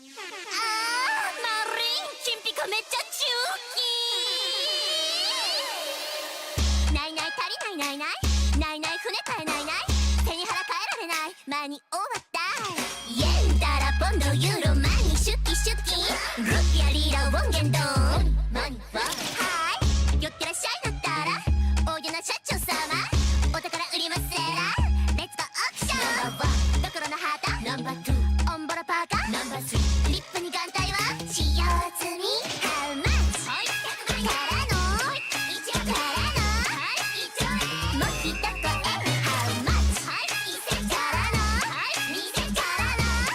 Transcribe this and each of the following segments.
マリンチンピカめっちゃ中期ないない足りないないないないない船買えないない背に腹変えられない間に終わったイエンダラポンドユーロマニシュッキシュッキルピアリーラウォンゲンドンマニははい寄ってらっしゃいだったら大げな社長様お宝売りますらレッツゴーオークションどころのハートナンバー2オンボロパーカーナンバー3リップに眼帯は使用済み How much? からの1からのもう一声 How much? 1000からの2000からの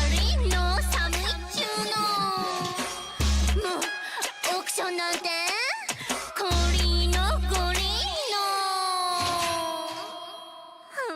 りの寒いっちゅうのもうオークションなんて氷のゴリのふん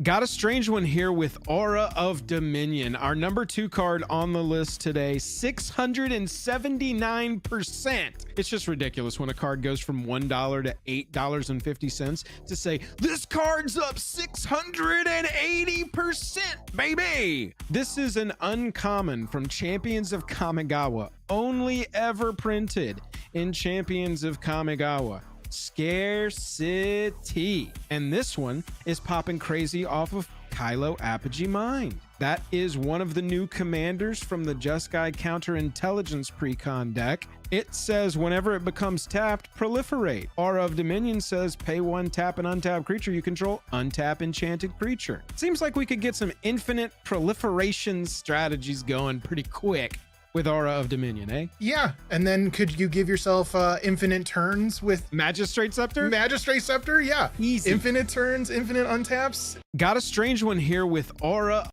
Got a strange one here with Aura of Dominion, our number 2 card on the list today. 679%. It's just ridiculous when a card goes from $1 to $8.50 to say this card's up 680%, baby. This is an uncommon from Champions of Kamigawa, only ever printed in Champions of Kamigawa. Scarcity. And this one is popping crazy off of Kylo Apogee Mind. That is one of the new commanders from the Jeskai Counterintelligence Precon deck. It says whenever it becomes tapped, proliferate. Aura of Dominion says pay 1, tap an untapped creature you control, untap enchanted creature. Seems like we could get some infinite proliferation strategies going pretty quick with Aura of Dominion, eh? Yeah, and then could you give yourself infinite turns with Magistrate Scepter? Magistrate Scepter? Yeah. Easy. Infinite turns, infinite untaps. Got a strange one here with Aura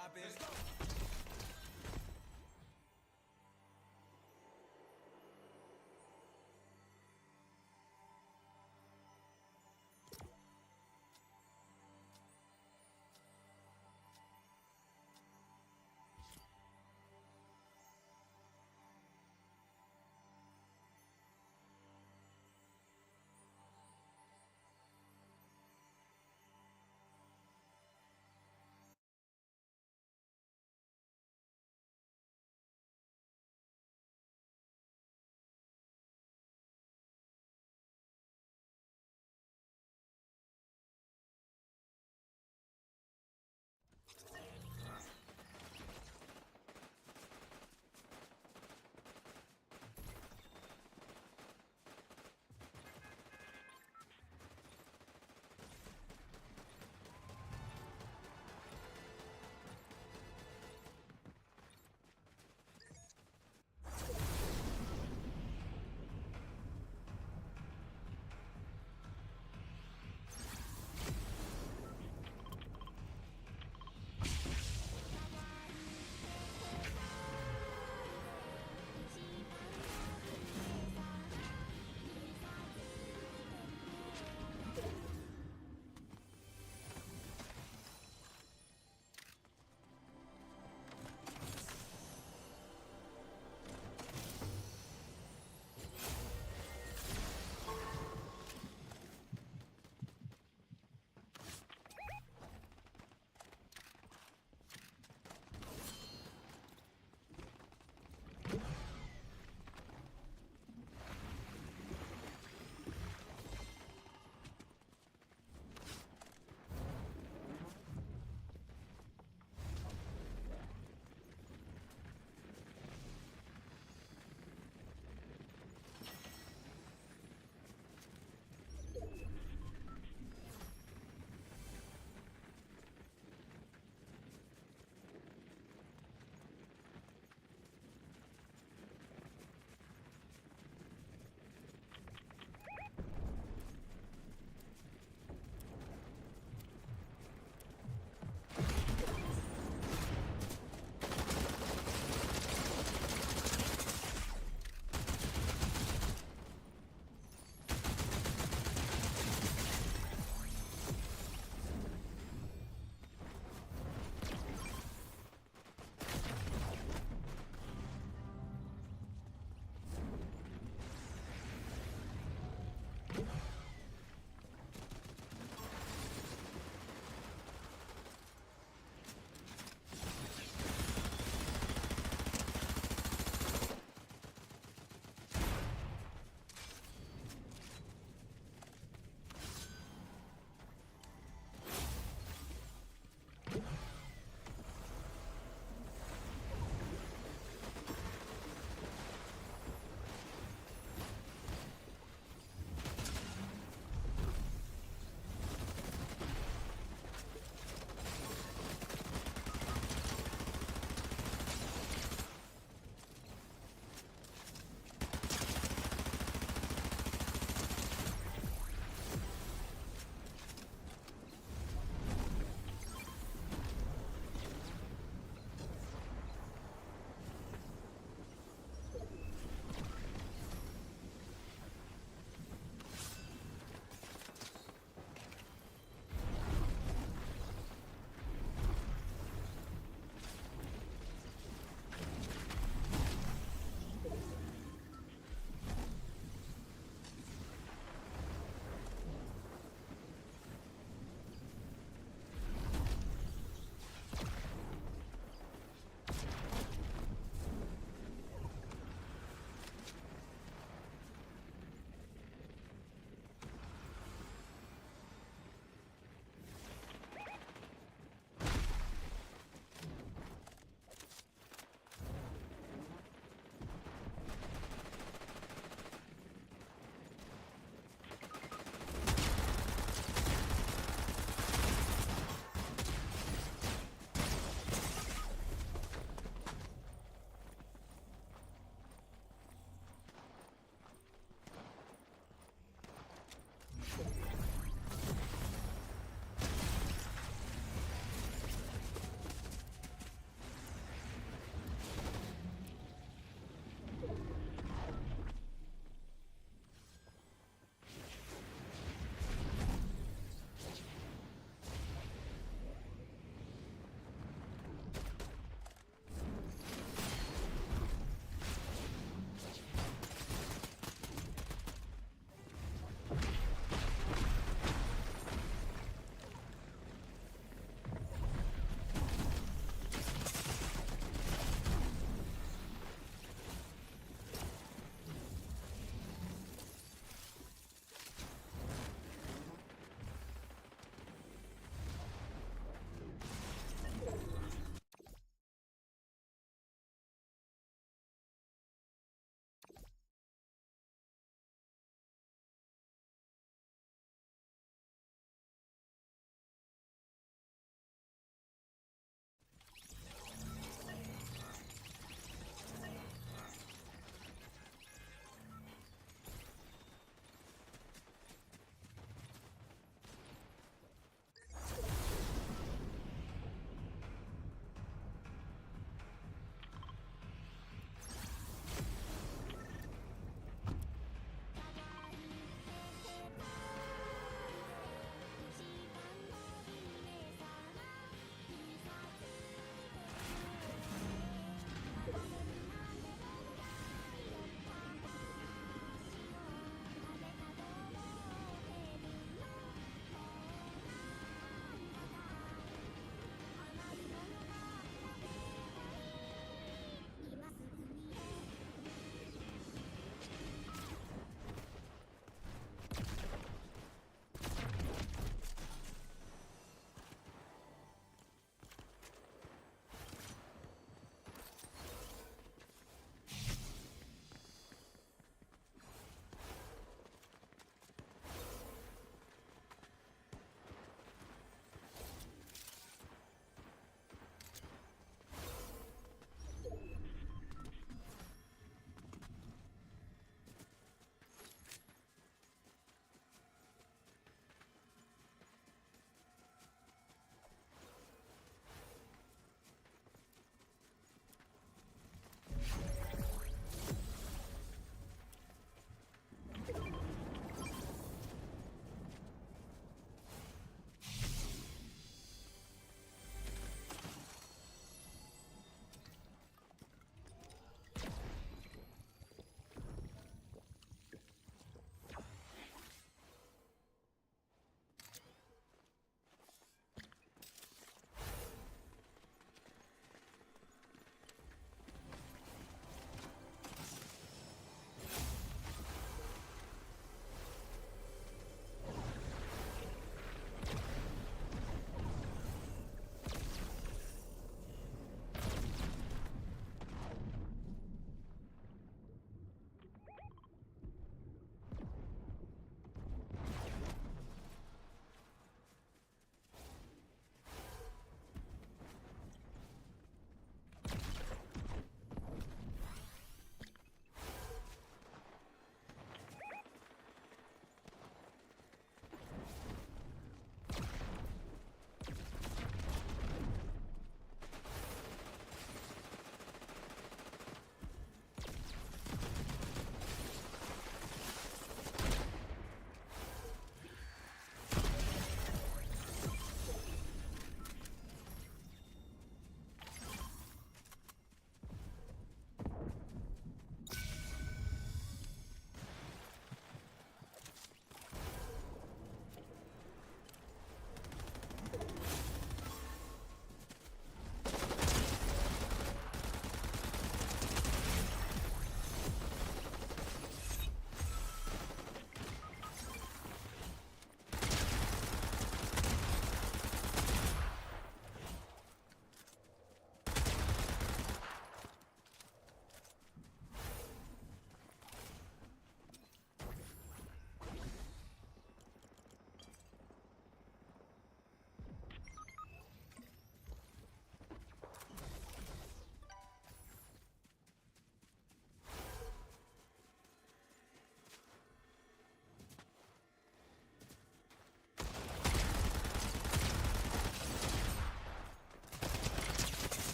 poppin'.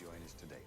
join us today.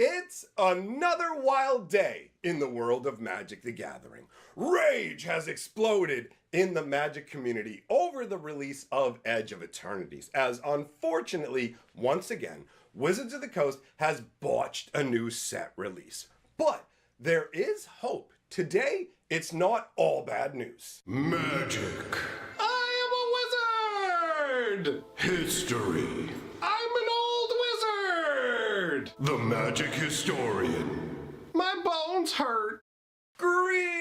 It's another wild day in the world of Magic the Gathering. Rage has exploded in the Magic community over the release of Edge of Eternities, as unfortunately, once again, Wizards of the Coast has botched a new set release. But there is hope. Today, it's not all bad news. Magic. I am a wizard! History. I'm an old wizard! The Magic Historian. My bones hurt. Greetings,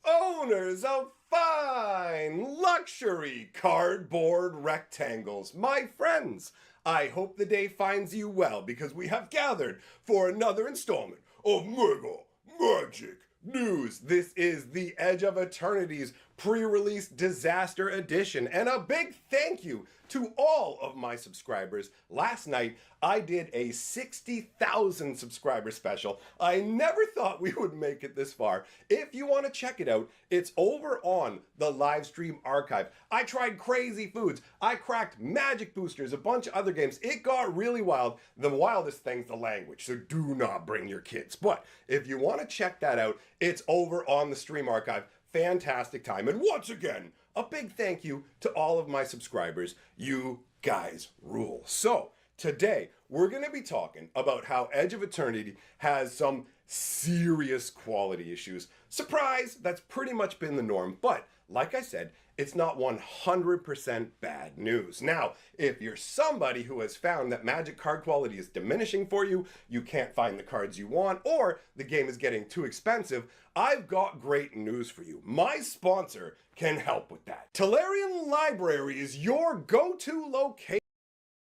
owners of fine luxury cardboard rectangles, my friends. I hope the day finds you well because we have gathered for another installment of Mega Magic News. This is the Edge of Eternities pre-release disaster edition, and a big thank you to all of my subscribers. Last night, I did a 60,000 subscriber special. I never thought we would make it this far. If you want to check it out, it's over on the live stream archive. I tried crazy foods. I cracked magic boosters, a bunch of other games. It got really wild. The wildest thing's the language, so do not bring your kids. But if you want to check that out, it's over on the stream archive. Fantastic time. And once again, a big thank you to all of my subscribers. You guys rule. So today we're going to be talking about how Edge of Eternity has some serious quality issues. Surprise, that's pretty much been the norm. But like I said, it's not 100% bad news. Now, if you're somebody who has found that Magic card quality is diminishing for you, you can't find the cards you want, or the game is getting too expensive, I've got great news for you. My sponsor can help with that. Tolarian Library is your go-to location.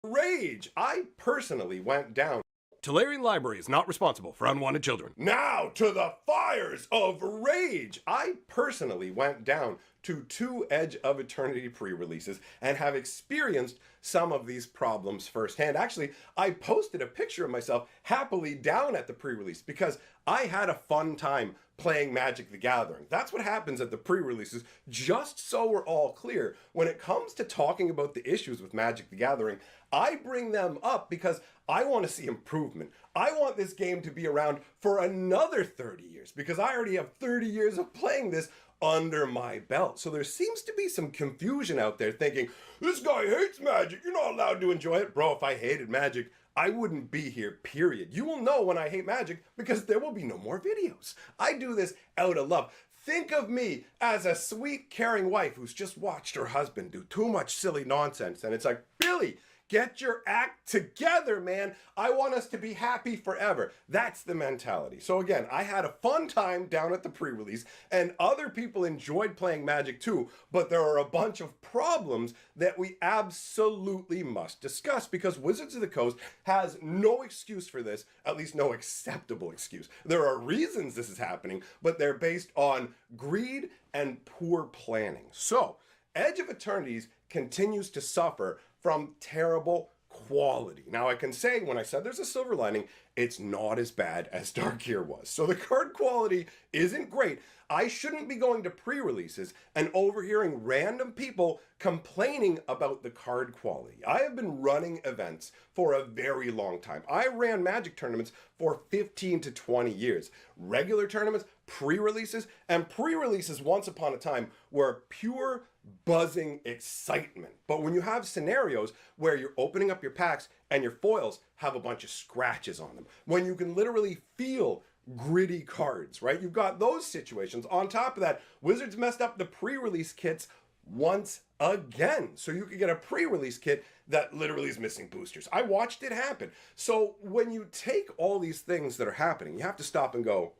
Rage. I personally went down. Tolarian Library is not responsible for unwanted children. Now to the fires of rage. I personally went down to 2 Edge of Eternity pre-releases and have experienced some of these problems firsthand. Actually, I posted a picture of myself happily down at the pre-release because I had a fun time playing Magic the Gathering. That's what happens at the pre-releases, just so we're all clear. When it comes to talking about the issues with Magic the Gathering, I bring them up because I want to see improvement. I want this game to be around for another 30 years because I already have 30 years of playing this under my belt. So there seems to be some confusion out there thinking, this guy hates Magic, you're not allowed to enjoy it. Bro, if I hated Magic, I wouldn't be here, period. You will know when I hate Magic because there will be no more videos. I do this out of love. Think of me as a sweet, caring wife who's just watched her husband do too much silly nonsense. And it's like, Billy, get your act together, man. I want us to be happy forever. That's the mentality. So again, I had a fun time down at the pre-release and other people enjoyed playing Magic too, but there are a bunch of problems that we absolutely must discuss because Wizards of the Coast has no excuse for this, at least no acceptable excuse. There are reasons this is happening, but they're based on greed and poor planning. So, Edge of Eternities continues to suffer from terrible quality. Now I can say when I said there's a silver lining, it's not as bad as Darkir was. So the card quality isn't great. I shouldn't be going to pre-releases and overhearing random people complaining about the card quality. I have been running events for a very long time. I ran Magic tournaments for 15 to 20 years. Regular tournaments, pre-releases, and pre-releases once upon a time were pure buzzing excitement. But when you have scenarios where you're opening up your packs and your foils have a bunch of scratches on them, when you can literally feel gritty cards, right? You've got those situations. On top of that, Wizards messed up the pre-release kits once again. So you could get a pre-release kit that literally is missing boosters. I watched it happen. So when you take all these things that are happening, you have to stop and go,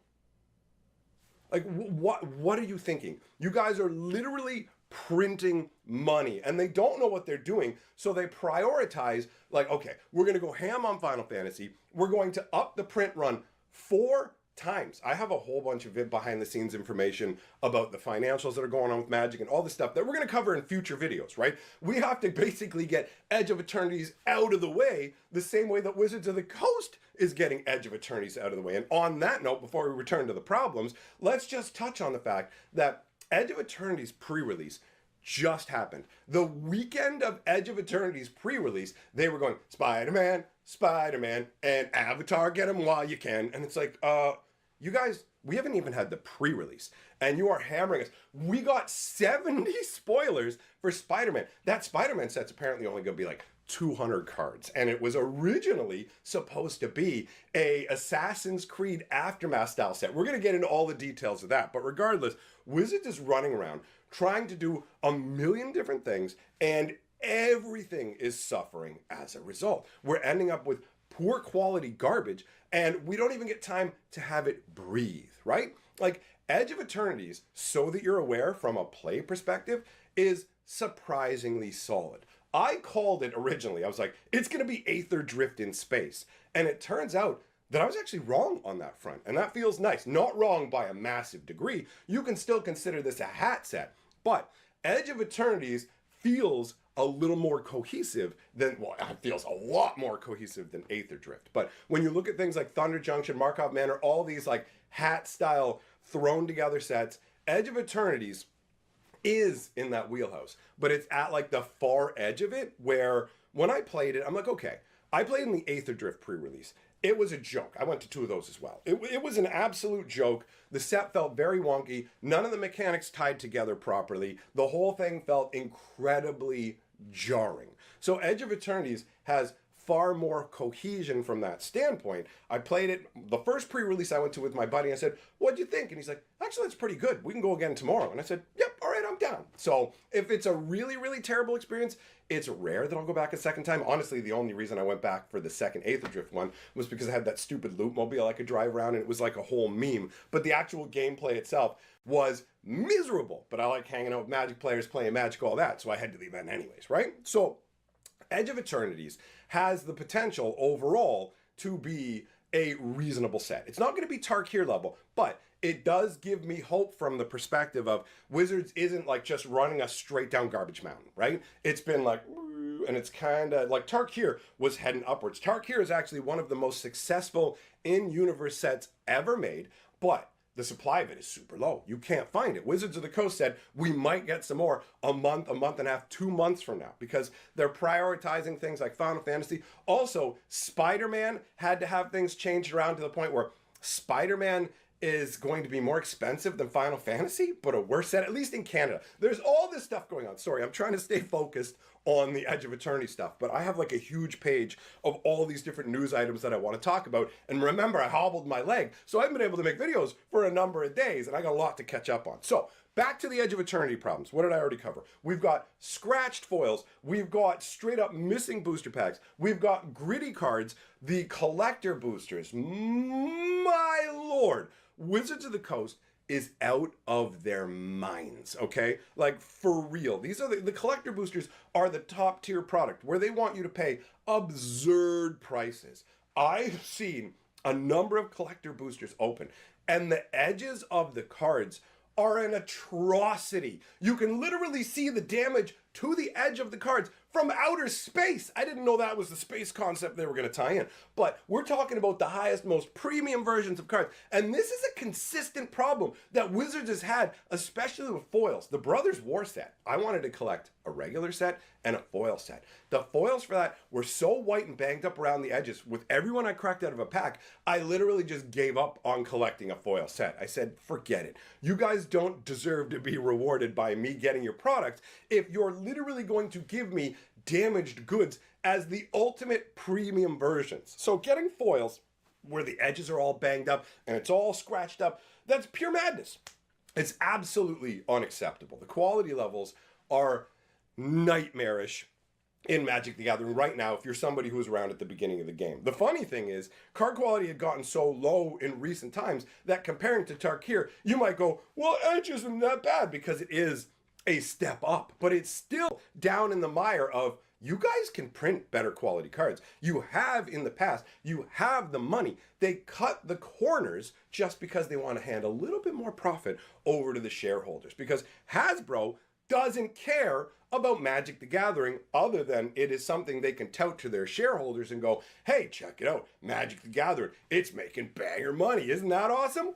like, what are you thinking? You guys are literally printing money and they don't know what they're doing, so they prioritize, like, okay, we're going to go ham on Final Fantasy, we're going to up the print run 4 times. I have a whole bunch of behind the scenes information about the financials that are going on with Magic and all the stuff that we're going to cover in future videos, right? We have to basically get Edge of Eternities out of the way the same way that Wizards of the Coast is getting Edge of Eternities out of the way. And on that note, before we return to the problems, let's just touch on the fact that Edge of Eternities pre-release just happened. The weekend of Edge of Eternities pre-release, they were going, Spider-Man, Spider-Man and Avatar, get them while you can. And it's like, you guys, we haven't even had the pre-release, and you are hammering us. We got 70 spoilers for Spider-Man. That Spider-Man set's apparently only going to be like 200 cards, and it was originally supposed to be a Assassin's Creed Aftermath style set. We're going to get into all the details of that, but regardless, Wizards is running around trying to do a million different things, and everything is suffering as a result. We're ending up with poor quality garbage, and we don't even get time to have it breathe, right? Like, Edge of Eternities, so that you're aware from a play perspective, is surprisingly solid. I called it originally, I was like, it's going to be Aether Drift in space. And it turns out that I was actually wrong on that front. And that feels nice. Not wrong by a massive degree. You can still consider this a hat set. But Edge of Eternities feels a little more cohesive than, well, it feels a lot more cohesive than Aether Drift. But when you look at things like Thunder Junction, Markov Manor, all these like hat style thrown together sets, Edge of Eternities is in that wheelhouse, but it's at like the far edge of it, where when I played it, I'm like, okay, I played in the Aether Drift pre-release. It was a joke. I went to 2 of those as well. It was an absolute joke. The set felt very wonky. None of the mechanics tied together properly. The whole thing felt incredibly jarring. So Edge of Eternities has far more cohesion from that standpoint. I played it, the first pre-release I went to with my buddy, and I said, what'd you think? And he's like, actually, that's pretty good. We can go again tomorrow. And I said, yep, all right, I'm down. So if it's a really, really terrible experience, it's rare that I'll go back a second time. Honestly, the only reason I went back for the second Aether Drift one was because I had that stupid loop mobile I could drive around, and it was like a whole meme. But the actual gameplay itself was miserable. But I like hanging out with Magic players, playing Magic, all that. So I had to leave that anyways, right? So Edge of Eternities has the potential overall to be a reasonable set. It's not going to be Tarkir level, but it does give me hope from the perspective of Wizards isn't like just running us straight down garbage mountain, right? It's been like, and it's kind of like Tarkir was heading upwards. Tarkir is actually one of the most successful in-universe sets ever made, but the supply of it is super low. You can't find it. Wizards of the Coast said we might get some more a month and a half, 2 months from now, because they're prioritizing things like Final Fantasy. Also, Spider-Man had to have things changed around to the point where Spider-Man is going to be more expensive than Final Fantasy, but a worse set, at least in Canada. There's all this stuff going on. Sorry, I'm trying to stay focused on the Edge of Eternity stuff, but I have like a huge page of all these different news items that I want to talk about. And remember, I hobbled my leg, so I've been able to make videos for a number of days, and I got a lot to catch up on. So back to the Edge of Eternity problems. What did I already cover? We've got scratched foils. We've got straight up missing booster packs. We've got gritty cards, the collector boosters. My lord. Wizards of the Coast is out of their minds, okay? Like, for real. These are the collector boosters are the top tier product where they want you to pay absurd prices. I've seen a number of collector boosters open, and the edges of the cards are an atrocity. You can literally see the damage to the edge of the cards from outer space. I didn't know that was the space concept they were going to tie in. But we're talking about the highest, most premium versions of cards. And this is a consistent problem that Wizards has had, especially with foils. The Brothers War set, I wanted to collect a regular set and a foil set. The foils for that were so white and banged up around the edges. With everyone I cracked out of a pack, I literally just gave up on collecting a foil set. I said, forget it. You guys don't deserve to be rewarded by me getting your product if you're literally going to give me damaged goods as the ultimate premium versions. So getting foils where the edges are all banged up and it's all scratched up, that's pure madness. It's absolutely unacceptable. The quality levels are nightmarish in Magic the Gathering right now if you're somebody who was around at the beginning of the game. The funny thing is, card quality had gotten so low in recent times that comparing to Tarkir, you might go, well, Edge isn't that bad, because it is a step up, but it's still down in the mire of, you guys can print better quality cards. You have in the past, you have the money. They cut the corners just because they want to hand a little bit more profit over to the shareholders, because Hasbro doesn't care about Magic the Gathering other than it is something they can tout to their shareholders and go, hey, check it out, Magic the Gathering, it's making banger money. Isn't that awesome?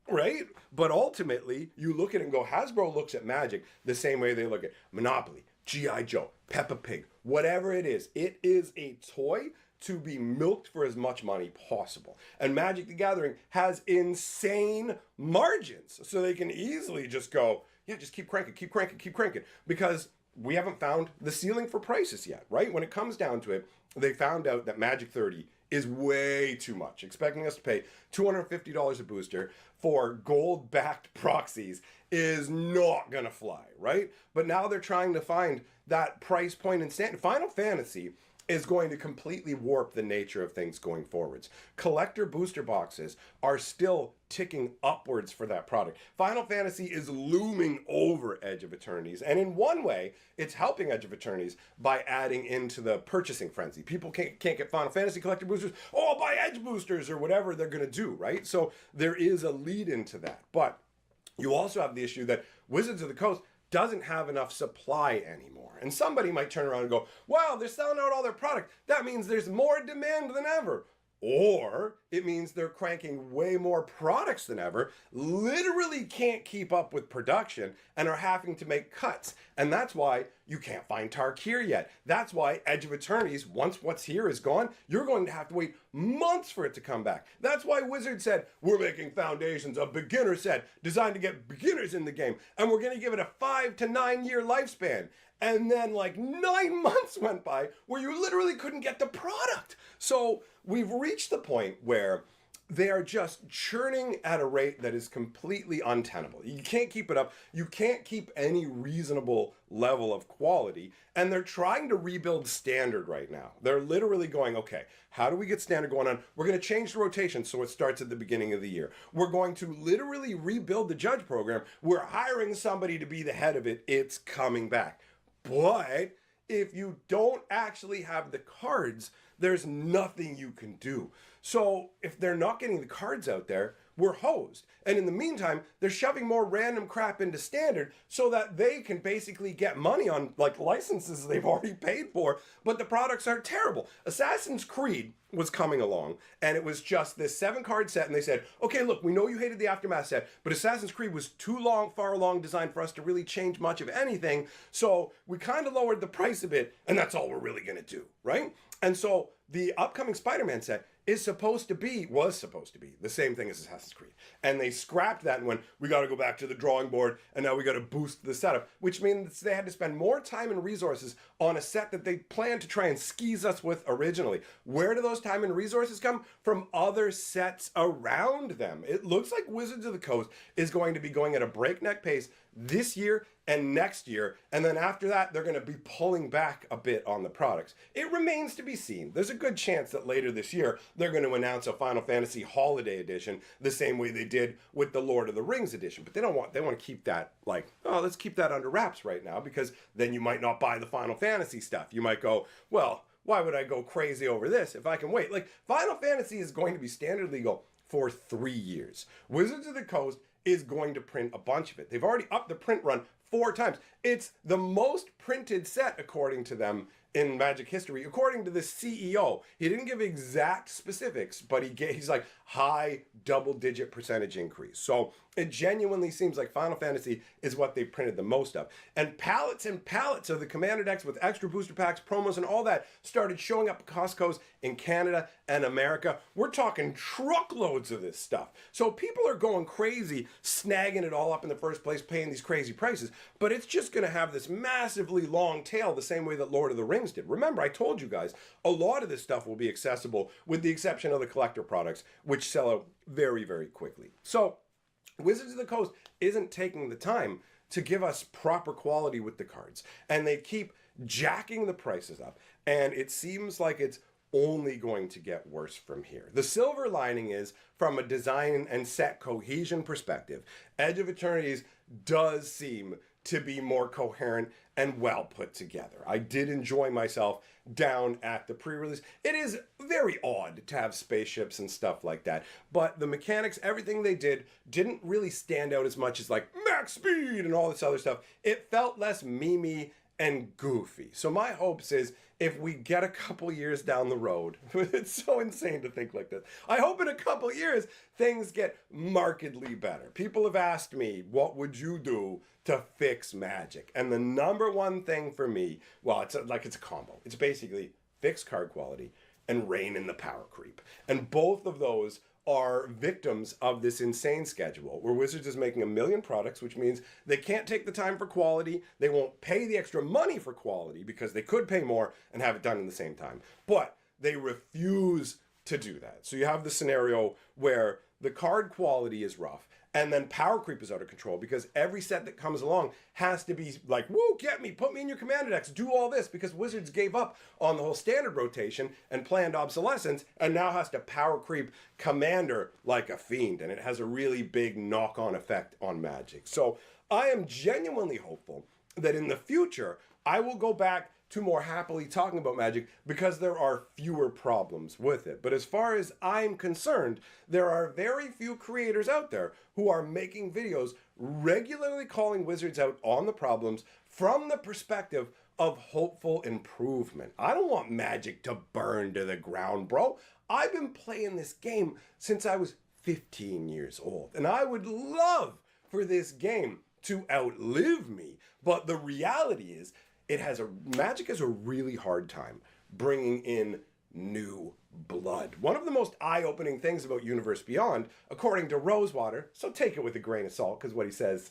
Right? But ultimately, you look at it and go, Hasbro looks at Magic the same way they look at Monopoly, G.I. Joe, Peppa Pig, whatever it is. It is a toy to be milked for as much money possible. And Magic the Gathering has insane margins, so they can easily just go, yeah, just keep cranking, keep cranking, keep cranking, because we haven't found the ceiling for prices yet, right? When it comes down to it, they found out that Magic 30 is way too much. Expecting us to pay $250 a booster for gold-backed proxies is not gonna fly, right? But now they're trying to find that price point in standard. Final Fantasy is going to completely warp the nature of things going forwards. Collector booster boxes are still ticking upwards for that product. Final Fantasy is looming over Edge of Eternities, and in one way, it's helping Edge of Eternities by adding into the purchasing frenzy. People can't get Final Fantasy collector boosters, oh, I'll buy Edge boosters, or whatever they're gonna do, right? So there is a lead into that. But you also have the issue that Wizards of the Coast doesn't have enough supply anymore. And somebody might turn around and go, wow, they're selling out all their product. That means there's more demand than ever. Or it means they're cranking way more products than ever, literally can't keep up with production, and are having to make cuts. And that's why you can't find Tarkir yet. That's why Edge of Eternities, once what's here is gone, you're going to have to wait months for it to come back. That's why Wizard said, we're making Foundations a beginner set designed to get beginners in the game, and we're going to give it a 5 to 9 year lifespan. And then like 9 months went by where you literally couldn't get the product. So we've reached the point where they are just churning at a rate that is completely untenable. You can't keep it up. You can't keep any reasonable level of quality. And they're trying to rebuild standard right now. They're literally going, okay, how do we get standard going on? We're going to change the rotation so it starts at the beginning of the year. We're going to literally rebuild the judge program. We're hiring somebody to be the head of it. It's coming back. But if you don't actually have the cards, there's nothing you can do. So if they're not getting the cards out there, we're hosed. And in the meantime, they're shoving more random crap into standard so that they can basically get money on like licenses they've already paid for, but the products are terrible. Assassin's Creed was coming along, and it was just this 7-card set, and they said, okay, look, we know you hated the Aftermath set, but Assassin's Creed was too far along designed for us to really change much of anything, so we kind of lowered the price a bit, and that's all we're really gonna do, right? And so the upcoming Spider-Man set was supposed to be the same thing as Assassin's Creed. And they scrapped that and went, we got to go back to the drawing board, and now we got to boost the setup, which means they had to spend more time and resources on a set that they planned to try and skis us with originally. Where do those time and resources come? From other sets around them. It looks like Wizards of the Coast is going to be going at a breakneck pace this year and next year, and then after that, they're going to be pulling back a bit on the products. It remains to be seen. There's a good chance that later this year, they're going to announce a Final Fantasy Holiday Edition, the same way they did with the Lord of the Rings edition. But they want to keep that like, oh, let's keep that under wraps right now, because then you might not buy the Final Fantasy stuff. You might go, well, why would I go crazy over this if I can wait? Like, Final Fantasy is going to be standard legal for 3 years. Wizards of the Coast is going to print a bunch of it. They've already upped the print run 4 times. It's the most printed set, according to them, in Magic history. According to the CEO, he didn't give exact specifics, but he's like high double-digit percentage increase. So it genuinely seems like Final Fantasy is what they printed the most of. And pallets of the Commander decks with extra booster packs, promos, and all that started showing up at Costco's in Canada and America. We're talking truckloads of this stuff. So people are going crazy, snagging it all up in the first place, paying these crazy prices. But it's just going to have this massively long tail, the same way that Lord of the Rings did. Remember, I told you guys, a lot of this stuff will be accessible with the exception of the collector products, which sell out very, very quickly. So Wizards of the Coast isn't taking the time to give us proper quality with the cards. And they keep jacking the prices up. And it seems like it's only going to get worse from here. The silver lining is, from a design and set cohesion perspective, Edge of Eternities does seem to be more coherent and well put together. I did enjoy myself down at the pre-release. It is very odd to have spaceships and stuff like that, but the mechanics, everything they did, didn't really stand out as much as like max speed and all this other stuff. It felt less memey and goofy. So my hopes is, if we get a couple years down the road, it's so insane to think like this, I hope in a couple years things get markedly better. People have asked me, what would you do to fix Magic? And the number one thing for me, well, it's a combo. It's basically fix card quality, and rein in the power creep. And both of those are victims of this insane schedule where Wizards is making 1 million products, which means they can't take the time for quality. They won't pay the extra money for quality because they could pay more and have it done in the same time. But they refuse to do that. So you have the scenario where the card quality is rough and then power creep is out of control because every set that comes along has to be like, woo, get me, put me in your commander decks, do all this, because Wizards gave up on the whole standard rotation and planned obsolescence and now has to power creep commander like a fiend. And it has a really big knock-on effect on Magic. So I am genuinely hopeful that in the future, I will go back to more happily talking about Magic because there are fewer problems with it. But as far as I'm concerned, there are very few creators out there who are making videos regularly calling Wizards out on the problems from the perspective of hopeful improvement. I don't want Magic to burn to the ground, bro. I've been playing this game since I was 15 years old, and I would love for this game to outlive me. But the reality is, Magic has a really hard time bringing in new blood. One of the most eye-opening things about Universe Beyond, according to Rosewater, so take it with a grain of salt, because what he says,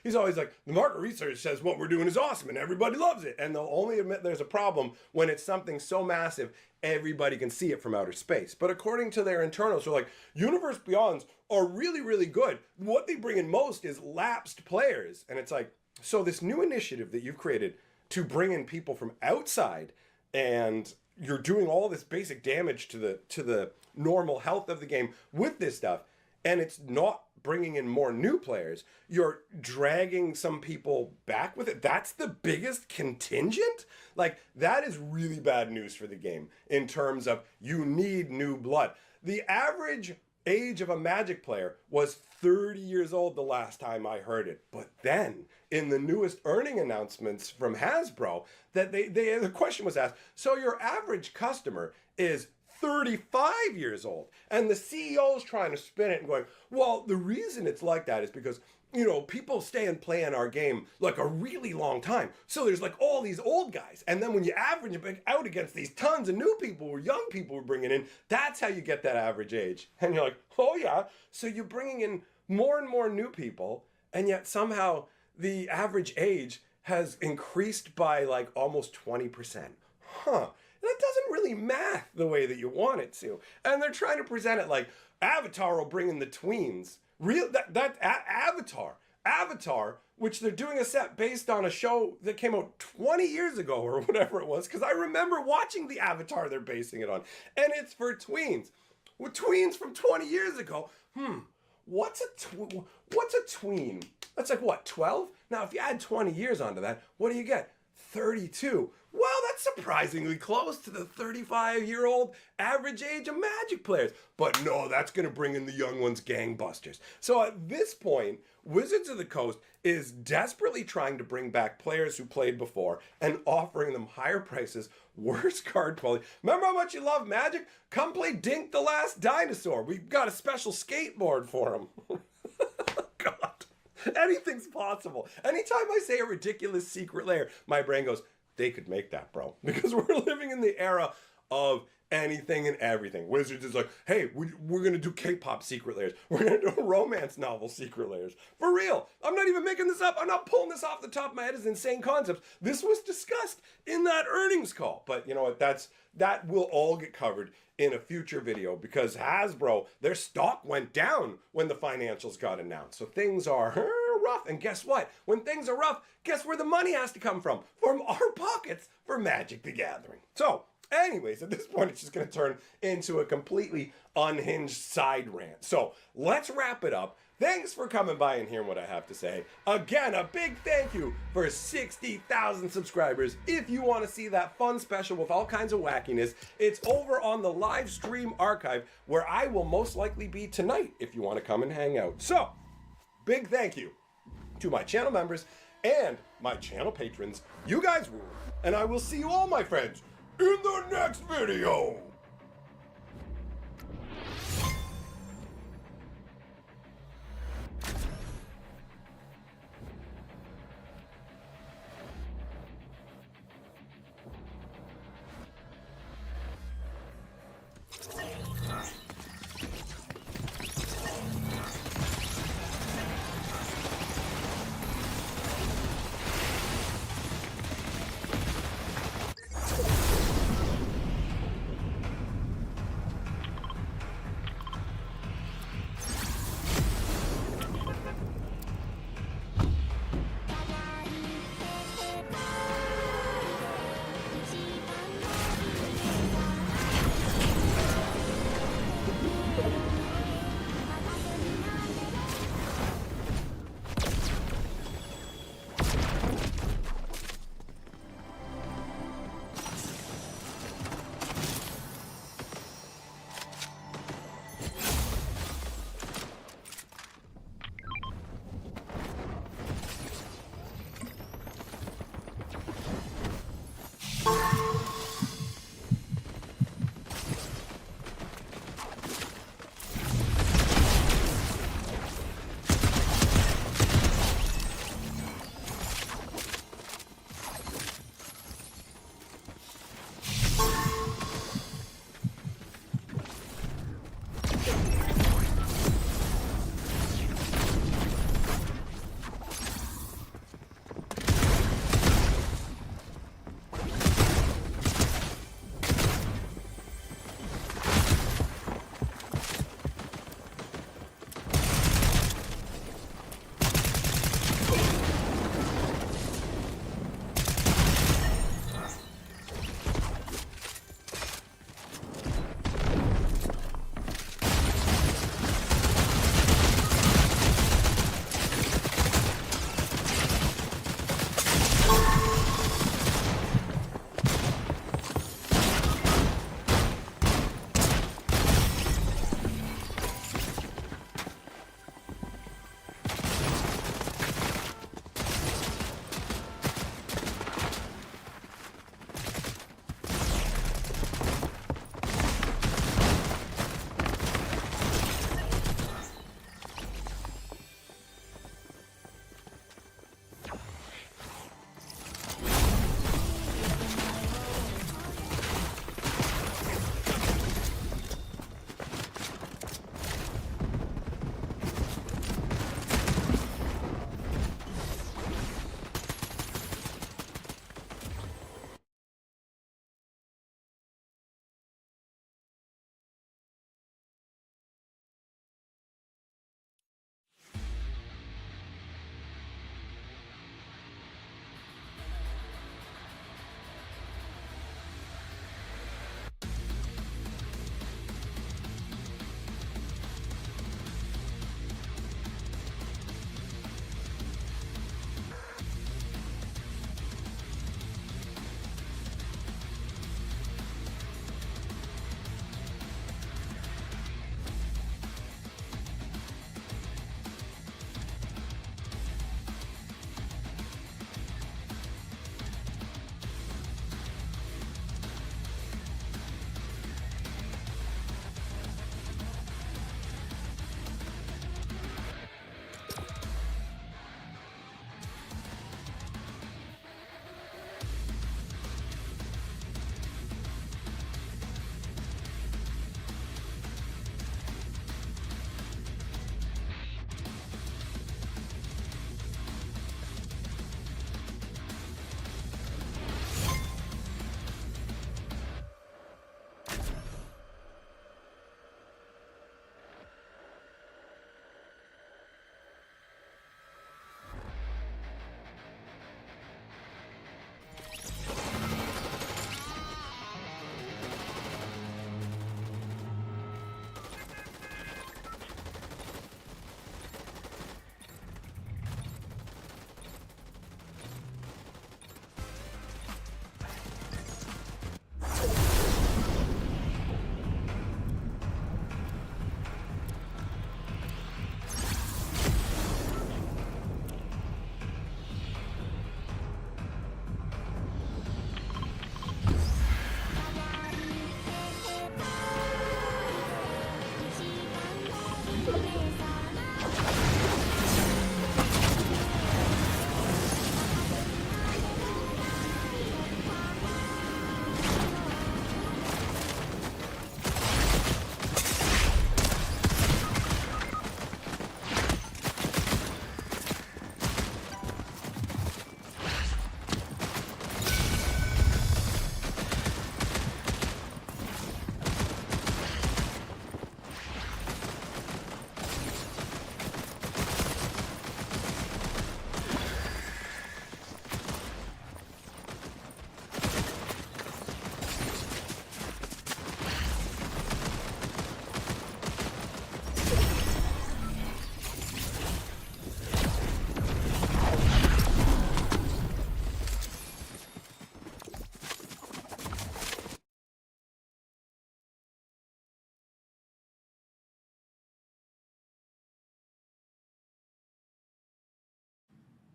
he's always like, the market research says what we're doing is awesome and everybody loves it. And they'll only admit there's a problem when it's something so massive, everybody can see it from outer space. But according to their internals, they're like, Universe Beyonds are really, really good. What they bring in most is lapsed players. And it's like, so this new initiative that you've created to bring in people from outside, and you're doing all this basic damage to the normal health of the game with this stuff, and it's not bringing in more new players. You're dragging some people back with it. That's the biggest contingent? Like, that is really bad news for the game in terms of you need new blood. The average age of a Magic player was 30 years old the last time I heard it. But then, in the newest earning announcements from Hasbro, that the question was asked, so your average customer is 35 years old. And the CEO's trying to spin it and going, well, the reason it's like that is because, you know, people stay and play in our game like a really long time. So there's like all these old guys. And then when you average it out against these tons of new people or young people we're bringing in, that's how you get that average age. And you're like, oh yeah. So you're bringing in more and more new people, and yet somehow the average age has increased by like almost 20%. Huh. That doesn't really math the way that you want it to. And they're trying to present it like Avatar will bring in the tweens. Avatar, which they're doing a set based on a show that came out 20 years ago or whatever it was, because I remember watching the Avatar they're basing it on, and it's for tweens. With tweens from 20 years ago, what's a tween? That's like what, 12? Now, if you add 20 years onto that, what do you get? 32. Well, that's surprisingly close to the 35-year-old average age of Magic players. But no, that's going to bring in the young ones gangbusters. So at this point, Wizards of the Coast is desperately trying to bring back players who played before and offering them higher prices, worse card quality. Remember how much you love Magic? Come play Dink the Last Dinosaur. We've got a special skateboard for him. God. Anything's possible. Anytime I say a ridiculous secret layer, my brain goes, they could make that, bro. Because we're living in the era of anything and everything. Wizards is like, hey, we're going to do K-pop secret layers. We're going to do romance novel secret layers. For real. I'm not even making this up. I'm not pulling this off the top of my head as insane concepts. This was discussed in that earnings call. But you know what? That will all get covered in a future video, because Hasbro, their stock went down when the financials got announced. So things are rough. And guess what? When things are rough, guess where the money has to come from? From our pockets for Magic the Gathering. So anyways, at this point, it's just going to turn into a completely unhinged side rant. So let's wrap it up. Thanks for coming by and hearing what I have to say. Again, a big thank you for 60,000 subscribers. If you want to see that fun special with all kinds of wackiness, it's over on the live stream archive, where I will most likely be tonight if you want to come and hang out. So, big thank you to my channel members and my channel patrons. You guys rule. And I will see you all, my friends, in the next video.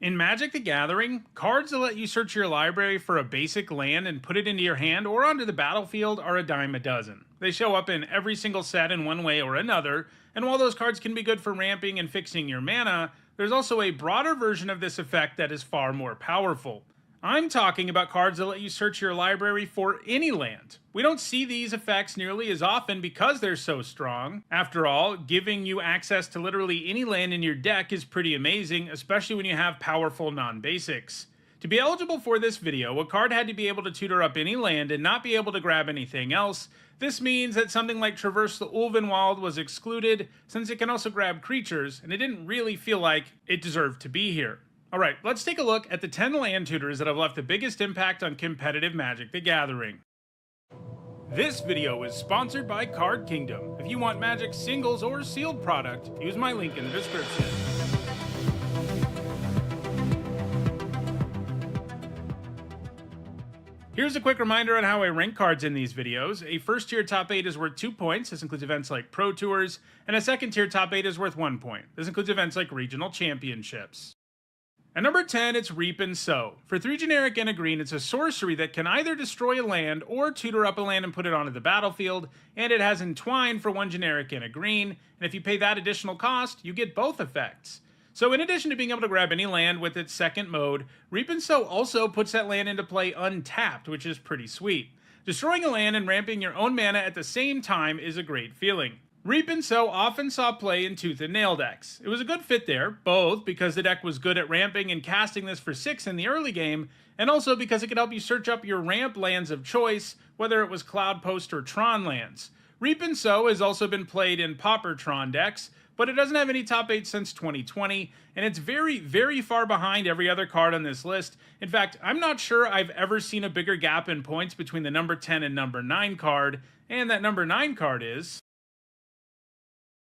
In Magic the Gathering, cards that let you search your library for a basic land and put it into your hand or onto the battlefield are a dime a dozen. They show up in every single set in one way or another, and while those cards can be good for ramping and fixing your mana, there's also a broader version of this effect that is far more powerful. I'm talking about cards that let you search your library for any land. We don't see these effects nearly as often because they're so strong. After all, giving you access to literally any land in your deck is pretty amazing, especially when you have powerful non-basics. To be eligible for this video, a card had to be able to tutor up any land and not be able to grab anything else. This means that something like Traverse the Ulvenwald was excluded, since it can also grab creatures, and it didn't really feel like it deserved to be here. Alright, let's take a look at the 10 land tutors that have left the biggest impact on competitive Magic the Gathering. This video is sponsored by Card Kingdom. If you want Magic singles or sealed product, use my link in the description. Here's a quick reminder on how I rank cards in these videos. A first tier top 8 is worth 2 points, this includes events like Pro Tours, and a second tier top 8 is worth 1 point. This includes events like Regional Championships. At number 10, it's Reap and Sow. For 3 generic and a green, it's a sorcery that can either destroy a land or tutor up a land and put it onto the battlefield, and it has Entwine for 1 generic and a green, and if you pay that additional cost, you get both effects. So in addition to being able to grab any land with its second mode, Reap and Sow also puts that land into play untapped, which is pretty sweet. Destroying a land and ramping your own mana at the same time is a great feeling. Reap and Sow often saw play in Tooth and Nail decks. It was a good fit there, both because the deck was good at ramping and casting this for 6 in the early game, and also because it could help you search up your ramp lands of choice, whether it was Cloudpost or Tron lands. Reap and Sow has also been played in Pauper Tron decks, but it doesn't have any top 8 since 2020, and it's very, very far behind every other card on this list. In fact, I'm not sure I've ever seen a bigger gap in points between the number 10 and number 9 card, and that number 9 card is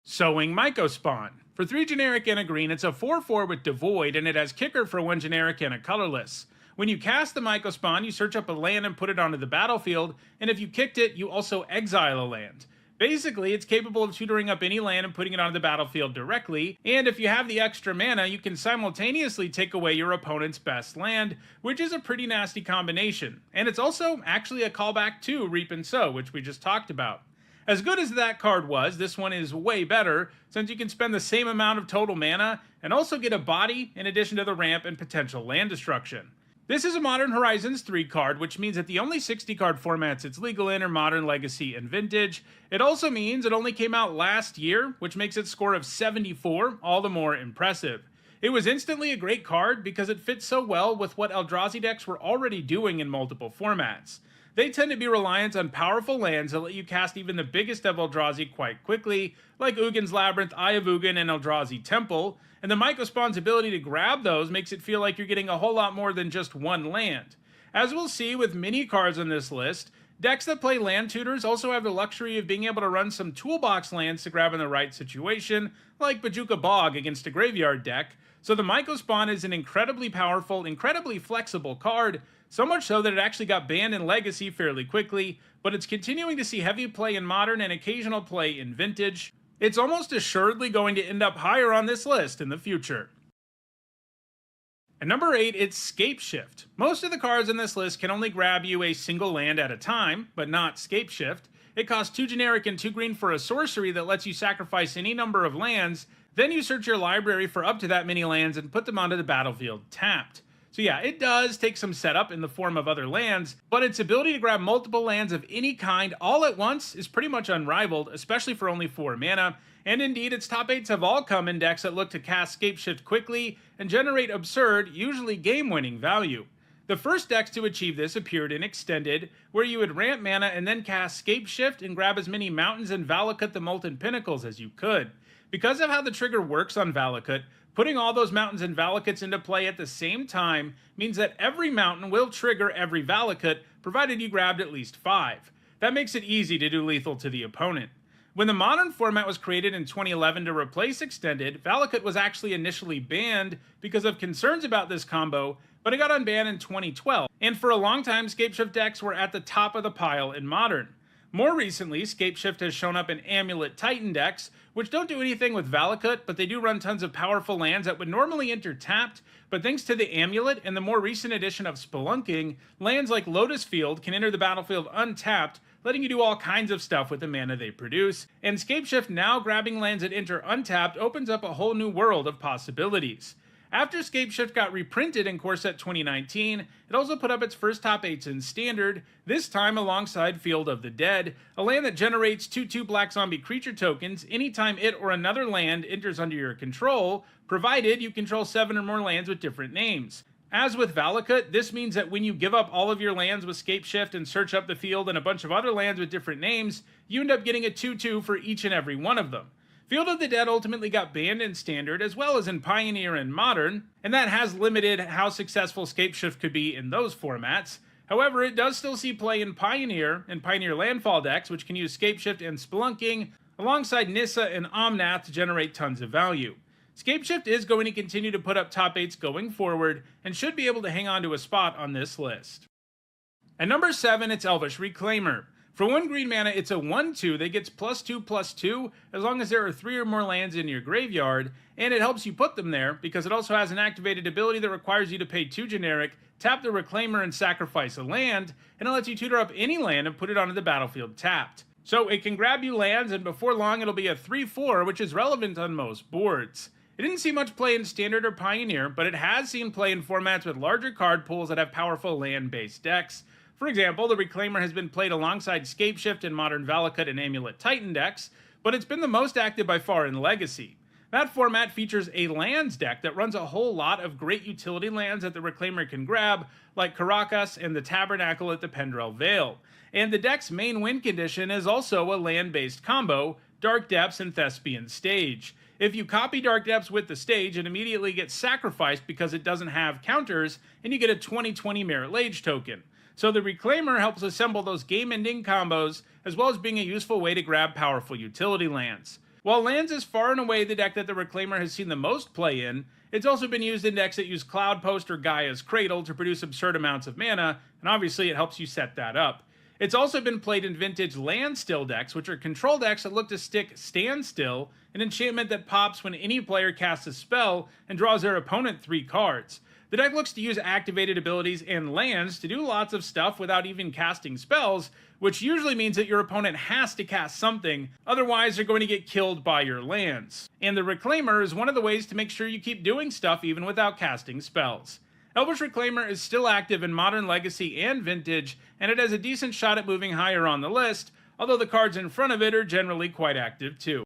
Sowing Mycospawn. For 3 generic and a green, it's a 4/4 with Devoid, and it has Kicker for 1 generic and a colorless. When you cast the Mycospawn, you search up a land and put it onto the battlefield, and if you kicked it, you also exile a land. Basically, it's capable of tutoring up any land and putting it onto the battlefield directly, and if you have the extra mana, you can simultaneously take away your opponent's best land, which is a pretty nasty combination. And it's also actually a callback to Reap and Sow, which we just talked about. As good as that card was, this one is way better, since you can spend the same amount of total mana and also get a body in addition to the ramp and potential land destruction. This is a Modern Horizons 3 card, which means that the only 60 card formats it's legal in are Modern, Legacy, and Vintage. It also means it only came out last year, which makes its score of 74 all the more impressive. It was instantly a great card because it fits so well with what Eldrazi decks were already doing in multiple formats. They tend to be reliant on powerful lands that let you cast even the biggest of Eldrazi quite quickly, like Ugin's Labyrinth, Eye of Ugin, and Eldrazi Temple, and the Mycospawn's ability to grab those makes it feel like you're getting a whole lot more than just one land. As we'll see with many cards on this list, decks that play land tutors also have the luxury of being able to run some toolbox lands to grab in the right situation, like Bojuka Bog against a graveyard deck, so the Mycospawn is an incredibly powerful, incredibly flexible card, so much so that it actually got banned in Legacy fairly quickly, but it's continuing to see heavy play in Modern and occasional play in Vintage. It's almost assuredly going to end up higher on this list in the future. At number 8, it's Scapeshift. Most of the cards in this list can only grab you a single land at a time, but not Scapeshift. It costs 2 generic and 2 green for a sorcery that lets you sacrifice any number of lands, then you search your library for up to that many lands and put them onto the battlefield tapped. So yeah, it does take some setup in the form of other lands, but its ability to grab multiple lands of any kind all at once is pretty much unrivaled, especially for only 4 mana, and indeed its top 8s have all come in decks that look to cast Scapeshift quickly and generate absurd, usually game-winning value. The first decks to achieve this appeared in Extended, where you would ramp mana and then cast Scapeshift and grab as many Mountains and Valakut the Molten Pinnacles as you could. Because of how the trigger works on Valakut, putting all those Mountains and Valakuts into play at the same time means that every mountain will trigger every Valakut, provided you grabbed at least 5. That makes it easy to do lethal to the opponent. When the Modern format was created in 2011 to replace Extended, Valakut was actually initially banned because of concerns about this combo, but it got unbanned in 2012, and for a long time Scapeshift decks were at the top of the pile in Modern. More recently, Scapeshift has shown up in Amulet Titan decks, which don't do anything with Valakut, but they do run tons of powerful lands that would normally enter tapped, but thanks to the Amulet and the more recent addition of Spelunking, lands like Lotus Field can enter the battlefield untapped, letting you do all kinds of stuff with the mana they produce, and Scapeshift now grabbing lands that enter untapped opens up a whole new world of possibilities. After Scapeshift got reprinted in Core Set 2019, it also put up its first top 8s in Standard, this time alongside Field of the Dead, a land that generates 2/2 black zombie creature tokens anytime it or another land enters under your control, provided you control 7 or more lands with different names. As with Valakut, this means that when you give up all of your lands with Scapeshift and search up the field and a bunch of other lands with different names, you end up getting a 2/2 for each and every one of them. Field of the Dead ultimately got banned in Standard as well as in Pioneer and Modern, and that has limited how successful Scapeshift could be in those formats. However, it does still see play in Pioneer and Pioneer Landfall decks, which can use Scapeshift and Spelunking alongside Nissa and Omnath to generate tons of value. Scapeshift is going to continue to put up top 8s going forward and should be able to hang on to a spot on this list. At number 7, it's Elvish Reclaimer. For 1 green mana, it's a 1/2 that gets +2/+2 as long as there are 3 or more lands in your graveyard, and it helps you put them there because it also has an activated ability that requires you to pay 2 generic, tap the Reclaimer and sacrifice a land, and it lets you tutor up any land and put it onto the battlefield tapped. So it can grab you lands, and before long it'll be a 3/4, which is relevant on most boards. It didn't see much play in Standard or Pioneer, but it has seen play in formats with larger card pools that have powerful land-based decks. For example, the Reclaimer has been played alongside Scapeshift in Modern Valakut and Amulet Titan decks, but it's been the most active by far in Legacy. That format features a lands deck that runs a whole lot of great utility lands that the Reclaimer can grab, like Karakas and the Tabernacle at the Pendrell Vale. And the deck's main win condition is also a land-based combo, Dark Depths and Thespian Stage. If you copy Dark Depths with the stage, it immediately gets sacrificed because it doesn't have counters, and you get a 20/20 Merit Lage token. So the Reclaimer helps assemble those game-ending combos, as well as being a useful way to grab powerful utility lands. While lands is far and away the deck that the Reclaimer has seen the most play in, it's also been used in decks that use Cloudpost or Gaia's Cradle to produce absurd amounts of mana, and obviously it helps you set that up. It's also been played in vintage land still decks, which are control decks that look to stick Stand Still, an enchantment that pops when any player casts a spell and draws their opponent 3 cards. The deck looks to use activated abilities and lands to do lots of stuff without even casting spells, which usually means that your opponent has to cast something, otherwise they're going to get killed by your lands. And the Reclaimer is one of the ways to make sure you keep doing stuff even without casting spells. Elvish Reclaimer is still active in Modern Legacy and Vintage, and it has a decent shot at moving higher on the list, although the cards in front of it are generally quite active too.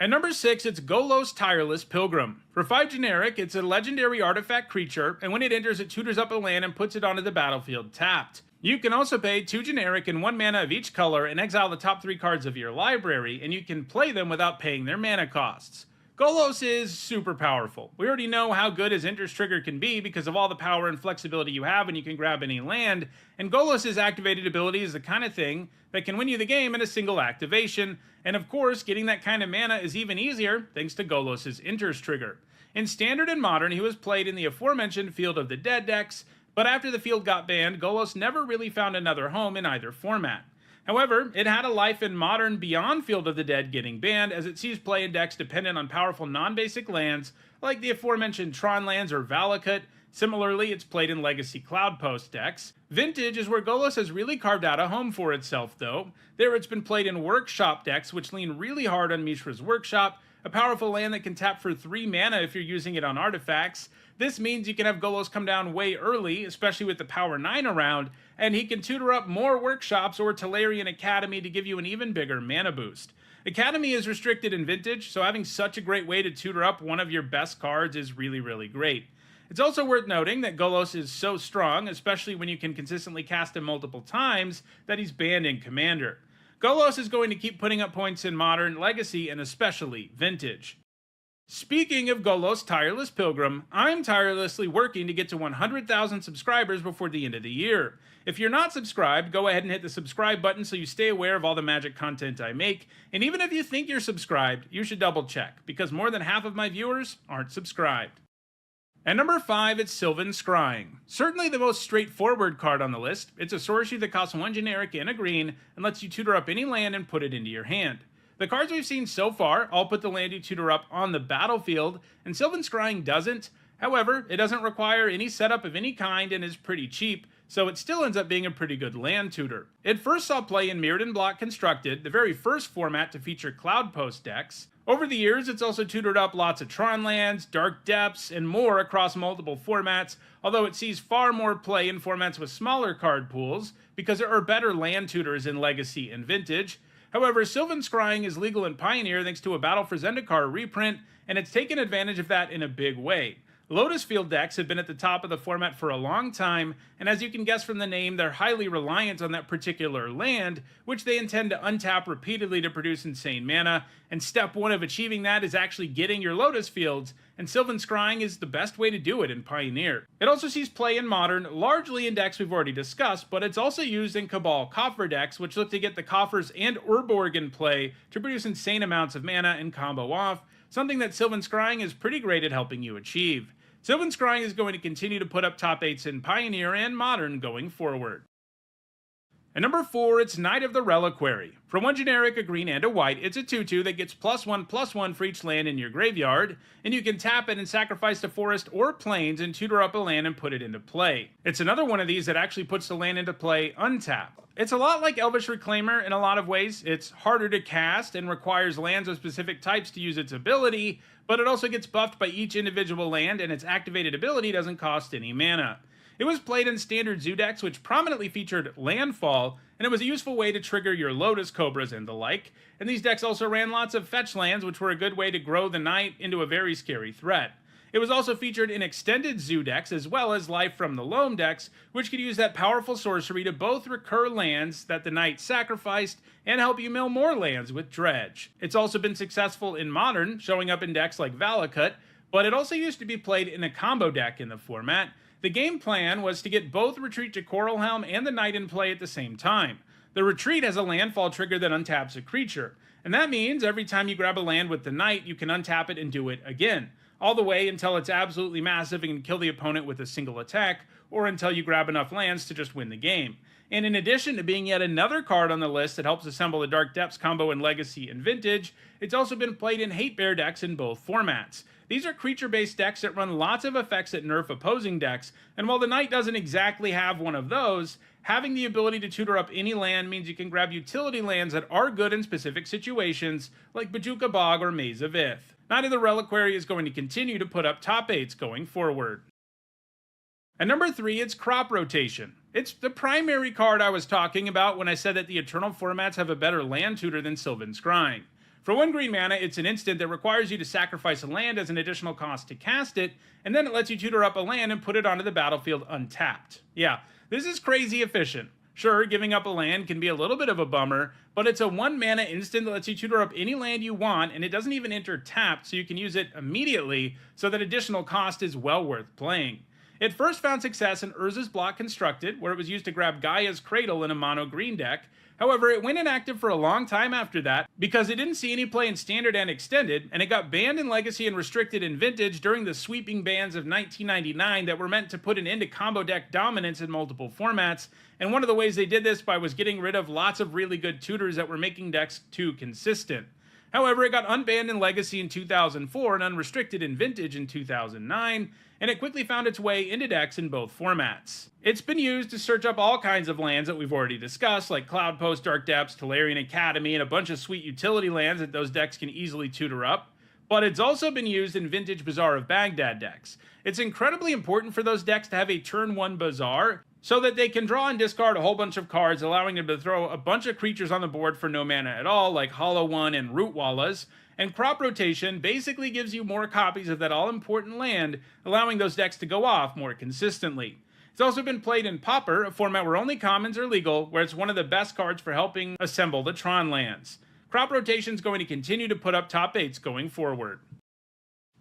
At number 6, it's Golos Tireless Pilgrim. For 5 generic, it's a legendary artifact creature, and when it enters, it tutors up a land and puts it onto the battlefield tapped. You can also pay 2 generic and 1 mana of each color and exile the top 3 cards of your library, and you can play them without paying their mana costs. Golos is super powerful. We already know how good his Enter's Trigger can be because of all the power and flexibility you have when you can grab any land, and Golos' activated ability is the kind of thing that can win you the game in a single activation, and of course, getting that kind of mana is even easier thanks to Golos' Enter's Trigger. In Standard and Modern, he was played in the aforementioned Field of the Dead decks, but after the field got banned, Golos never really found another home in either format. However, it had a life in Modern beyond Field of the Dead getting banned, as it sees play in decks dependent on powerful non-basic lands, like the aforementioned Tron lands or Valakut. Similarly, it's played in Legacy Cloudpost decks. Vintage is where Golos has really carved out a home for itself, though. There it's been played in Workshop decks, which lean really hard on Mishra's Workshop, a powerful land that can tap for 3 mana if you're using it on artifacts. This means you can have Golos come down way early, especially with the Power 9 around, and he can tutor up more Workshops or Tolarian Academy to give you an even bigger mana boost. Academy is restricted in Vintage, so having such a great way to tutor up one of your best cards is really, really great. It's also worth noting that Golos is so strong, especially when you can consistently cast him multiple times, that he's banned in Commander. Golos is going to keep putting up points in Modern, Legacy, and especially Vintage. Speaking of Golos Tireless Pilgrim, I'm tirelessly working to get to 100,000 subscribers before the end of the year. If you're not subscribed, go ahead and hit the subscribe button so you stay aware of all the Magic content I make, and even if you think you're subscribed, you should double check, because more than half of my viewers aren't subscribed. At number 5, it's Sylvan Scrying. Certainly the most straightforward card on the list. It's a sorcery that costs 1 generic and a green and lets you tutor up any land and put it into your hand. The cards we've seen so far all put the land you tutor up on the battlefield, and Sylvan Scrying doesn't. However, it doesn't require any setup of any kind and is pretty cheap, so it still ends up being a pretty good land tutor. It first saw play in Mirrodin Block Constructed, the very first format to feature Cloudpost decks. Over the years, it's also tutored up lots of Tron lands, Dark Depths, and more across multiple formats, although it sees far more play in formats with smaller card pools, because there are better land tutors in Legacy and Vintage. However, Sylvan Scrying is legal in Pioneer thanks to a Battle for Zendikar reprint, and it's taken advantage of that in a big way. Lotus Field decks have been at the top of the format for a long time, and as you can guess from the name, they're highly reliant on that particular land, which they intend to untap repeatedly to produce insane mana, and step 1 of achieving that is actually getting your Lotus Fields, and Sylvan Scrying is the best way to do it in Pioneer. It also sees play in Modern, largely in decks we've already discussed, but it's also used in Cabal Coffer decks, which look to get the Coffers and Urborg in play to produce insane amounts of mana and combo off, something that Sylvan Scrying is pretty great at helping you achieve. Sylvan Scrying is going to continue to put up top 8s in Pioneer and Modern going forward. At number 4, it's Knight of the Reliquary. For 1 generic, a green, and a white, it's a 2/2 that gets +1/+1 for each land in your graveyard, and you can tap it and sacrifice to forest or plains and tutor up a land and put it into play. It's another one of these that actually puts the land into play untapped. It's a lot like Elvish Reclaimer in a lot of ways. It's harder to cast and requires lands of specific types to use its ability, but it also gets buffed by each individual land, and its activated ability doesn't cost any mana. It was played in standard Zoo decks, which prominently featured Landfall, and it was a useful way to trigger your Lotus Cobras and the like, and these decks also ran lots of fetch lands, which were a good way to grow the Knight into a very scary threat. It was also featured in extended Zoo decks as well as Life from the Loam decks, which could use that powerful sorcery to both recur lands that the Knight sacrificed and help you mill more lands with Dredge. It's also been successful in Modern, showing up in decks like Valakut, but it also used to be played in a combo deck in the format. The game plan was to get both Retreat to Coralhelm and the Knight in play at the same time. The Retreat has a landfall trigger that untaps a creature, and that means every time you grab a land with the Knight, you can untap it and do it again, all the way until it's absolutely massive and can kill the opponent with a single attack, or until you grab enough lands to just win the game. And in addition to being yet another card on the list that helps assemble the Dark Depths combo in Legacy and Vintage, it's also been played in Hate Bear decks in both formats. These are creature-based decks that run lots of effects that nerf opposing decks, and while the Knight doesn't exactly have one of those, having the ability to tutor up any land means you can grab utility lands that are good in specific situations, like Bojuka Bog or Maze of Ith. Knight of the Reliquary is going to continue to put up top 8s going forward. At number 3, it's Crop Rotation. It's the primary card I was talking about when I said that the Eternal formats have a better land tutor than Sylvan Scrying. For 1 green mana, it's an instant that requires you to sacrifice a land as an additional cost to cast it, and then it lets you tutor up a land and put it onto the battlefield untapped. Yeah, this is crazy efficient. Sure, giving up a land can be a little bit of a bummer, but it's a 1 mana instant that lets you tutor up any land you want, and it doesn't even enter tapped, so you can use it immediately, so that additional cost is well worth playing. It first found success in Urza's Block Constructed, where it was used to grab Gaia's Cradle in a mono green deck. However, it went inactive for a long time after that because it didn't see any play in Standard and Extended, and it got banned in Legacy and restricted in Vintage during the sweeping bans of 1999 that were meant to put an end to combo deck dominance in multiple formats, and one of the ways they did this was getting rid of lots of really good tutors that were making decks too consistent. However, it got unbanned in Legacy in 2004 and unrestricted in Vintage in 2009, and it quickly found its way into decks in both formats. It's been used to search up all kinds of lands that we've already discussed, like Cloudpost, Dark Depths, Tolarian Academy, and a bunch of sweet utility lands that those decks can easily tutor up. But it's also been used in Vintage Bazaar of Baghdad decks. It's incredibly important for those decks to have a turn 1 Bazaar, so that they can draw and discard a whole bunch of cards, allowing them to throw a bunch of creatures on the board for no mana at all, like Hollow One and Root Wallas. And Crop Rotation basically gives you more copies of that all-important land, allowing those decks to go off more consistently. It's also been played in Pauper, a format where only commons are legal, where it's one of the best cards for helping assemble the Tron lands. Crop Rotation is going to continue to put up top 8s going forward.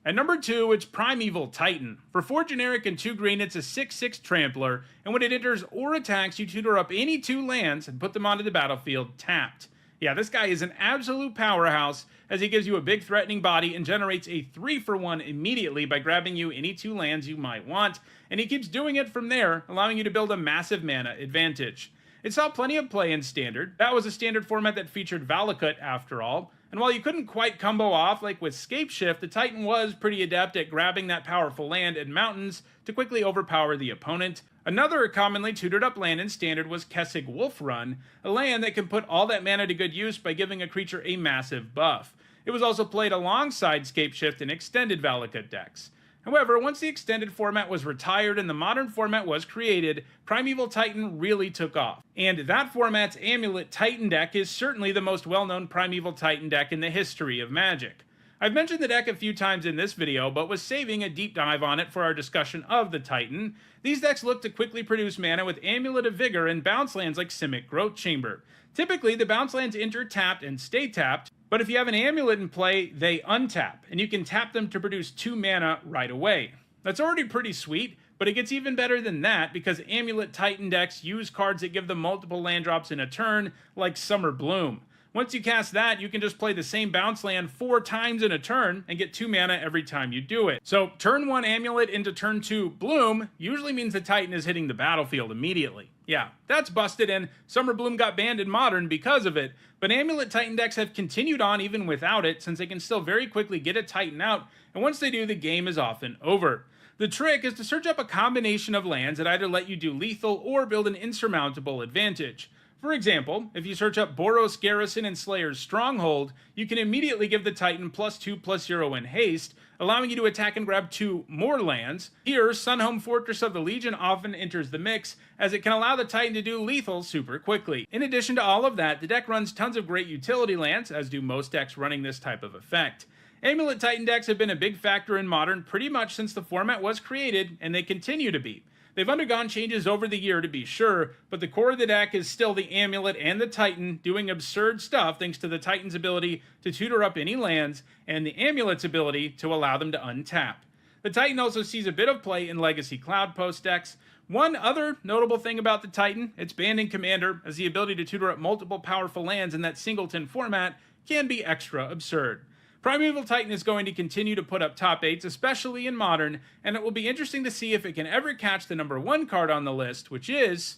At number 2, it's Primeval Titan. For 4 generic and 2 green, it's a 6/6 trampler, and when it enters or attacks, you tutor up any 2 lands and put them onto the battlefield tapped. Yeah, this guy is an absolute powerhouse as he gives you a big threatening body and generates a 3-for-1 immediately by grabbing you any 2 lands you might want, and he keeps doing it from there, allowing you to build a massive mana advantage. It saw plenty of play in Standard. That was a Standard format that featured Valakut after all, and while you couldn't quite combo off like with Scapeshift, the Titan was pretty adept at grabbing that powerful land and mountains to quickly overpower the opponent. Another commonly tutored up land in Standard was Kessig Wolfrun, a land that can put all that mana to good use by giving a creature a massive buff. It was also played alongside Scapeshift in extended Valakut decks. However, once the extended format was retired and the modern format was created, Primeval Titan really took off. And that format's Amulet Titan deck is certainly the most well-known Primeval Titan deck in the history of Magic. I've mentioned the deck a few times in this video, but was saving a deep dive on it for our discussion of the Titan. These decks look to quickly produce mana with Amulet of Vigor and bounce lands like Simic Growth Chamber. Typically, the bounce lands enter tapped and stay tapped, but if you have an Amulet in play, they untap, and you can tap them to produce 2 mana right away. That's already pretty sweet, but it gets even better than that because Amulet Titan decks use cards that give them multiple land drops in a turn, like Summer Bloom. Once you cast that, you can just play the same bounce land 4 times in a turn and get 2 mana every time you do it. So turn 1 Amulet into turn 2 Bloom usually means the Titan is hitting the battlefield immediately. Yeah, that's busted, and Summer Bloom got banned in Modern because of it, but Amulet Titan decks have continued on even without it since they can still very quickly get a Titan out, and once they do, the game is often over. The trick is to search up a combination of lands that either let you do lethal or build an insurmountable advantage. For example, if you search up Boros Garrison and Slayer's Stronghold, you can immediately give the Titan +2/+0 in haste, allowing you to attack and grab 2 more lands. Here, Sunhome Fortress of the Legion often enters the mix, as it can allow the Titan to do lethal super quickly. In addition to all of that, the deck runs tons of great utility lands, as do most decks running this type of effect. Amulet Titan decks have been a big factor in Modern pretty much since the format was created, and they continue to be. They've undergone changes over the year to be sure, but the core of the deck is still the Amulet and the Titan doing absurd stuff thanks to the Titan's ability to tutor up any lands and the Amulet's ability to allow them to untap. The Titan also sees a bit of play in Legacy Cloudpost decks. One other notable thing about the Titan, it's banned in Commander, as the ability to tutor up multiple powerful lands in that singleton format can be extra absurd. Primeval Titan is going to continue to put up top 8s, especially in Modern, and it will be interesting to see if it can ever catch the number 1 card on the list, which is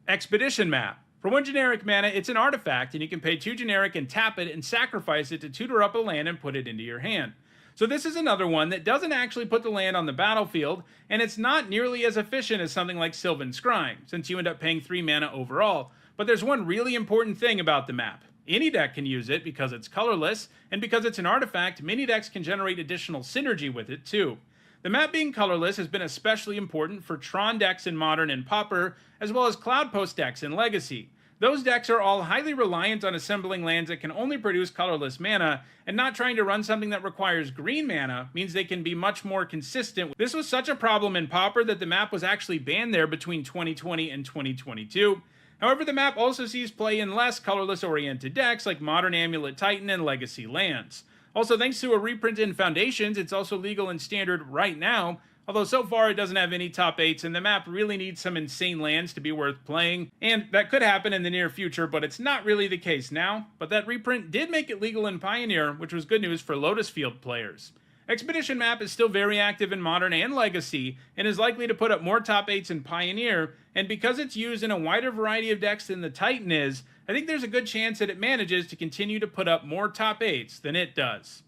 Expedition Map. For 1 generic mana, it's an artifact, and you can pay 2 generic and tap it and sacrifice it to tutor up a land and put it into your hand. So this is another one that doesn't actually put the land on the battlefield, and it's not nearly as efficient as something like Sylvan Scrying, since you end up paying 3 mana overall. But there's one really important thing about the map. Any deck can use it because it's colorless, and because it's an artifact, many decks can generate additional synergy with it too. The map being colorless has been especially important for Tron decks in Modern and Pauper, as well as Cloudpost decks in Legacy. Those decks are all highly reliant on assembling lands that can only produce colorless mana, and not trying to run something that requires green mana means they can be much more consistent. This was such a problem in Pauper that the map was actually banned there between 2020 and 2022. However, the map also sees play in less colorless-oriented decks like Modern Amulet Titan and Legacy lands. Also, thanks to a reprint in Foundations, it's also legal in Standard right now, although so far it doesn't have any top 8s, and the map really needs some insane lands to be worth playing. And that could happen in the near future, but it's not really the case now. But that reprint did make it legal in Pioneer, which was good news for Lotus Field players. Expedition Map is still very active in Modern and Legacy, and is likely to put up more top 8s in Pioneer, and because it's used in a wider variety of decks than the Titan is, I think there's a good chance that it manages to continue to put up more top 8s than it does.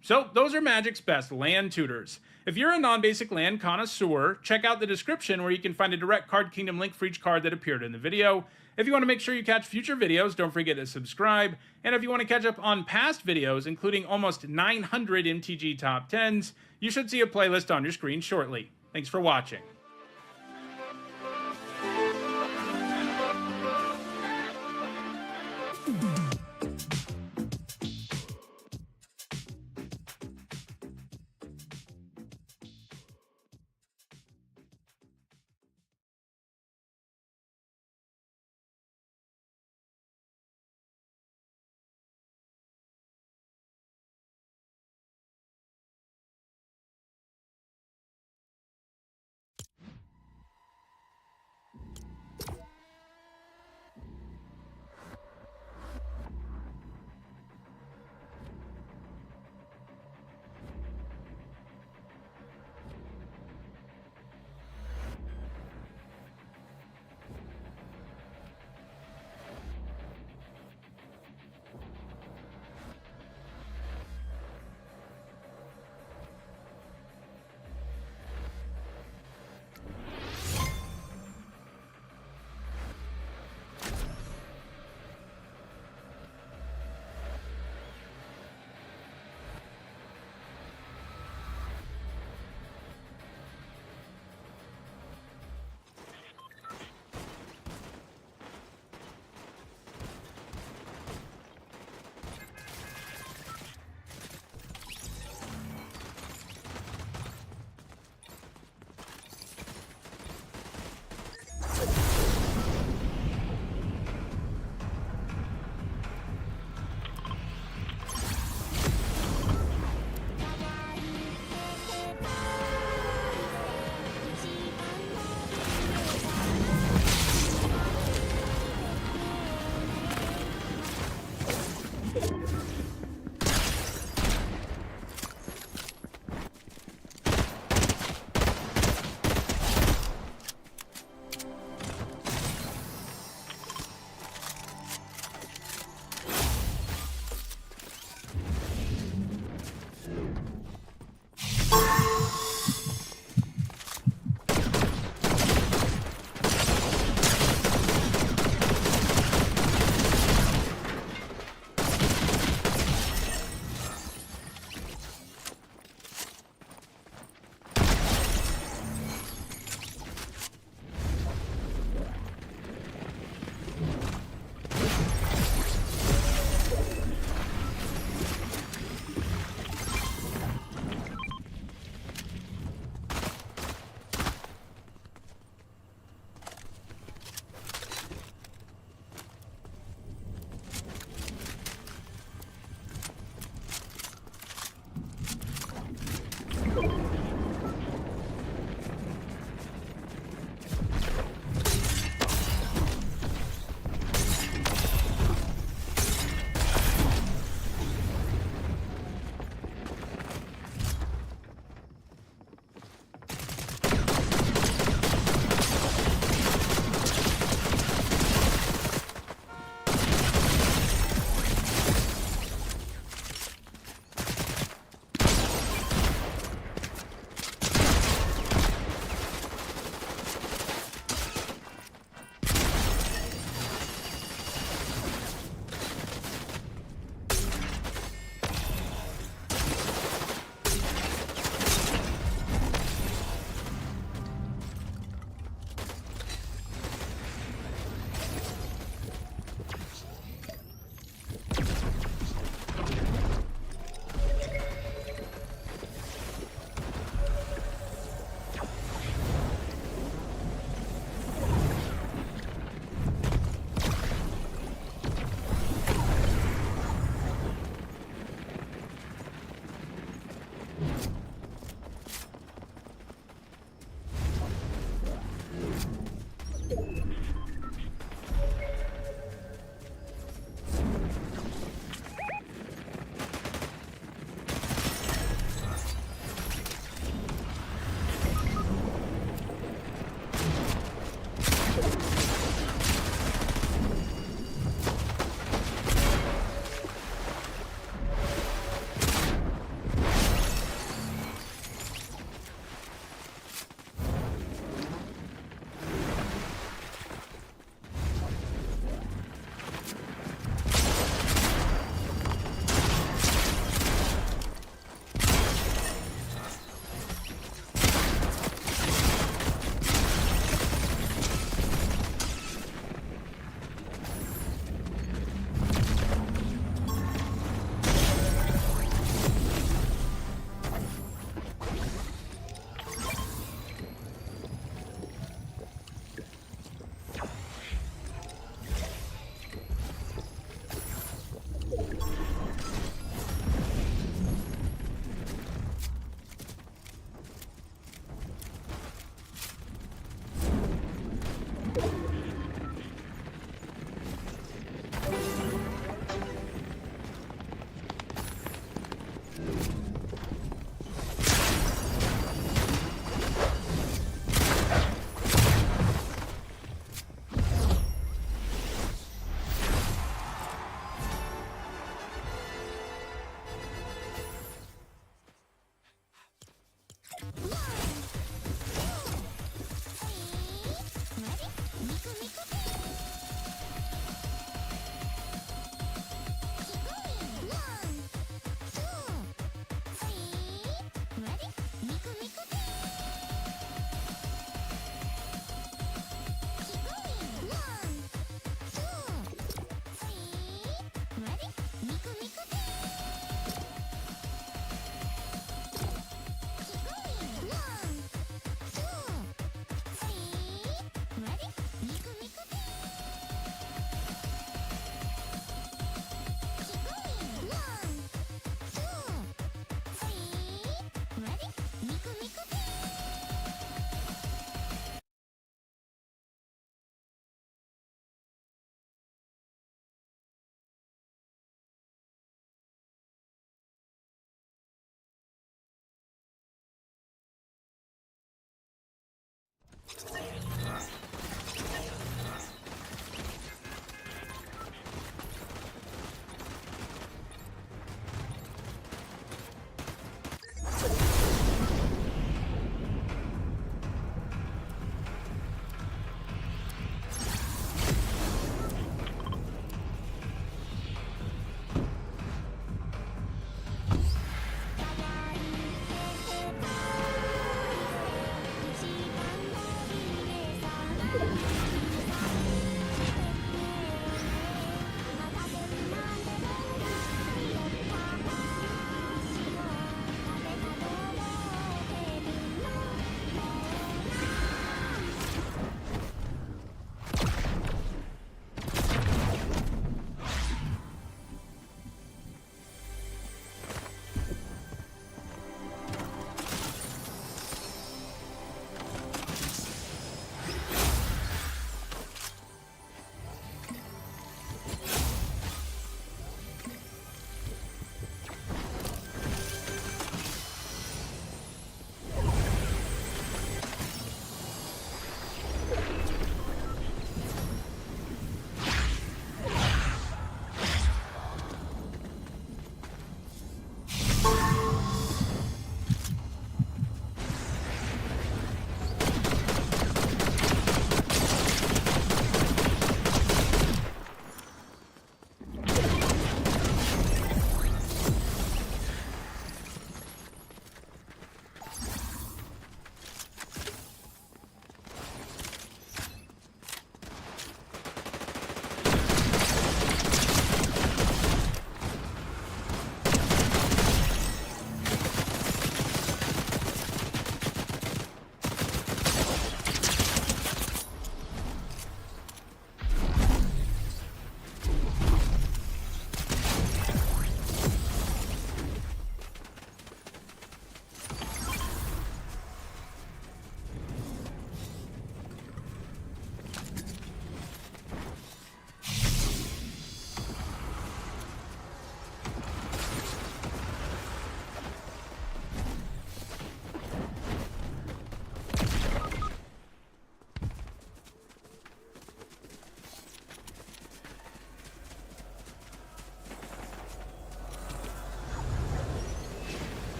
So, those are Magic's best land tutors. If you're a non-basic land connoisseur, check out the description where you can find a direct Card Kingdom link for each card that appeared in the video. If you want to make sure you catch future videos, don't forget to subscribe. And if you want to catch up on past videos, including almost 900 MTG Top 10s, you should see a playlist on your screen shortly. Thanks for watching.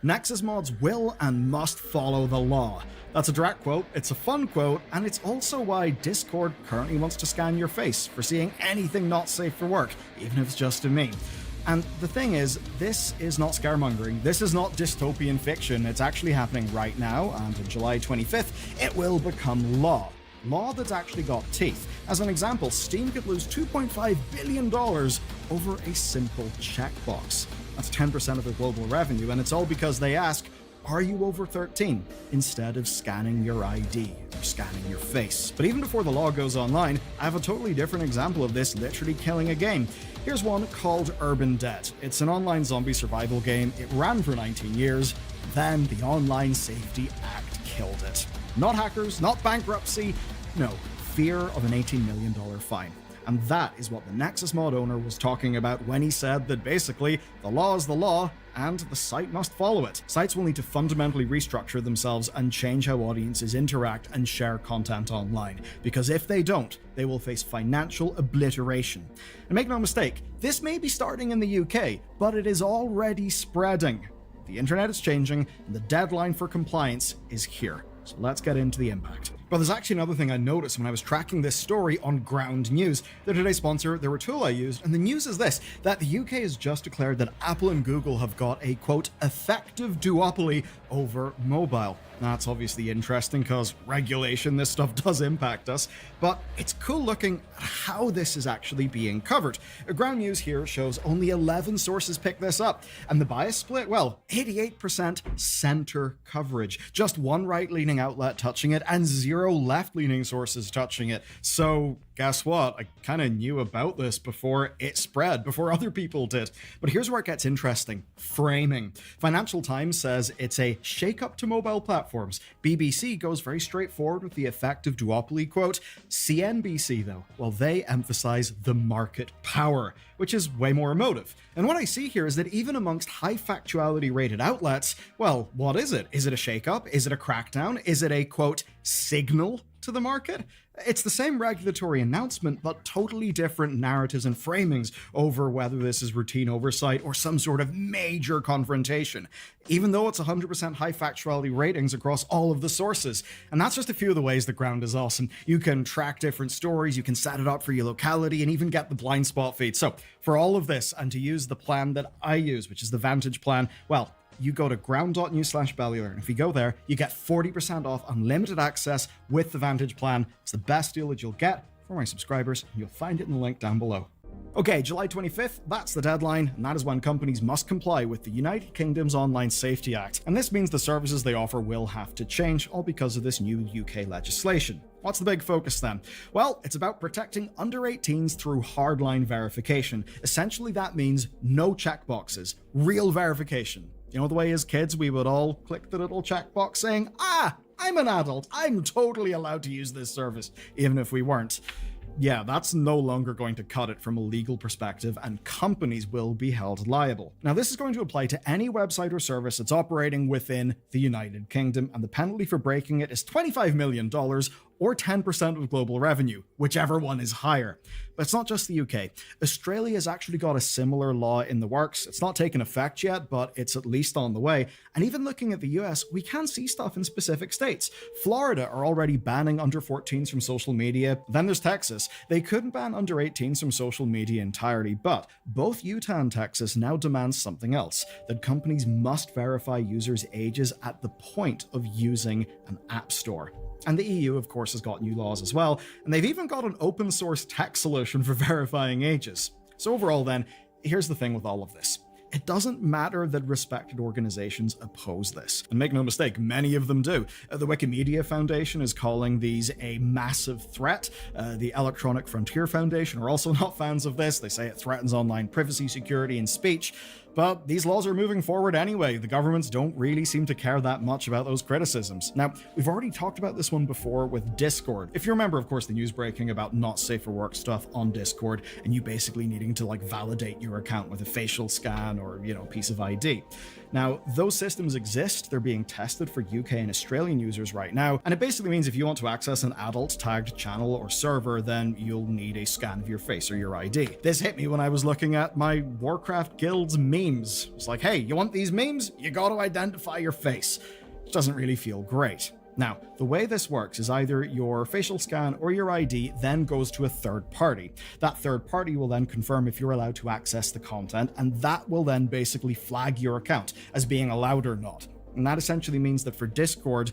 Nexus mods will and must follow the law. That's a direct quote, it's a fun quote, and it's also why Discord currently wants to scan your face for seeing anything not safe for work, even if it's just a meme. And the thing is, this is not scaremongering, this is not dystopian fiction, it's actually happening right now, and on July 25th, it will become law. Law that's actually got teeth. As an example, Steam could lose $2.5 billion over a simple checkbox. That's 10% of their global revenue, and it's all because they ask, are you over 13? Instead of scanning your ID or scanning your face. But even before the law goes online, I have a totally different example of this literally killing a game. Here's one called Urban Dead. It's an online zombie survival game. It ran for 19 years. Then the Online Safety Act killed it. Not hackers, not bankruptcy, no, fear of an $18 million fine. And that is what the Nexus mod owner was talking about when he said that basically, the law is the law, and the site must follow it. Sites will need to fundamentally restructure themselves and change how audiences interact and share content online, because if they don't, they will face financial obliteration. And make no mistake, this may be starting in the UK, but it is already spreading. The internet is changing, and the deadline for compliance is here. So let's get into the impact. But there's actually another thing I noticed when I was tracking this story on Ground News. They're today's sponsor, they were a tool I used, and the news is this, that the UK has just declared that Apple and Google have got a, quote, effective duopoly over mobile. Now, that's obviously interesting because regulation, this stuff does impact us, but it's cool looking at how this is actually being covered. Ground News here shows only 11 sources pick this up, and the bias split, well, 88% center coverage. Just one right-leaning outlet touching it, and 0 left-leaning sources touching it. So, guess what? I kind of knew about this before it spread, before other people did. But here's where it gets interesting. Framing. Financial Times says it's a shake-up to mobile platforms. BBC goes very straightforward with the effective duopoly quote. CNBC, though, well, they emphasize the market power, which is way more emotive. And what I see here is that even amongst high factuality rated outlets, well, what is it? Is it a shake-up? Is it a crackdown? Is it a, quote, signal to the market? It's the same regulatory announcement, but totally different narratives and framings over whether this is routine oversight or some sort of major confrontation, even though it's 100% high factuality ratings across all of the sources. And that's just a few of the ways the Ground is awesome. You can track different stories, you can set it up for your locality, and even get the blind spot feed. So for all of this, and to use the plan that I use, which is the Vantage plan, well, you go to ground.news/Bellular, and if you go there, you get 40% off unlimited access with the Vantage plan. It's the best deal that you'll get for my subscribers, and you'll find it in the link down below. Okay, July 25th, that's the deadline, and that is when companies must comply with the United Kingdom's Online Safety Act. And this means the services they offer will have to change, all because of this new UK legislation. What's the big focus then? Well, it's about protecting under 18s through hardline verification. Essentially, that means no checkboxes, real verification. You know the way as kids we would all click the little checkbox saying, I'm an adult, I'm totally allowed to use this service, even if we weren't. Yeah, that's no longer going to cut it from a legal perspective, and companies will be held liable. Now, this is going to apply to any website or service that's operating within the United Kingdom, and the penalty for breaking it is $25 million or 10% of global revenue, whichever one is higher. But it's not just the UK. Australia has actually got a similar law in the works. It's not taken effect yet, but it's at least on the way. And even looking at the US, we can see stuff in specific states. Florida are already banning under 14s from social media. Then there's Texas. They couldn't ban under 18s from social media entirely, but both Utah and Texas now demand something else, that companies must verify users' ages at the point of using an app store. And the EU, of course, has got new laws as well, and they've even got an open source tech solution for verifying ages. So overall then, here's the thing with all of this. It doesn't matter that respected organizations oppose this. And make no mistake, many of them do. The Wikimedia Foundation is calling these a massive threat. The Electronic Frontier Foundation are also not fans of this. They say it threatens online privacy, security, and speech. But these laws are moving forward anyway. The governments don't really seem to care that much about those criticisms. Now, we've already talked about this one before with Discord. If you remember, of course, the news breaking about not safe for work stuff on Discord, and you basically needing to validate your account with a facial scan or, piece of ID. Now, those systems exist, they're being tested for UK and Australian users right now, and it basically means if you want to access an adult tagged channel or server, then you'll need a scan of your face or your ID. This hit me when I was looking at my Warcraft guild's memes. It's like, hey, you want these memes? You gotta identify your face. It doesn't really feel great. Now, the way this works is either your facial scan or your ID then goes to a third party. That third party will then confirm if you're allowed to access the content, and that will then basically flag your account as being allowed or not. And that essentially means that for Discord,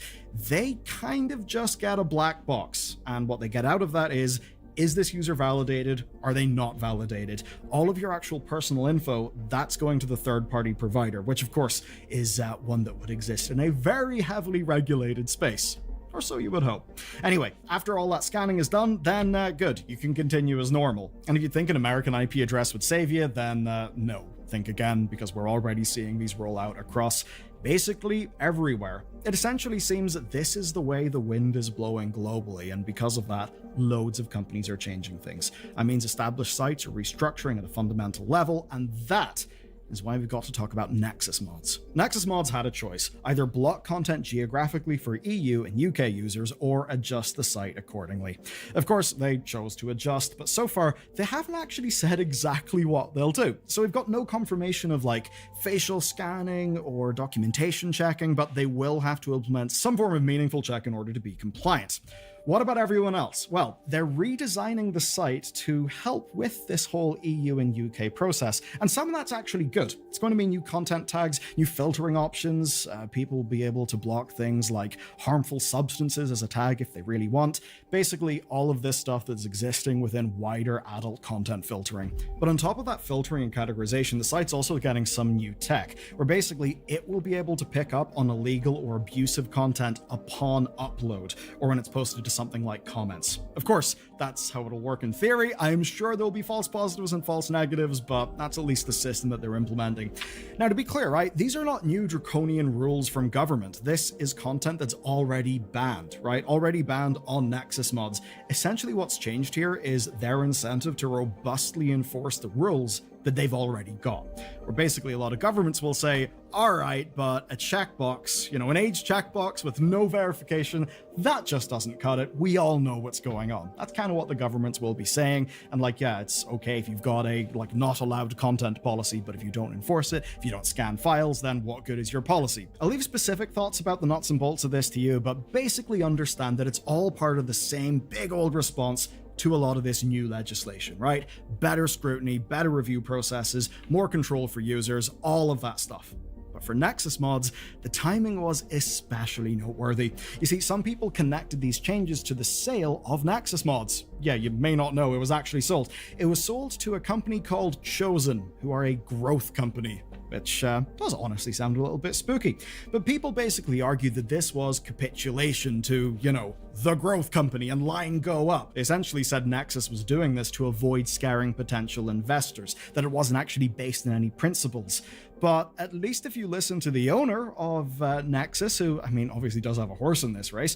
they kind of just get a black box. And what they get out of that is this user validated? Are they not validated? All of your actual personal info, that's going to the third-party provider, which of course is one that would exist in a very heavily regulated space. Or so you would hope. Anyway, after all that scanning is done, then good, you can continue as normal. And if you think an American IP address would save you, then no. Think again, because we're already seeing these roll out across basically everywhere. It essentially seems that this is the way the wind is blowing globally, and because of that, loads of companies are changing things. That means established sites are restructuring at a fundamental level, and that is why we've got to talk about Nexus mods. Nexus mods had a choice: either block content geographically for EU and UK users or adjust the site accordingly. Of course, they chose to adjust, but so far they haven't actually said exactly what they'll do. So we've got no confirmation of like facial scanning or documentation checking, but they will have to implement some form of meaningful check in order to be compliant. What about everyone else? Well, they're redesigning the site to help with this whole EU and UK process, and some of that's actually good. It's going to mean new content tags, new filtering options, people will be able to block things like harmful substances as a tag if they really want. Basically, all of this stuff that's existing within wider adult content filtering. But on top of that filtering and categorization, the site's also getting some new tech, where basically it will be able to pick up on illegal or abusive content upon upload, or when it's posted to something like comments. Of course, that's how it'll work in theory. I'm sure there'll be false positives and false negatives, but that's at least the system that they're implementing. Now, to be clear, right, these are not new draconian rules from government. This is content that's already banned, right? Already banned on Nexus mods. Essentially, what's changed here is their incentive to robustly enforce the rules that they've already got. Where basically a lot of governments will say, all right, but a checkbox, an age checkbox with no verification, that just doesn't cut it. We all know what's going on. That's kind of what the governments will be saying. And yeah, it's okay if you've got a not allowed content policy, but if you don't enforce it, if you don't scan files, then what good is your policy? I'll leave specific thoughts about the nuts and bolts of this to you, but basically understand that it's all part of the same big old response to a lot of this new legislation, right? Better scrutiny, better review processes, more control for users, all of that stuff. But for Nexus mods, the timing was especially noteworthy. You see, some people connected these changes to the sale of Nexus mods. Yeah, you may not know, it was actually sold. It was sold to a company called Chosen, who are a growth company, which does honestly sound a little bit spooky. But people basically argued that this was capitulation to, the growth company and line go up. They essentially said Nexus was doing this to avoid scaring potential investors, that it wasn't actually based on any principles. But at least if you listen to the owner of Nexus, who, obviously does have a horse in this race,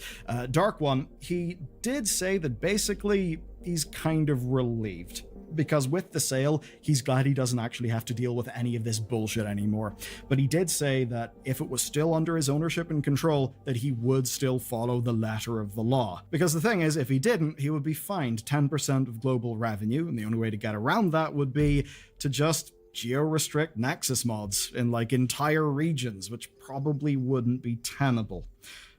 Dark One, he did say that basically he's kind of relieved. Because with the sale, he's glad he doesn't actually have to deal with any of this bullshit anymore. But he did say that if it was still under his ownership and control, that he would still follow the letter of the law. Because the thing is, if he didn't, he would be fined 10% of global revenue, and the only way to get around that would be to just geo-restrict Nexus mods in entire regions, which probably wouldn't be tenable.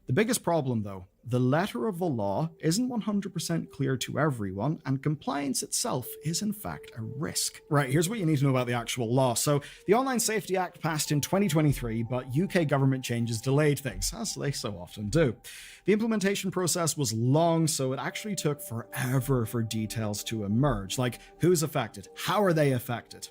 The biggest problem, though, the letter of the law isn't 100% clear to everyone, and compliance itself is in fact a risk. Right, here's what you need to know about the actual law. So, the Online Safety Act passed in 2023, but UK government changes delayed things, as they so often do. The implementation process was long, so it actually took forever for details to emerge, like who's affected, how are they affected.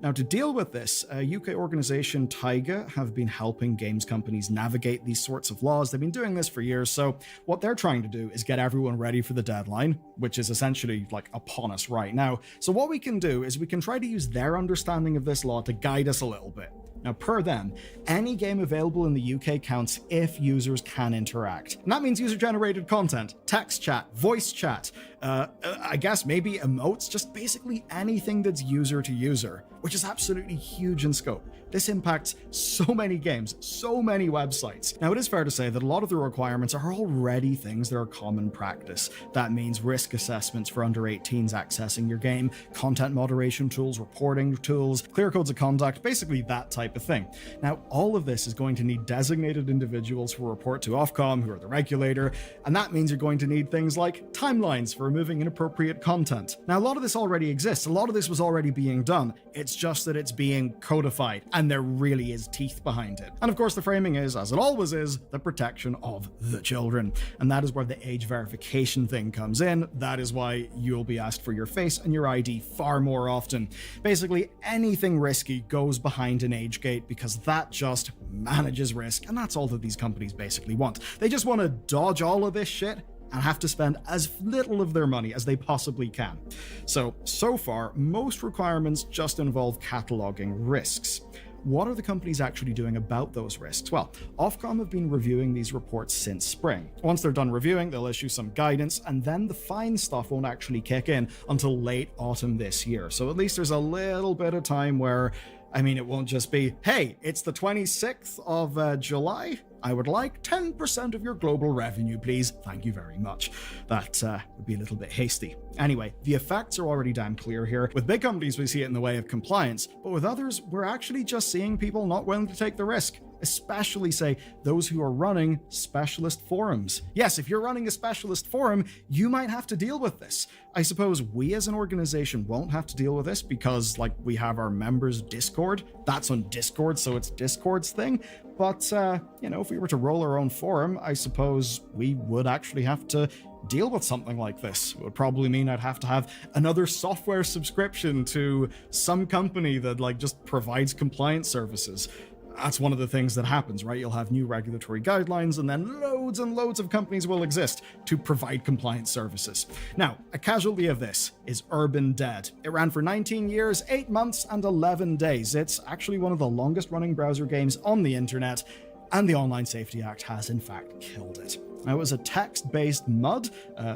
Now, to deal with this, UK organization Taiga have been helping games companies navigate these sorts of laws. They've been doing this for years, so what they're trying to do is get everyone ready for the deadline, which is essentially upon us right now. So what we can do is we can try to use their understanding of this law to guide us a little bit. Now, per them, any game available in the UK counts if users can interact. And that means user-generated content, text chat, voice chat, I guess maybe emotes, just basically anything that's user to user, which is absolutely huge in scope. This impacts so many games, so many websites. Now, it is fair to say that a lot of the requirements are already things that are common practice. That means risk assessments for under 18s accessing your game, content moderation tools, reporting tools, clear codes of conduct, basically that type of thing. Now, all of this is going to need designated individuals who report to Ofcom, who are the regulator, and that means you're going to need things like timelines for removing inappropriate content. Now, a lot of this already exists. A lot of this was already being done. It's just that it's being codified, and there really is teeth behind it. And of course, the framing is, as it always is, the protection of the children. And that is where the age verification thing comes in. That is why you'll be asked for your face and your ID far more often. Basically, anything risky goes behind an age gate because that just manages risk, and that's all that these companies basically want. They just want to dodge all of this shit and have to spend as little of their money as they possibly can. So far, most requirements just involve cataloging risks. What are the companies actually doing about those risks? Well, Ofcom have been reviewing these reports since spring. Once they're done reviewing, they'll issue some guidance, and then the fine stuff won't actually kick in until late autumn this year. So at least there's a little bit of time where, it won't just be, hey, it's the 26th of July. I would like 10% of your global revenue, please. Thank you very much. That would be a little bit hasty. Anyway, the effects are already damn clear here. With big companies, we see it in the way of compliance, but with others, we're actually just seeing people not willing to take the risk. Especially, say, those who are running specialist forums. Yes, if you're running a specialist forum, you might have to deal with this. I suppose we as an organization won't have to deal with this because, we have our members' Discord. That's on Discord, so it's Discord's thing. But, if we were to roll our own forum, I suppose we would actually have to deal with something like this. It would probably mean I'd have to have another software subscription to some company that, just provides compliance services. That's one of the things that happens, right? You'll have new regulatory guidelines, and then loads and loads of companies will exist to provide compliance services. Now, a casualty of this is Urban Dead. It ran for 19 years, 8 months, and 11 days. It's actually one of the longest running browser games on the internet, and the Online Safety Act has in fact killed it. Now, it was a text-based MUD,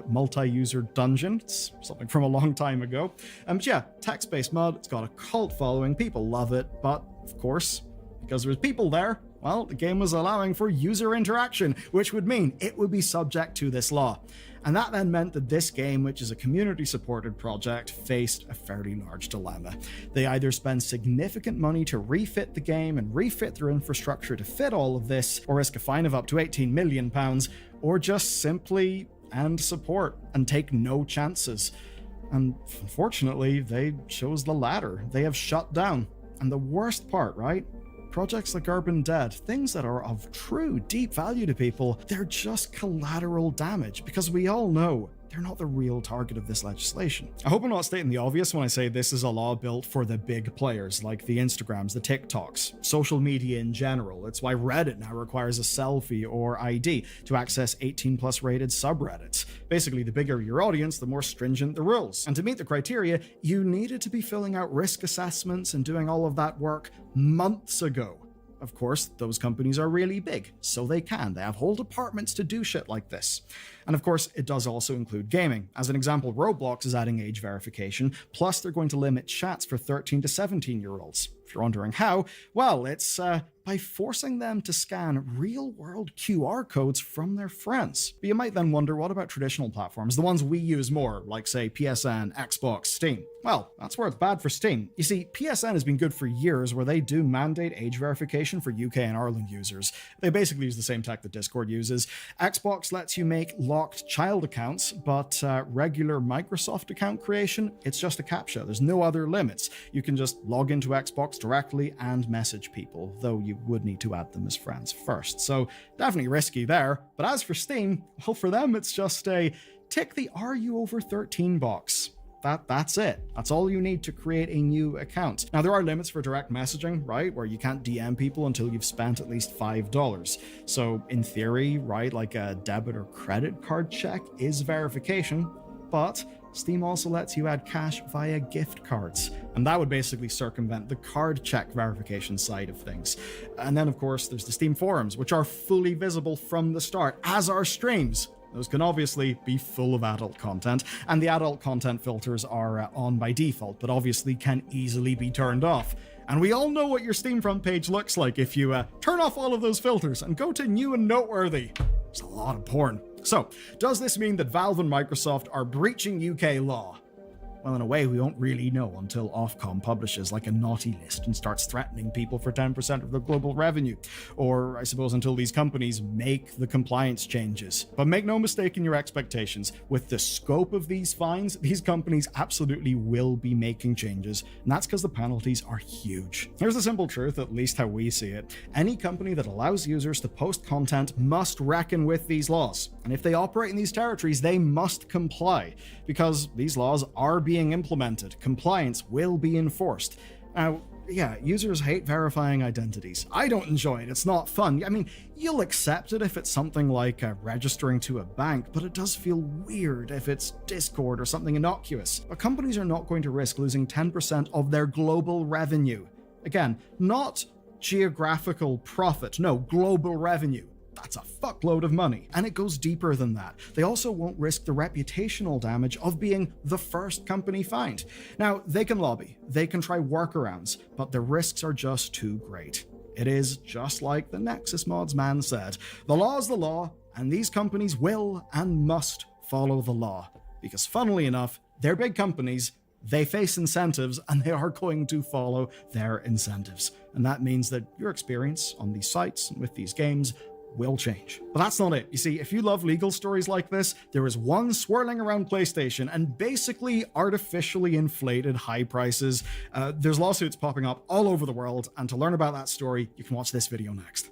multi-user dungeon. It's something from a long time ago. Text-based MUD. It's got a cult following. People love it, but of course, because there was people there, well, the game was allowing for user interaction, which would mean it would be subject to this law. And that then meant that this game, which is a community-supported project, faced a fairly large dilemma. They either spend significant money to refit the game and refit their infrastructure to fit all of this, or risk a fine of up to £18 million, or just simply end support and take no chances. And unfortunately, they chose the latter. They have shut down. And the worst part, right? Projects like Urban Dead, things that are of true deep value to people, they're just collateral damage because we all know they're not the real target of this legislation. I hope I'm not stating the obvious when I say this is a law built for the big players like the Instagrams, the TikToks, social media in general. It's why Reddit now requires a selfie or ID to access 18+ rated subreddits. Basically, the bigger your audience, the more stringent the rules. And to meet the criteria, you needed to be filling out risk assessments and doing all of that work months ago. Of course, those companies are really big, so they have whole departments to do shit like this. And of course, it does also include gaming. As an example, Roblox is adding age verification, plus they're going to limit chats for 13 to 17-year-olds. If you're wondering how, well, it's by forcing them to scan real-world QR codes from their friends. But you might then wonder, what about traditional platforms, the ones we use more, like, say, PSN, Xbox, Steam? Well, that's where it's bad for Steam. You see, PSN has been good for years, where they do mandate age verification for UK and Ireland users. They basically use the same tech that Discord uses. Xbox lets you make locked child accounts, but regular Microsoft account creation, it's just a CAPTCHA. There's no other limits. You can just log into Xbox directly and message people, though you would need to add them as friends first. So definitely risky there. But as for Steam, well, for them, it's just a tick the "Are you over 13" box. That's it. That's all you need to create a new account. Now, there are limits for direct messaging, right? Where you can't DM people until you've spent at least $5. So in theory, right, like a debit or credit card check is verification, but Steam also lets you add cash via gift cards, and that would basically circumvent the card check verification side of things. And then, of course, there's the Steam forums, which are fully visible from the start, as are streams. Those can obviously be full of adult content, and the adult content filters are on by default, but obviously can easily be turned off. And we all know what your Steam front page looks like if you turn off all of those filters and go to new and noteworthy. There's a lot of porn. So, does this mean that Valve and Microsoft are breaching UK law? Well, in a way, we won't really know until Ofcom publishes like a naughty list and starts threatening people for 10% of their global revenue. Or, I suppose, until these companies make the compliance changes. But make no mistake in your expectations. With the scope of these fines, these companies absolutely will be making changes. And that's because the penalties are huge. Here's the simple truth, at least how we see it. Any company that allows users to post content must reckon with these laws. And if they operate in these territories, they must comply. Because these laws are being implemented. Compliance will be enforced. Now, yeah, users hate verifying identities. I don't enjoy it. It's not fun. I mean, you'll accept it if it's something like registering to a bank, but it does feel weird if it's Discord or something innocuous. But companies are not going to risk losing 10% of their global revenue. Again, not geographical profit, no, global revenue. That's a fuckload of money, and it goes deeper than that. They also won't risk the reputational damage of being the first company fined. Now, they can lobby, they can try workarounds, but the risks are just too great. It is just like the Nexus Mods man said, the law is the law, and these companies will and must follow the law. Because funnily enough, they're big companies, they face incentives, and they are going to follow their incentives. And that means that your experience on these sites and with these games will change. But that's not it. You see, if you love legal stories like this, there is one swirling around PlayStation and basically artificially inflated high prices. There's lawsuits popping up all over the world, and to learn about that story, you can watch this video next.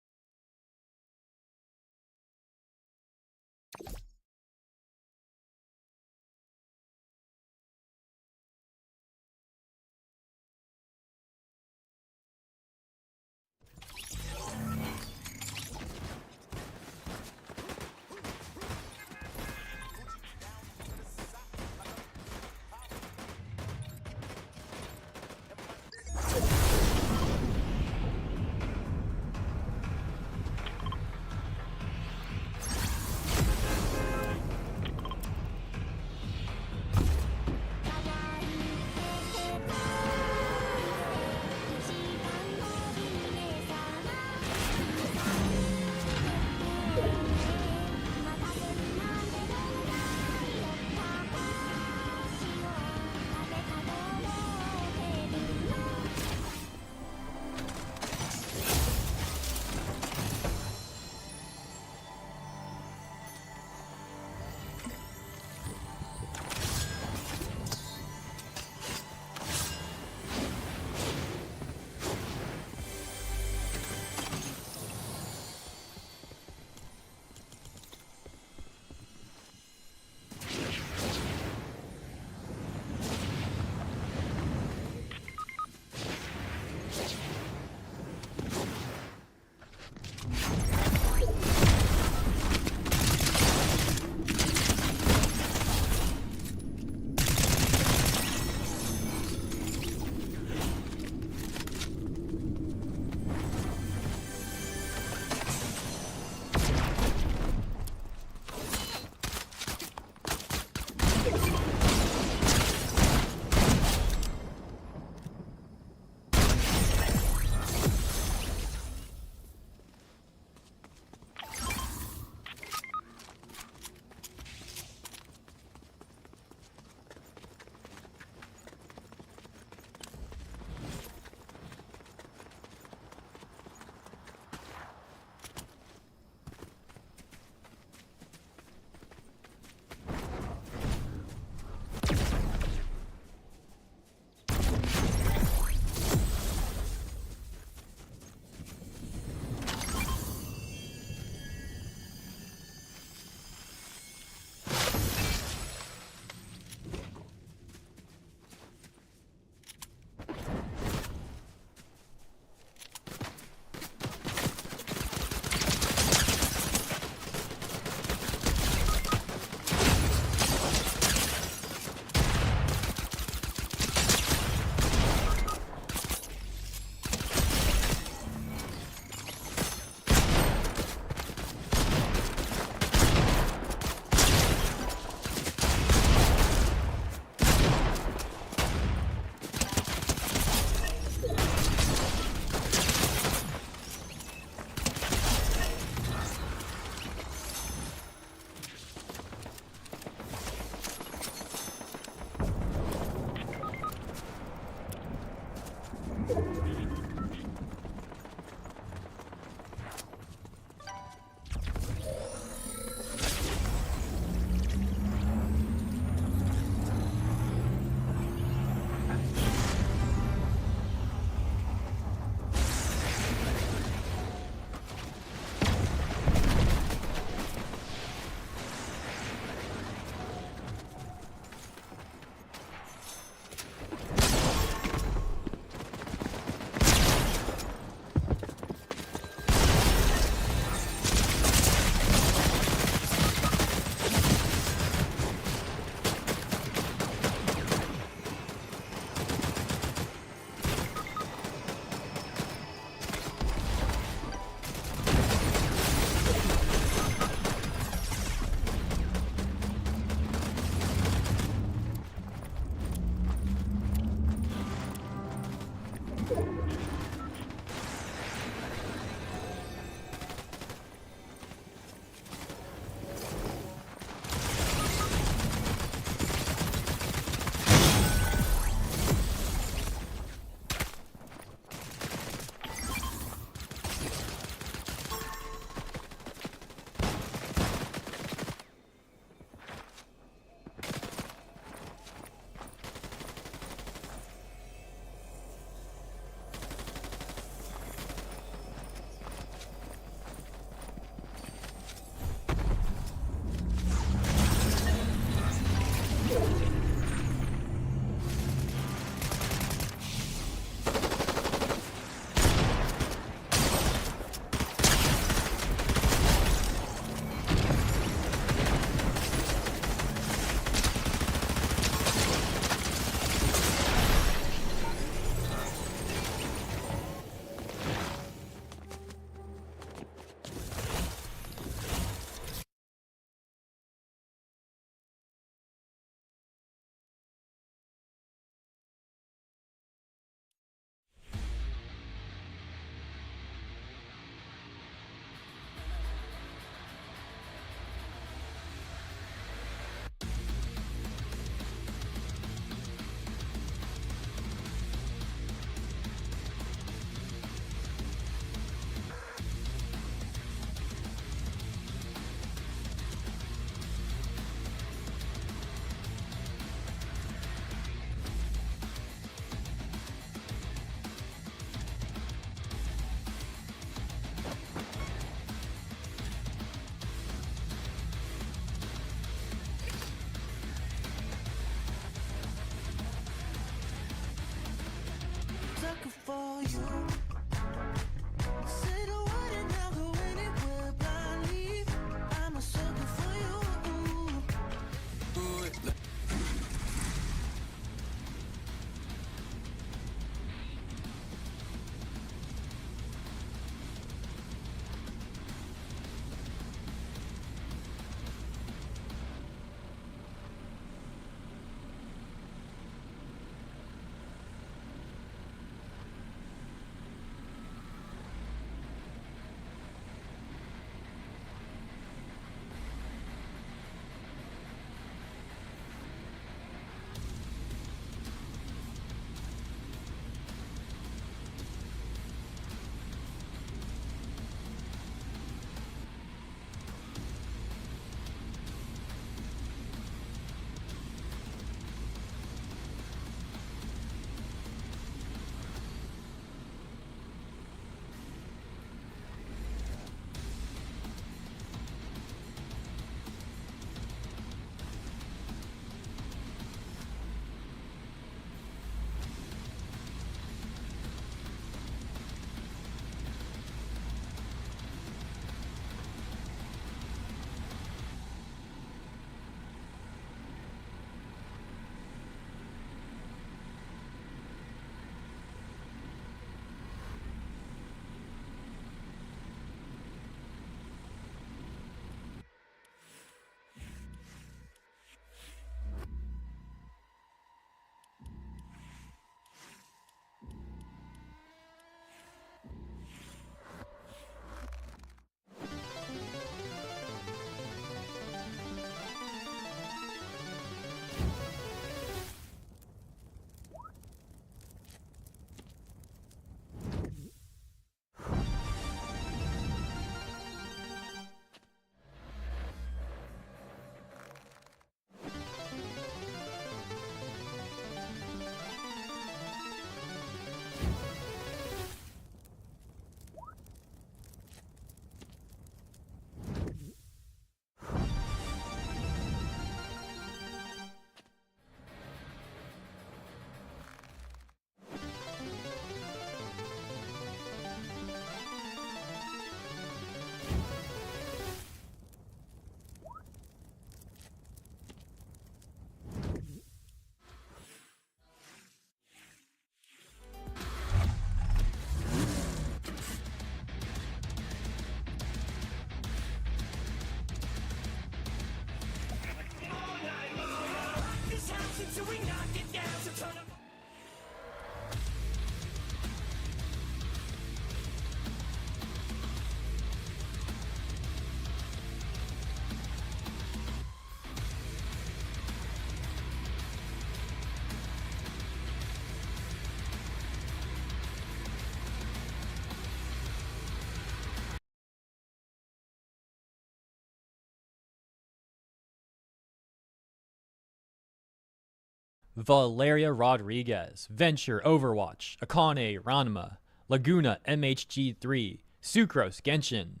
Valeria Rodriguez, Venture, Overwatch, Akane, Ranma, Laguna, MHG3, Sucrose, Genshin.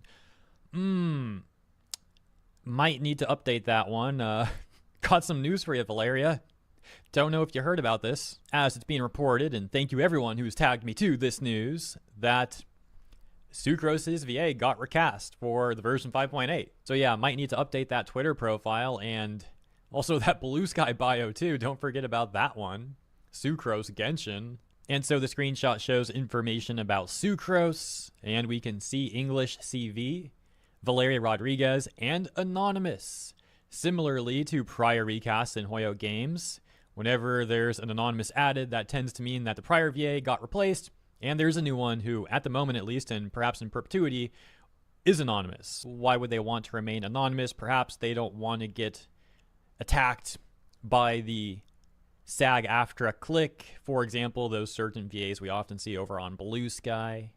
Might need to update that one. Got some news for you, Valeria. Don't know if you heard about this, as it's being reported, and thank you everyone who's tagged me to this news, that Sucrose's VA got recast for the version 5.8. So yeah, might need to update that Twitter profile, and also that Blue Sky bio too. Don't forget about that one. Sucrose Genshin. And so the screenshot shows information about Sucrose, and we can see English CV, Valeria Rodriguez, and Anonymous. Similarly to prior recasts in Hoyo games, whenever there's an Anonymous added, that tends to mean that the prior VA got replaced, and there's a new one who, at the moment at least, and perhaps in perpetuity, is anonymous. Why would they want to remain anonymous? Perhaps they don't want to get attacked by the SAG-AFTRA clique, for example, those certain VAs we often see over on Blue Sky,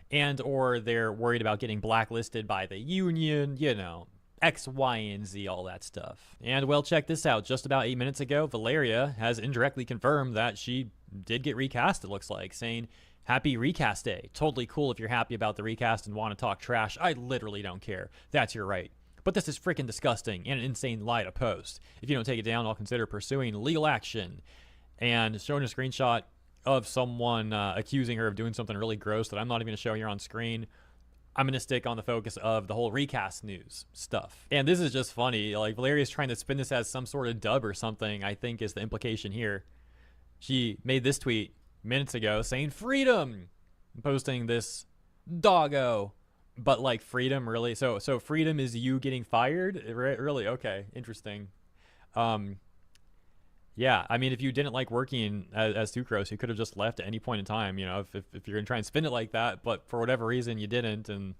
and or they're worried about getting blacklisted by the union, you know, X, Y, and Z, all that stuff. And well, check this out. Just about 8 minutes ago, Valeria has indirectly confirmed that she did get recast, it looks like, saying, "Happy recast day. Totally cool if you're happy about the recast and want to talk trash. I literally don't care. That's your right. But this is freaking disgusting and an insane lie to post. If you don't take it down, I'll consider pursuing legal action." And showing a screenshot of someone accusing her of doing something really gross that I'm not even going to show here on screen. I'm going to stick on the focus of the whole recast news stuff. And this is just funny. Like, Valeria's trying to spin this as some sort of dub or something, I think is the implication here. She made this tweet minutes ago saying freedom, posting this doggo. But like, freedom, really? So freedom is you getting fired? Really? Okay, interesting. Yeah, I mean, if you didn't like working as Sucrose, you could have just left at any point in time, you know, if you're going to try and spin it like that. But for whatever reason, you didn't. And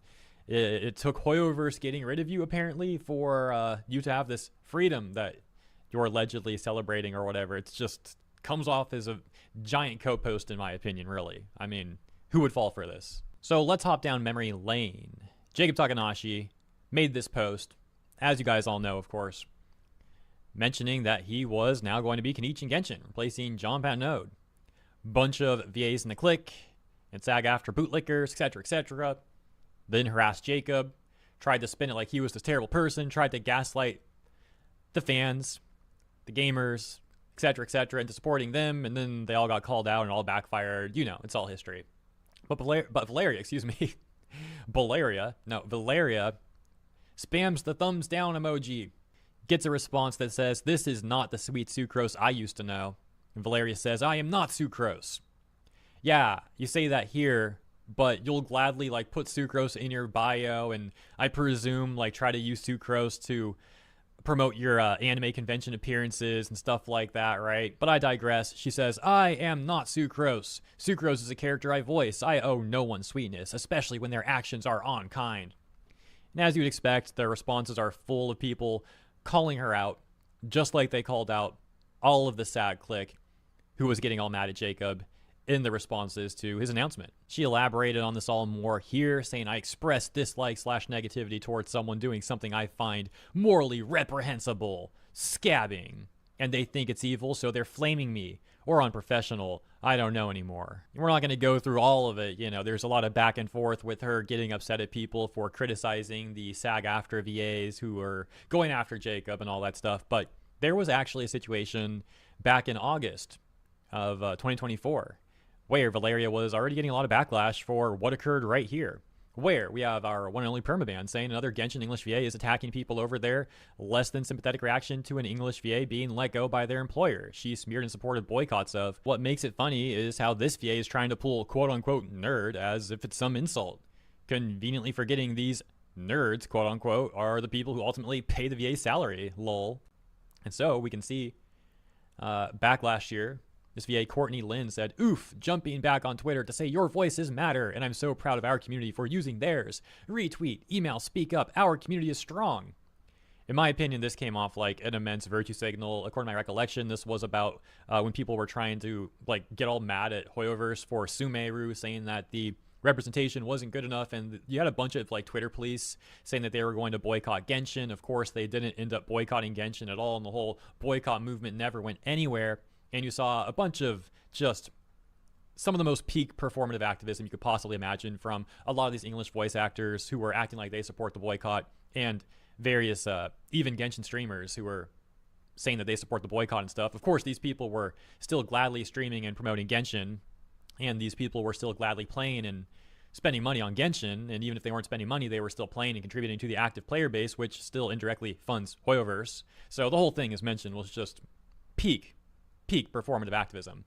it took Hoyoverse getting rid of you, apparently, for you to have this freedom that you're allegedly celebrating or whatever. It's just comes off as a giant coat post, in my opinion, really. I mean, who would fall for this? So let's hop down memory lane. Jacob Takanashi made this post, as you guys all know, of course, mentioning that he was now going to be Kenichi Genshin, replacing John Patnode. Bunch of VAs in the clique, and SAG-AFTRA bootlickers, etc., then harassed Jacob, tried to spin it like he was this terrible person, tried to gaslight the fans, the gamers, etc., into supporting them, and then they all got called out and all backfired. You know, it's all history. But Valeria, Valeria spams the thumbs down emoji, gets a response that says, "This is not the sweet Sucrose I used to know." And Valeria says, "I am not Sucrose." Yeah, you say that here, but you'll gladly like put Sucrose in your bio, and I presume like try to use Sucrose to promote your anime convention appearances and stuff like that, right? But I digress. She says, "I am not Sucrose. Sucrose is a character I voice. I owe no one sweetness, especially when their actions are unkind." And as you'd expect, the responses are full of people calling her out, just like they called out all of the SAG clique who was getting all mad at Jacob in the responses to his announcement. She elaborated on this all more here, saying, "I express dislike/negativity towards someone doing something I find morally reprehensible, scabbing, and they think it's evil, so they're flaming me, or unprofessional. I don't know anymore." We're not going to go through all of it. You know, there's a lot of back and forth with her getting upset at people for criticizing the SAG-AFTRA VAs who are going after Jacob and all that stuff. But there was actually a situation back in August of 2024 where Valeria was already getting a lot of backlash for what occurred right here, where we have our one and only permaban saying another Genshin English VA is attacking people over their less than sympathetic reaction to an English VA being let go by their employer. She smeared and supported boycotts of. What makes it funny is how this VA is trying to pull quote-unquote nerd as if it's some insult, conveniently forgetting these nerds, quote-unquote, are the people who ultimately pay the VA salary, lol. And so we can see back last year, this VA, Courtney Lynn, said, "Oof, jumping back on Twitter to say your voices matter, and I'm so proud of our community for using theirs. Retweet, email, speak up, our community is strong." In my opinion, this came off like an immense virtue signal. According to my recollection, this was about when people were trying to like get all mad at Hoyoverse for Sumeru, saying that the representation wasn't good enough, and you had a bunch of like Twitter police saying that they were going to boycott Genshin. Of course, they didn't end up boycotting Genshin at all, and the whole boycott movement never went anywhere. and you saw a bunch of just some of the most peak performative activism you could possibly imagine from a lot of these English voice actors who were acting like they support the boycott, and various even Genshin streamers who were saying that they support the boycott and stuff. Of course, these people were still gladly streaming and promoting Genshin, and these people were still gladly playing and spending money on Genshin, and even if they weren't spending money, they were still playing and contributing to the active player base, which still indirectly funds Hoyoverse. So the whole thing, as mentioned, was just peak performative activism.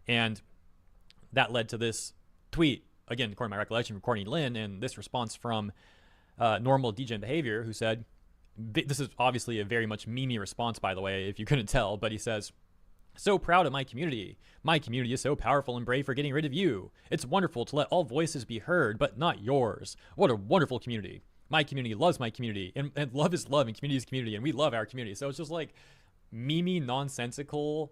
And that led to this tweet, again, according to my recollection, from Courtney Lin, and this response from Normal Degen Behavior, who said, this is obviously a very much meme response, by the way, if you couldn't tell, but he says, "So proud of my community. My community is so powerful and brave for getting rid of you. It's wonderful to let all voices be heard, but not yours. What a wonderful community. My community loves my community, and love is love, and community is community, and we love our community." So it's just like meme nonsensical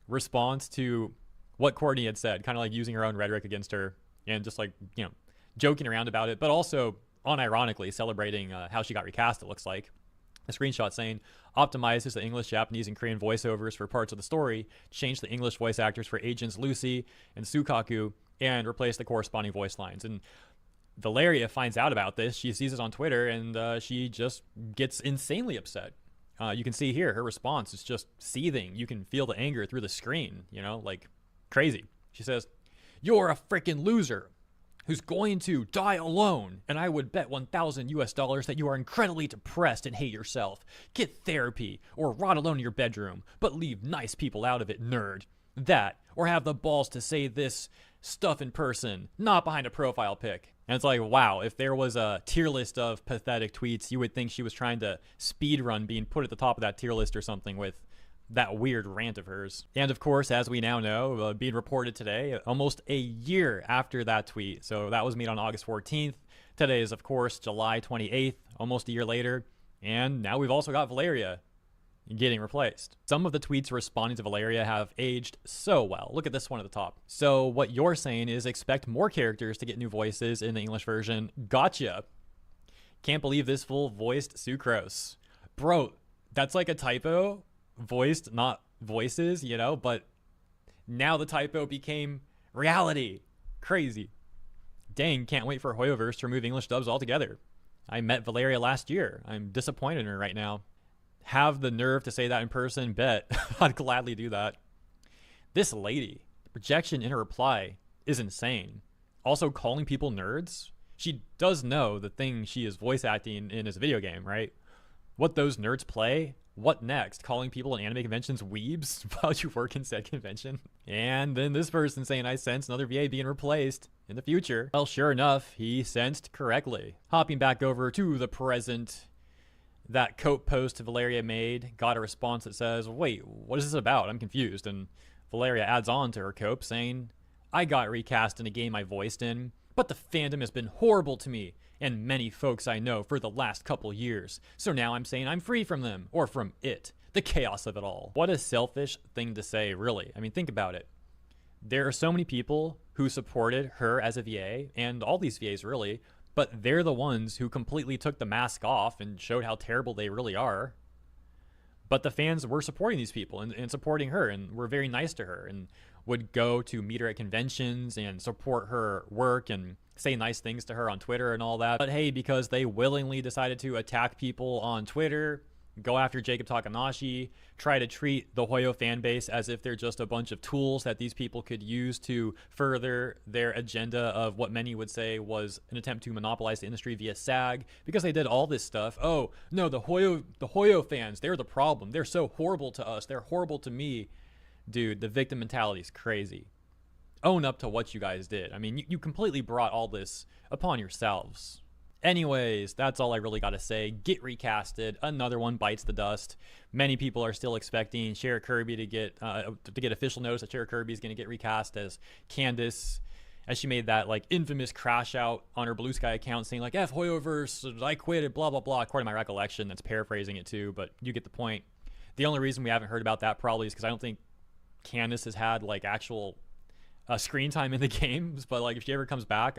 response to what Courtney had said, kind of like using her own rhetoric against her and just like, you know, joking around about it, but also unironically celebrating how she got recast, it looks like. A screenshot saying, "Optimizes the English, Japanese, and Korean voiceovers for parts of the story, changed the English voice actors for agents Lucy and Sukaku, and replaced the corresponding voice lines." And Valeria finds out about this. She sees it on Twitter, and she just gets insanely upset. You can see here, her response is just seething. You can feel the anger through the screen, you know, like crazy. She says, "You're a freaking loser who's going to die alone, and I would bet $1,000 that you are incredibly depressed and hate yourself. Get therapy, or rot alone in your bedroom, but leave nice people out of it, nerd. That, or have the balls to say this stuff in person, not behind a profile pic." And it's like, wow, if there was a tier list of pathetic tweets, you would think she was trying to speedrun being put at the top of that tier list or something with that weird rant of hers. And of course, as we now know, being reported today, almost a year after that tweet. So that was made on August 14th. Today is, of course, July 28th, almost a year later. And now we've also got Valeria getting replaced. Some of the tweets responding to Valeria have aged so well. Look at this one at the top. "So what you're saying is expect more characters to get new voices in the English version. Gotcha. Can't believe this fool voiced Sucrose." Bro, that's like a typo. Voiced, not voices, you know, but now the typo became reality. Crazy. Dang, can't wait for Hoyoverse to remove English dubs altogether. I met Valeria last year. I'm disappointed in her right now. Have the nerve to say that in person? Bet. I'd gladly do that. This lady, the projection in her reply is insane. Also calling people nerds. She does know the thing she is voice acting in is a video game, right? What those nerds play? What next? Calling people in anime conventions weebs while you work in said convention? And then this person saying, "I sense another VA being replaced in the future." Well, sure enough, he sensed correctly. Hopping back over to the present, that Cope post Valeria made got a response that says, "Wait, what is this about? I'm confused." And Valeria adds on to her Cope saying, "I got recast in a game I voiced in, but the fandom has been horrible to me and many folks I know for the last couple years. So now I'm saying I'm free from them, or from it, the chaos of it all." What a selfish thing to say, really. I mean, think about it. There are so many people who supported her as a VA, and all these VAs really, but they're the ones who completely took the mask off and showed how terrible they really are. But the fans were supporting these people and supporting her, and were very nice to her, and would go to meet her at conventions and support her work and say nice things to her on Twitter and all that. But hey, because they willingly decided to attack people on Twitter, go after Jacob Takanashi, try to treat the Hoyo fan base as if they're just a bunch of tools that these people could use to further their agenda of what many would say was an attempt to monopolize the industry via SAG, because they did all this stuff. "Oh, no, the Hoyo fans, they're the problem. They're so horrible to us. They're horrible to me." Dude, the victim mentality is crazy. Own up to what you guys did. I mean, you completely brought all this upon yourselves. Anyways, that's all I really got to say. Get recasted. Another one bites the dust. Many people are still expecting Shara Kirby to get official notice that Shara Kirby is going to get recast as Candace, as she made that like infamous crash out on her Blue Sky account saying like, "F Hoyoverse, I quit it, blah, blah, blah." According to my recollection, that's paraphrasing it too, but you get the point. The only reason we haven't heard about that probably is because I don't think Candace has had like actual screen time in the games, but like if she ever comes back,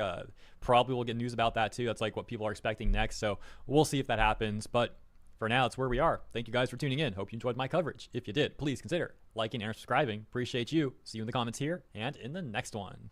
probably we'll get news about that too. That's like what people are expecting next, so we'll see if that happens. But For now, it's where we are. Thank you guys for tuning in. Hope you enjoyed my coverage. If you did, please consider liking and subscribing. Appreciate you. See you in the comments here and in the next one.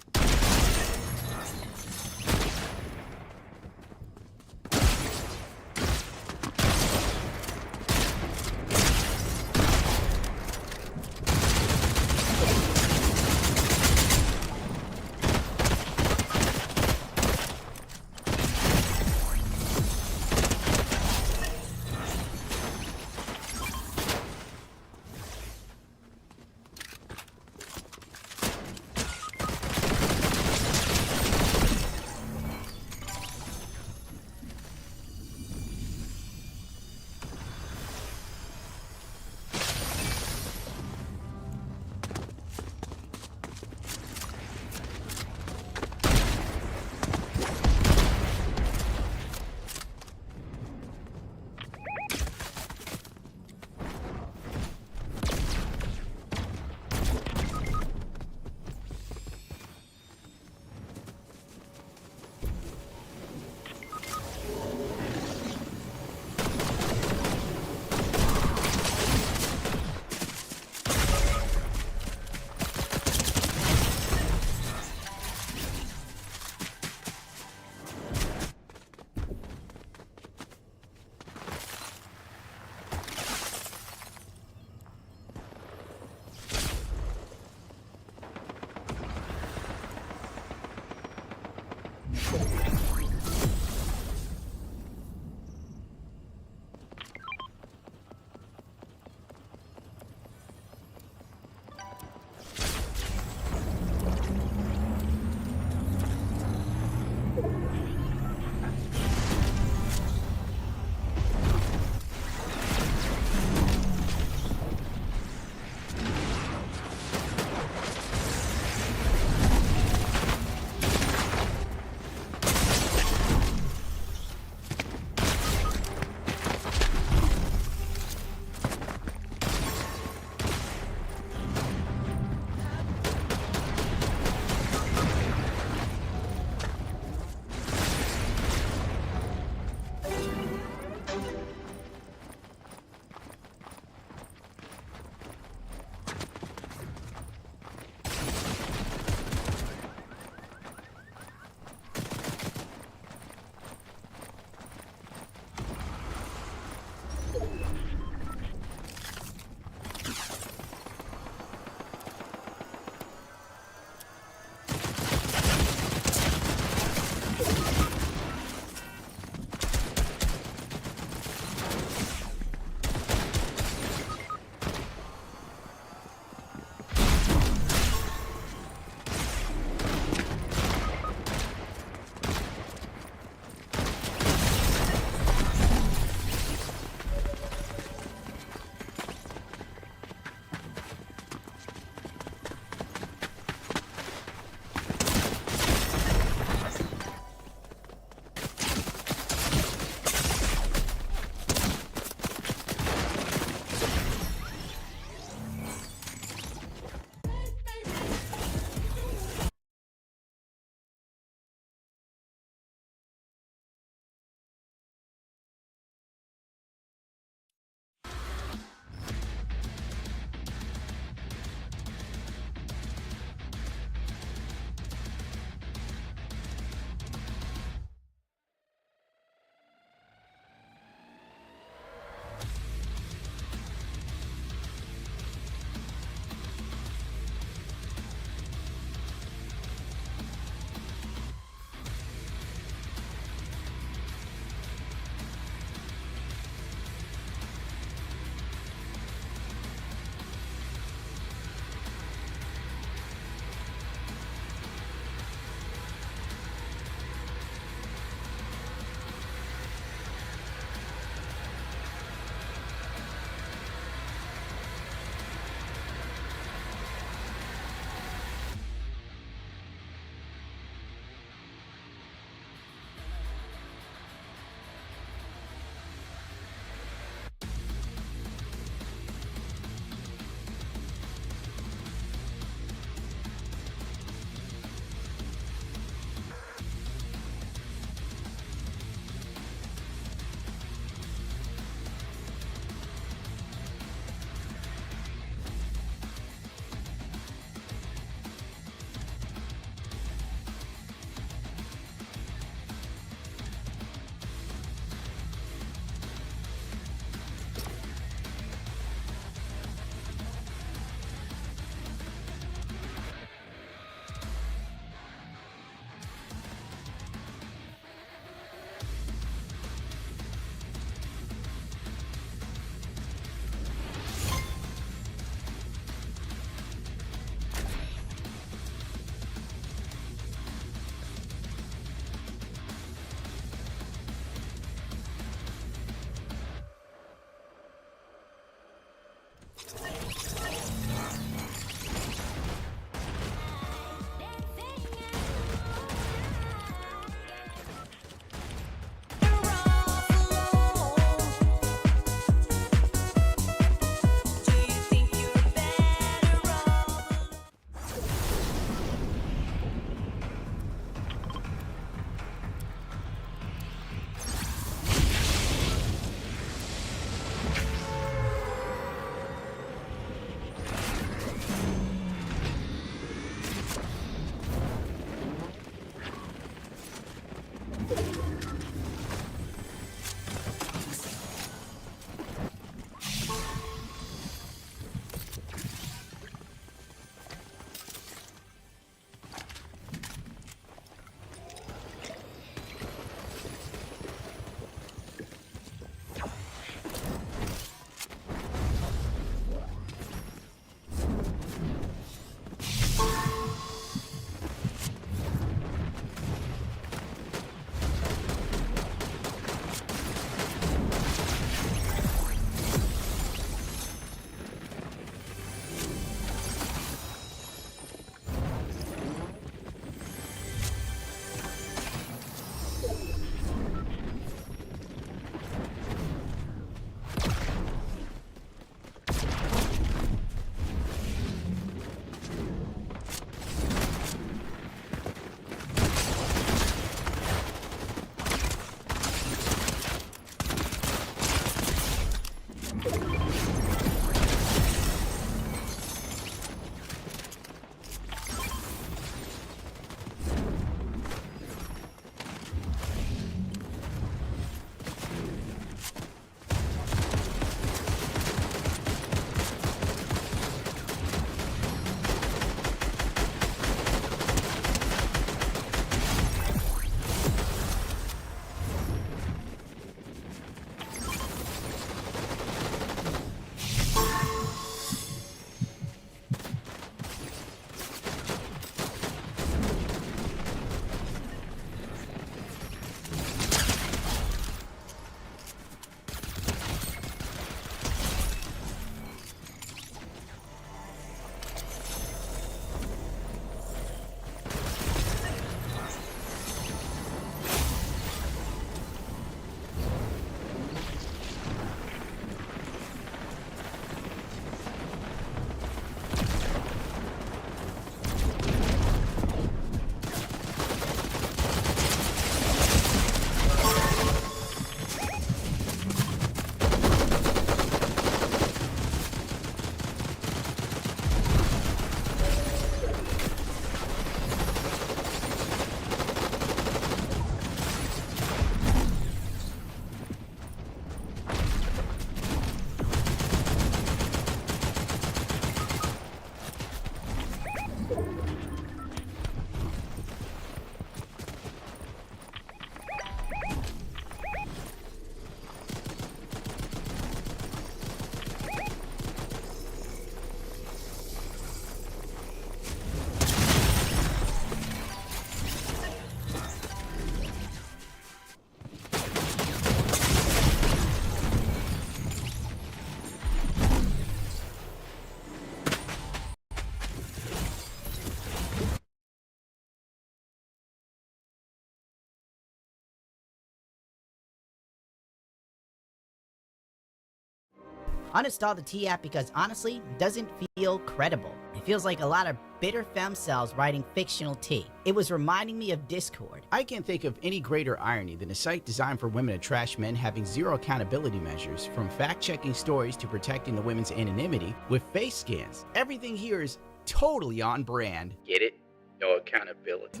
Uninstall the T app because honestly, it doesn't feel credible. It feels like a lot of bitter femcells writing fictional tea. It was reminding me of Discord. I can't think of any greater irony than a site designed for women to trash men having zero accountability measures, from fact-checking stories to protecting the women's anonymity with face scans. Everything here is totally on brand. Get it? No accountability.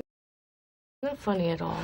Not funny at all.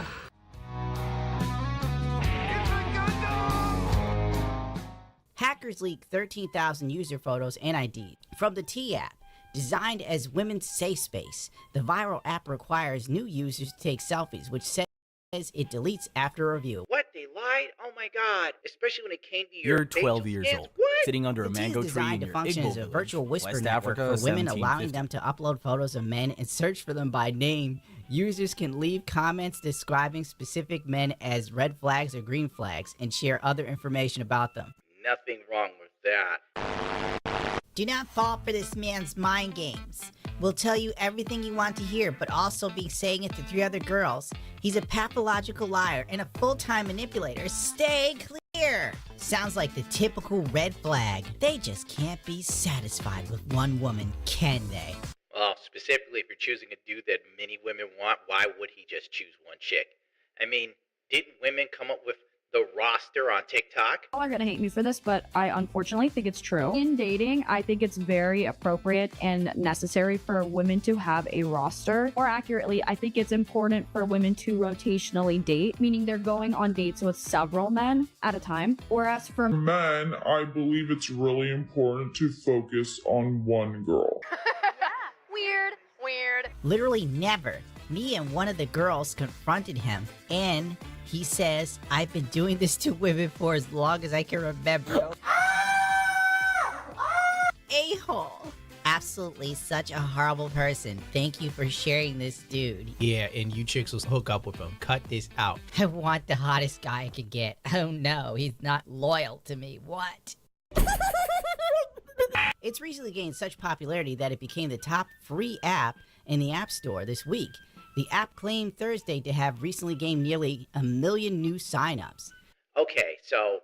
Hackers leaked 13,000 user photos and ID from the T app. Designed as women's safe space, the viral app requires new users to take selfies, which says it deletes after a review. What? They lied? Oh my god. Especially when it came to You're 12 years old, sitting under a The T mango is tree in designed to your function Igbo as a village, virtual whisper West network Africa, for women, allowing 1750. them to upload photos of men and search for them by name. Users can leave comments describing specific men as red flags or green flags and share other information about them. Nothing wrong with that. Do not fall for this man's mind games. We'll tell you everything you want to hear, but also be saying it to 3 other girls. He's a pathological liar and a full-time manipulator. Stay clear! Sounds like the typical red flag. They just can't be satisfied with one woman, can they? Well, specifically if you're choosing a dude that many women want, why would he just choose one chick? I mean, didn't women come up with The roster on TikTok? People are gonna hate me for this, but I unfortunately think it's true. In dating, I think it's very appropriate and necessary for women to have a roster. Or accurately, I think it's important for women to rotationally date, meaning they're going on dates with several men at a time. Whereas for men, I believe it's really important to focus on one girl. Weird. Literally never. Me and one of the girls confronted him, and he says, I've been doing this to women for as long as I can remember. A-hole. Absolutely such a horrible person. Thank you for sharing this, dude. Yeah, and you chicks will hook up with him. Cut this out. I want the hottest guy I could get. Oh no, he's not loyal to me. What? It's recently gained such popularity that it became the top free app in the App Store this week. The app claimed Thursday to have recently gained nearly 1 million new signups. Okay, so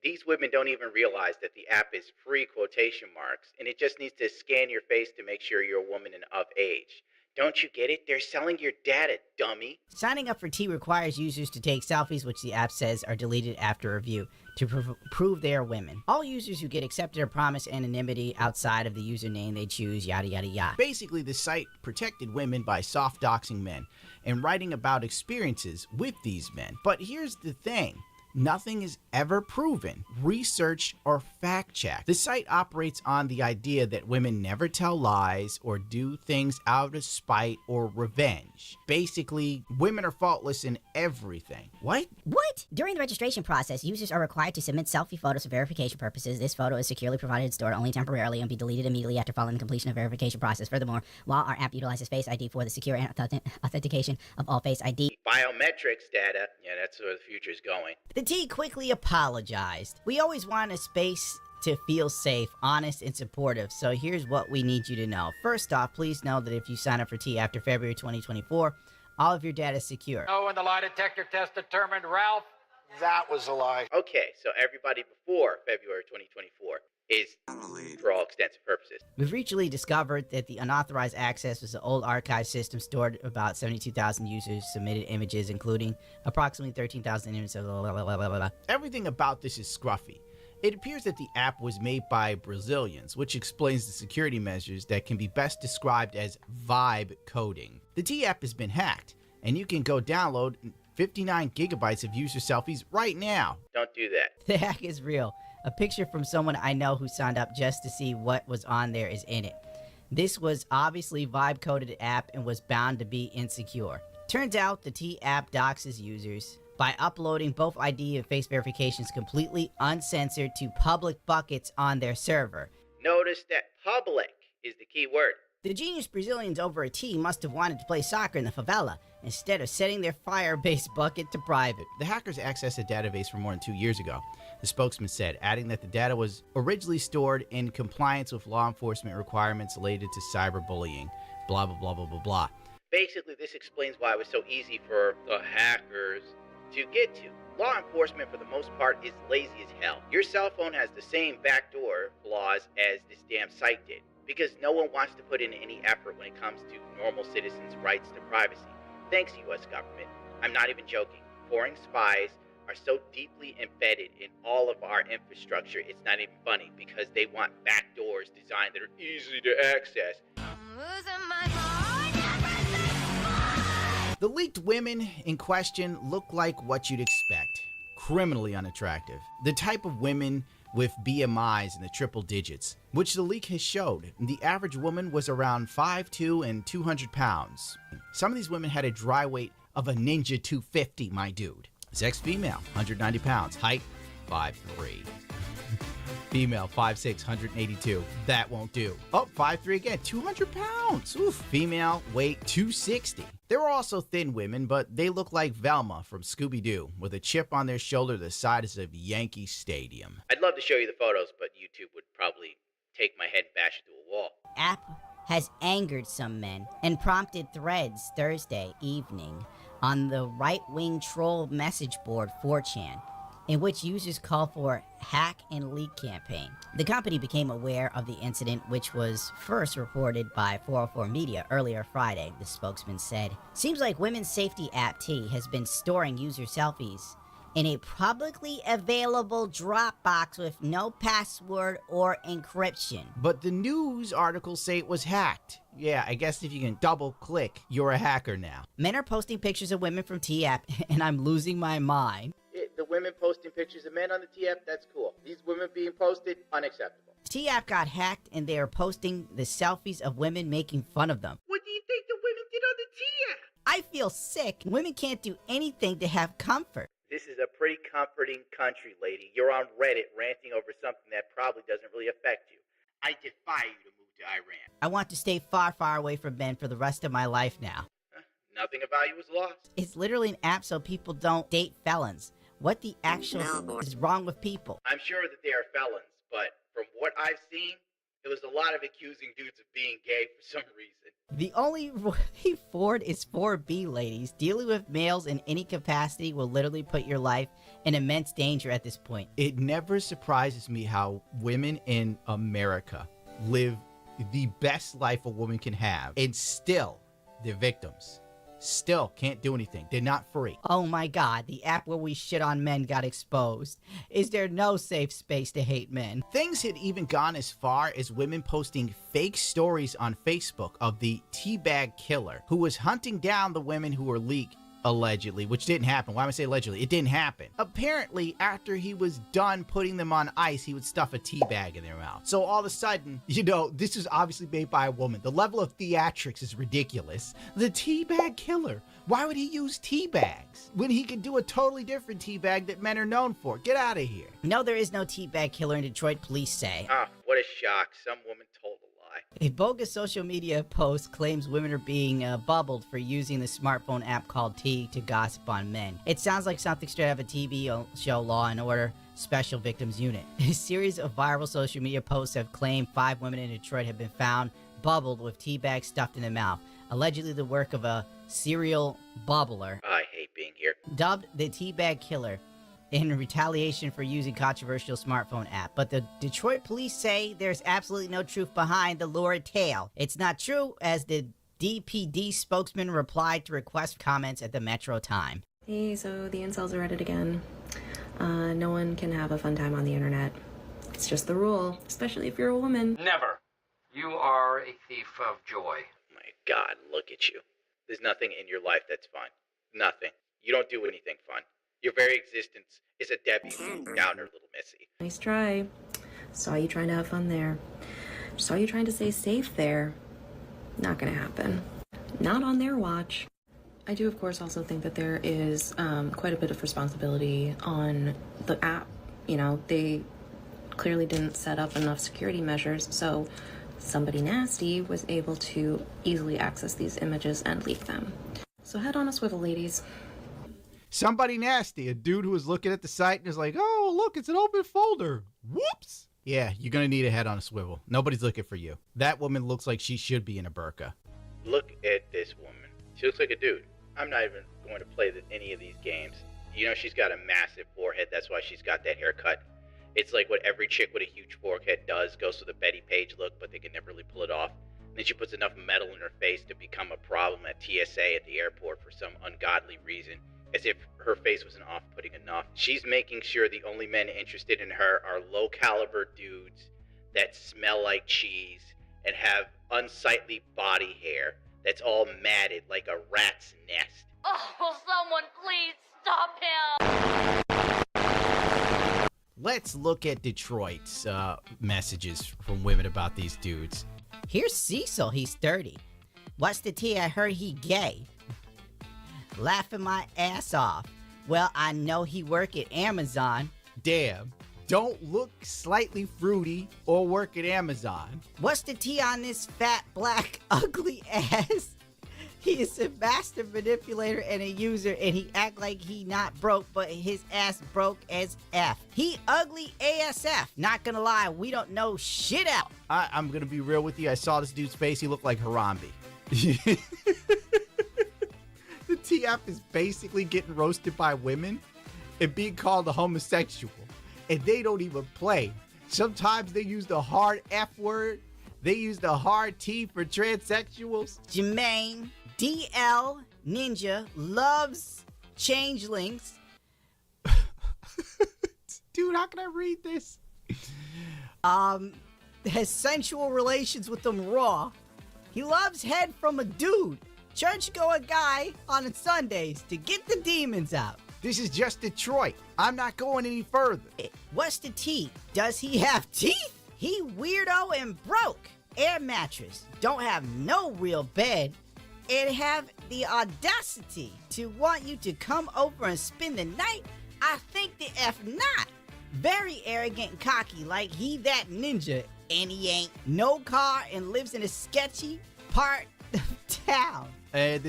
these women don't even realize that the app is free quotation marks, and it just needs to scan your face to make sure you're a woman and of age. Don't you get it? They're selling your data, dummy. Signing up for T requires users to take selfies, which the app says are deleted after review, to prove they are women. All users who get accepted or promised anonymity outside of the username they choose, yada yada yada. Basically, the site protected women by soft doxing men and writing about experiences with these men. But here's the thing. Nothing is ever proven, researched, or fact-checked. The site operates on the idea that women never tell lies or do things out of spite or revenge. Basically, women are faultless in everything. What? What? During the registration process, users are required to submit selfie photos for verification purposes. This photo is securely provided and stored only temporarily and be deleted immediately after following the completion of the verification process. Furthermore, while our app utilizes Face ID for the secure and authentication of all Face ID Biometrics data. Yeah, that's where the future is going. The T quickly apologized. We always want a space to feel safe, honest, and supportive, so here's what we need you to know. First off, please know that if you sign up for T after February 2024, all of your data is secure. Oh, when the lie detector test determined Ralph, that was a lie. Okay, so everybody before February 2024 is for all extensive purposes. We've recently discovered that the unauthorized access was the old archive system stored about 72,000 users submitted images, including approximately 13,000 images. Everything about this is scruffy. It appears that the app was made by Brazilians, which explains the security measures that can be best described as vibe coding. The T app has been hacked, and you can go download 59 gigabytes of user selfies right now. Don't do that. The hack is real. A picture from someone I know who signed up just to see what was on there is in it. This was obviously vibe-coded app and was bound to be insecure. Turns out the T app doxes users by uploading both ID and face verifications completely uncensored to public buckets on their server. Notice that public is the key word. The genius Brazilians over at T must have wanted to play soccer in the favela instead of setting their Firebase bucket to private. The hackers accessed the database for more than 2 years ago, the spokesman said, adding that the data was originally stored in compliance with law enforcement requirements related to cyberbullying. Blah, blah, blah, blah, blah, blah. Basically, this explains why it was so easy for the hackers to get to. Law enforcement, for the most part, is lazy as hell. Your cell phone has the same backdoor flaws as this damn site did, because no one wants to put in any effort when it comes to normal citizens' rights to privacy. Thanks, U.S. government. I'm not even joking. Foreign spies are so deeply embedded in all of our infrastructure, it's not even funny, because they want backdoors designed that are easy to access. The leaked women in question look like what you'd expect. Criminally unattractive. The type of women with BMIs in the triple digits, which the leak has showed. The average woman was around 5'2" and 200 pounds. Some of these women had a dry weight of a Ninja 250, my dude. Sex female, 190 pounds. Height, 5'3". Female, 5'6", 182. That won't do. Oh, 5'3" again, 200 pounds. Oof. Female, weight 260. There were also thin women, but they look like Velma from Scooby-Doo, with a chip on their shoulder the size of Yankee Stadium. I'd love to show you the photos, but YouTube would probably take my head and bash it to a wall. App has angered some men and prompted threads Thursday evening on the right-wing troll message board 4chan, in which users call for hack and leak campaign. The company became aware of the incident, which was first reported by 404 Media earlier Friday, the spokesman said. Seems like women's safety app T has been storing user selfies in a publicly available Dropbox with no password or encryption. But the news articles say it was hacked. Yeah, I guess if you can double click, you're a hacker now. Men are posting pictures of women from T-App, and I'm losing my mind. The women posting pictures of men on the T-App, that's cool. These women being posted, unacceptable. T-App got hacked, and they are posting the selfies of women making fun of them. What do you think the women did on the T-App? I feel sick. Women can't do anything to have comfort. This is a pretty comforting country, lady. You're on Reddit ranting over something that probably doesn't really affect you. I defy you to move to Iran. I want to stay far, far away from men for the rest of my life now. Nothing of value was lost. It's literally an app so people don't date felons. What the actual is wrong with people? I'm sure that they are felons, but from what I've seen, it was a lot of accusing dudes of being gay for some reason. The only way forward is 4B, ladies. Dealing with males in any capacity will literally put your life in immense danger at this point. It never surprises me how women in America live the best life a woman can have, and still, they're victims. Still can't do anything. They're not free. Oh my god, the app where we shit on men got exposed. Is there no safe space to hate men? Things had even gone as far as women posting fake stories on Facebook of the teabag killer who was hunting down the women who were leaked, allegedly, which didn't happen. Why am I saying allegedly? It didn't happen. Apparently, after he was done putting them on ice, he would stuff a tea bag in their mouth. So all of a sudden, you know, this is obviously made by a woman. The level of theatrics is ridiculous. The tea bag killer. Why would he use tea bags when he could do a totally different tea bag that men are known for? Get out of here. No, there is no teabag killer in Detroit, police say. Ah, what a shock. Some woman told a lie. A bogus social media post claims women are being bubbled for using the smartphone app called T to gossip on men. It sounds like something straight out of a TV show, Law & Order Special Victims Unit. A series of viral social media posts have claimed 5 women in Detroit have been found bubbled with tea bags stuffed in their mouth. Allegedly the work of a serial bubbler. I hate being here. Dubbed the teabag killer in retaliation for using controversial smartphone app. But the Detroit police say there's absolutely no truth behind the lurid tale. It's not true, as the DPD spokesman replied to request comments at the Metro Time. Hey, so the incels are at it again. No one can have a fun time on the internet. It's just the rule, especially if you're a woman. Never. You are a thief of joy. My God, look at you. There's nothing in your life that's fun. Nothing. You don't do anything fun. Your very existence is a Debbie Downer, little missy. Nice try. Saw you trying to have fun there. Saw you trying to stay safe there. Not gonna happen. Not on their watch. I do, of course, also think that there is quite a bit of responsibility on the app. You know, they clearly didn't set up enough security measures, so somebody nasty was able to easily access these images and leak them. So head on a swivel, ladies. Somebody nasty, a dude who was looking at the site and is like, oh, look, it's an open folder. Whoops. Yeah, you're going to need a head on a swivel. Nobody's looking for you. That woman looks like she should be in a burqa. Look at this woman. She looks like a dude. I'm not even going to play any of these games. You know, she's got a massive forehead. That's why she's got that haircut. It's like what every chick with a huge forehead does, goes with a Betty Page look, but they can never really pull it off. And then she puts enough metal in her face to become a problem at TSA at the airport for some ungodly reason. As if her face wasn't off-putting enough. She's making sure the only men interested in her are low-caliber dudes that smell like cheese and have unsightly body hair that's all matted like a rat's nest. Oh, someone please stop him! Let's look at Detroit's messages from women about these dudes. Here's Cecil, he's 30. What's the tea? I heard he gay. Laughing my ass off. Well, I know he work at Amazon. Damn. Don't look slightly fruity or work at Amazon. What's the tea on this fat, black, ugly ass? He is a master manipulator and a user, and he act like he not broke, but his ass broke as F. He ugly ASF. Not gonna lie, we don't know shit out. I'm gonna be real with you. I saw this dude's face. He looked like Harambe. The T-App is basically getting roasted by women and being called a homosexual. And they don't even play. Sometimes they use the hard F word. They use the hard T for transsexuals. Jermaine, DL, Ninja, loves changelings. Dude, how can I read this? Has sensual relations with them raw. He loves head from a dude. Church-going guy on Sundays to get the demons out. This is just Detroit. I'm not going any further. What's the tea? Does he have teeth? He weirdo and broke. Air mattress. Don't have no real bed. And have the audacity to want you to come over and spend the night? I think the F not. Very arrogant and cocky, like he that ninja, and he ain't. No car and lives in a sketchy part of town. And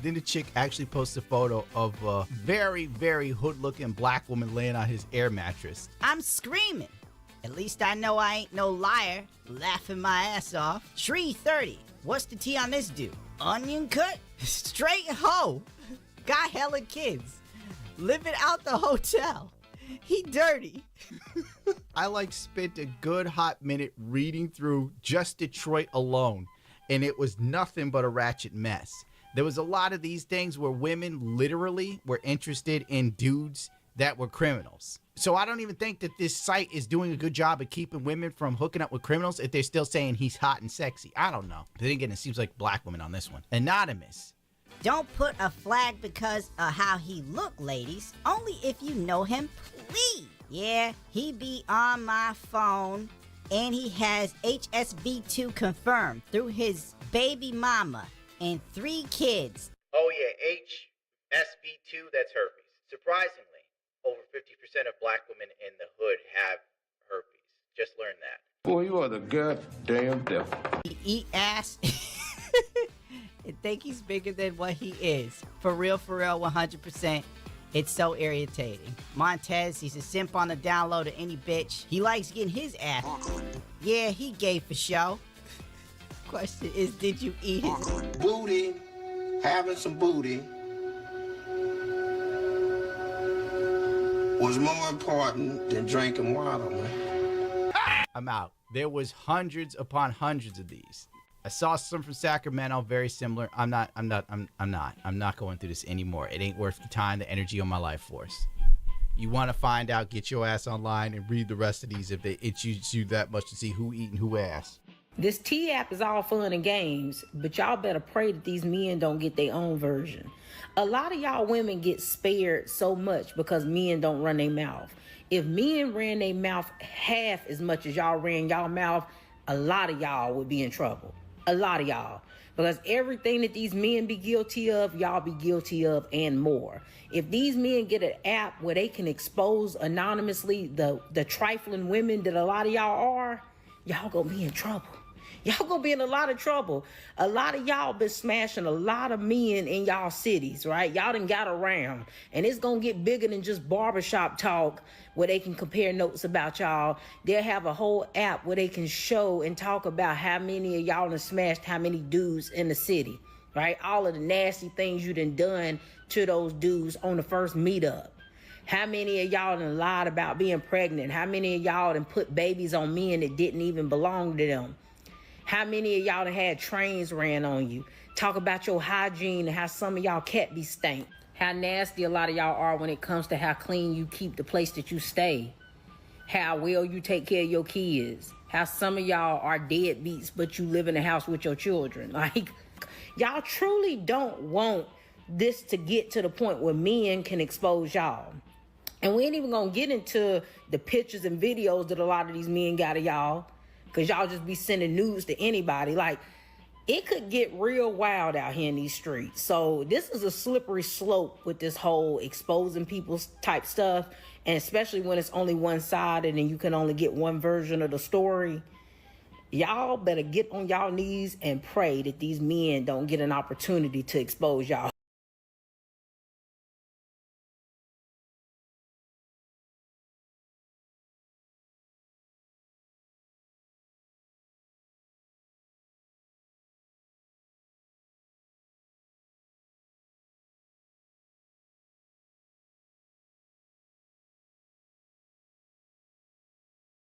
then the chick actually posts a photo of a very, very hood-looking black woman laying on his air mattress. I'm screaming. At least I know I ain't no liar, laughing my ass off. Tree 30. What's the tea on this dude? Onion cut? Straight hoe. Got hella kids. Living out the hotel. He dirty. I spent a good hot minute reading through just Detroit alone, and it was nothing but a ratchet mess. There was a lot of these things where women literally were interested in dudes that were criminals. So I don't even think that this site is doing a good job of keeping women from hooking up with criminals if they're still saying he's hot and sexy. I don't know. Then again, it seems like black women on this one. Anonymous. Don't put a flag because of how he look, ladies. Only if you know him, please. Yeah, he be on my phone, and he has HSV2 confirmed through his baby mama and 3 kids. Oh yeah, HSV2, that's herpes. Surprisingly, over 50% of black women in the hood have herpes. Just learned that. Boy, you are the goddamn devil. He eat ass and think he's bigger than what he is. For real, 100%. It's so irritating. Montez, he's a simp on the download of any bitch. He likes getting his ass. Yeah, he gay for show. Question is, did you eat his booty? Having some booty was more important than drinking water, man. I'm out. There was hundreds upon hundreds of these. I saw some from Sacramento, very similar. I'm not going through this anymore. It ain't worth the time, the energy on my life force. You want to find out, get your ass online and read the rest of these if they itch you that much to see who eating who ass. This T app is all fun and games, but y'all better pray that these men don't get their own version. A lot of y'all women get spared so much because men don't run their mouth. If men ran their mouth half as much as y'all ran y'all mouth, a lot of y'all would be in trouble. A lot of y'all. Because everything that these men be guilty of, y'all be guilty of and more. If these men get an app where they can expose anonymously the trifling women that a lot of y'all are, y'all gonna be in trouble. Y'all gonna be in a lot of trouble. A lot of y'all been smashing a lot of men in y'all cities, right? Y'all done got around. And it's gonna get bigger than just barbershop talk where they can compare notes about y'all. They'll have a whole app where they can show and talk about how many of y'all done smashed how many dudes in the city, right? All of the nasty things you done to those dudes on the first meetup. How many of y'all done lied about being pregnant? How many of y'all done put babies on men that didn't even belong to them? How many of y'all done had trains ran on you? Talk about your hygiene and how some of y'all cat be stank. How nasty a lot of y'all are when it comes to how clean you keep the place that you stay. How well you take care of your kids. How some of y'all are deadbeats, but you live in the house with your children. Like, y'all truly don't want this to get to the point where men can expose y'all. And we ain't even gonna get into the pictures and videos that a lot of these men got of y'all. Because y'all just be sending nudes to anybody. Like, it could get real wild out here in these streets. So this is a slippery slope with this whole exposing people's type stuff. And especially when it's only one-sided and you can only get one version of the story. Y'all better get on y'all knees and pray that these men don't get an opportunity to expose y'all.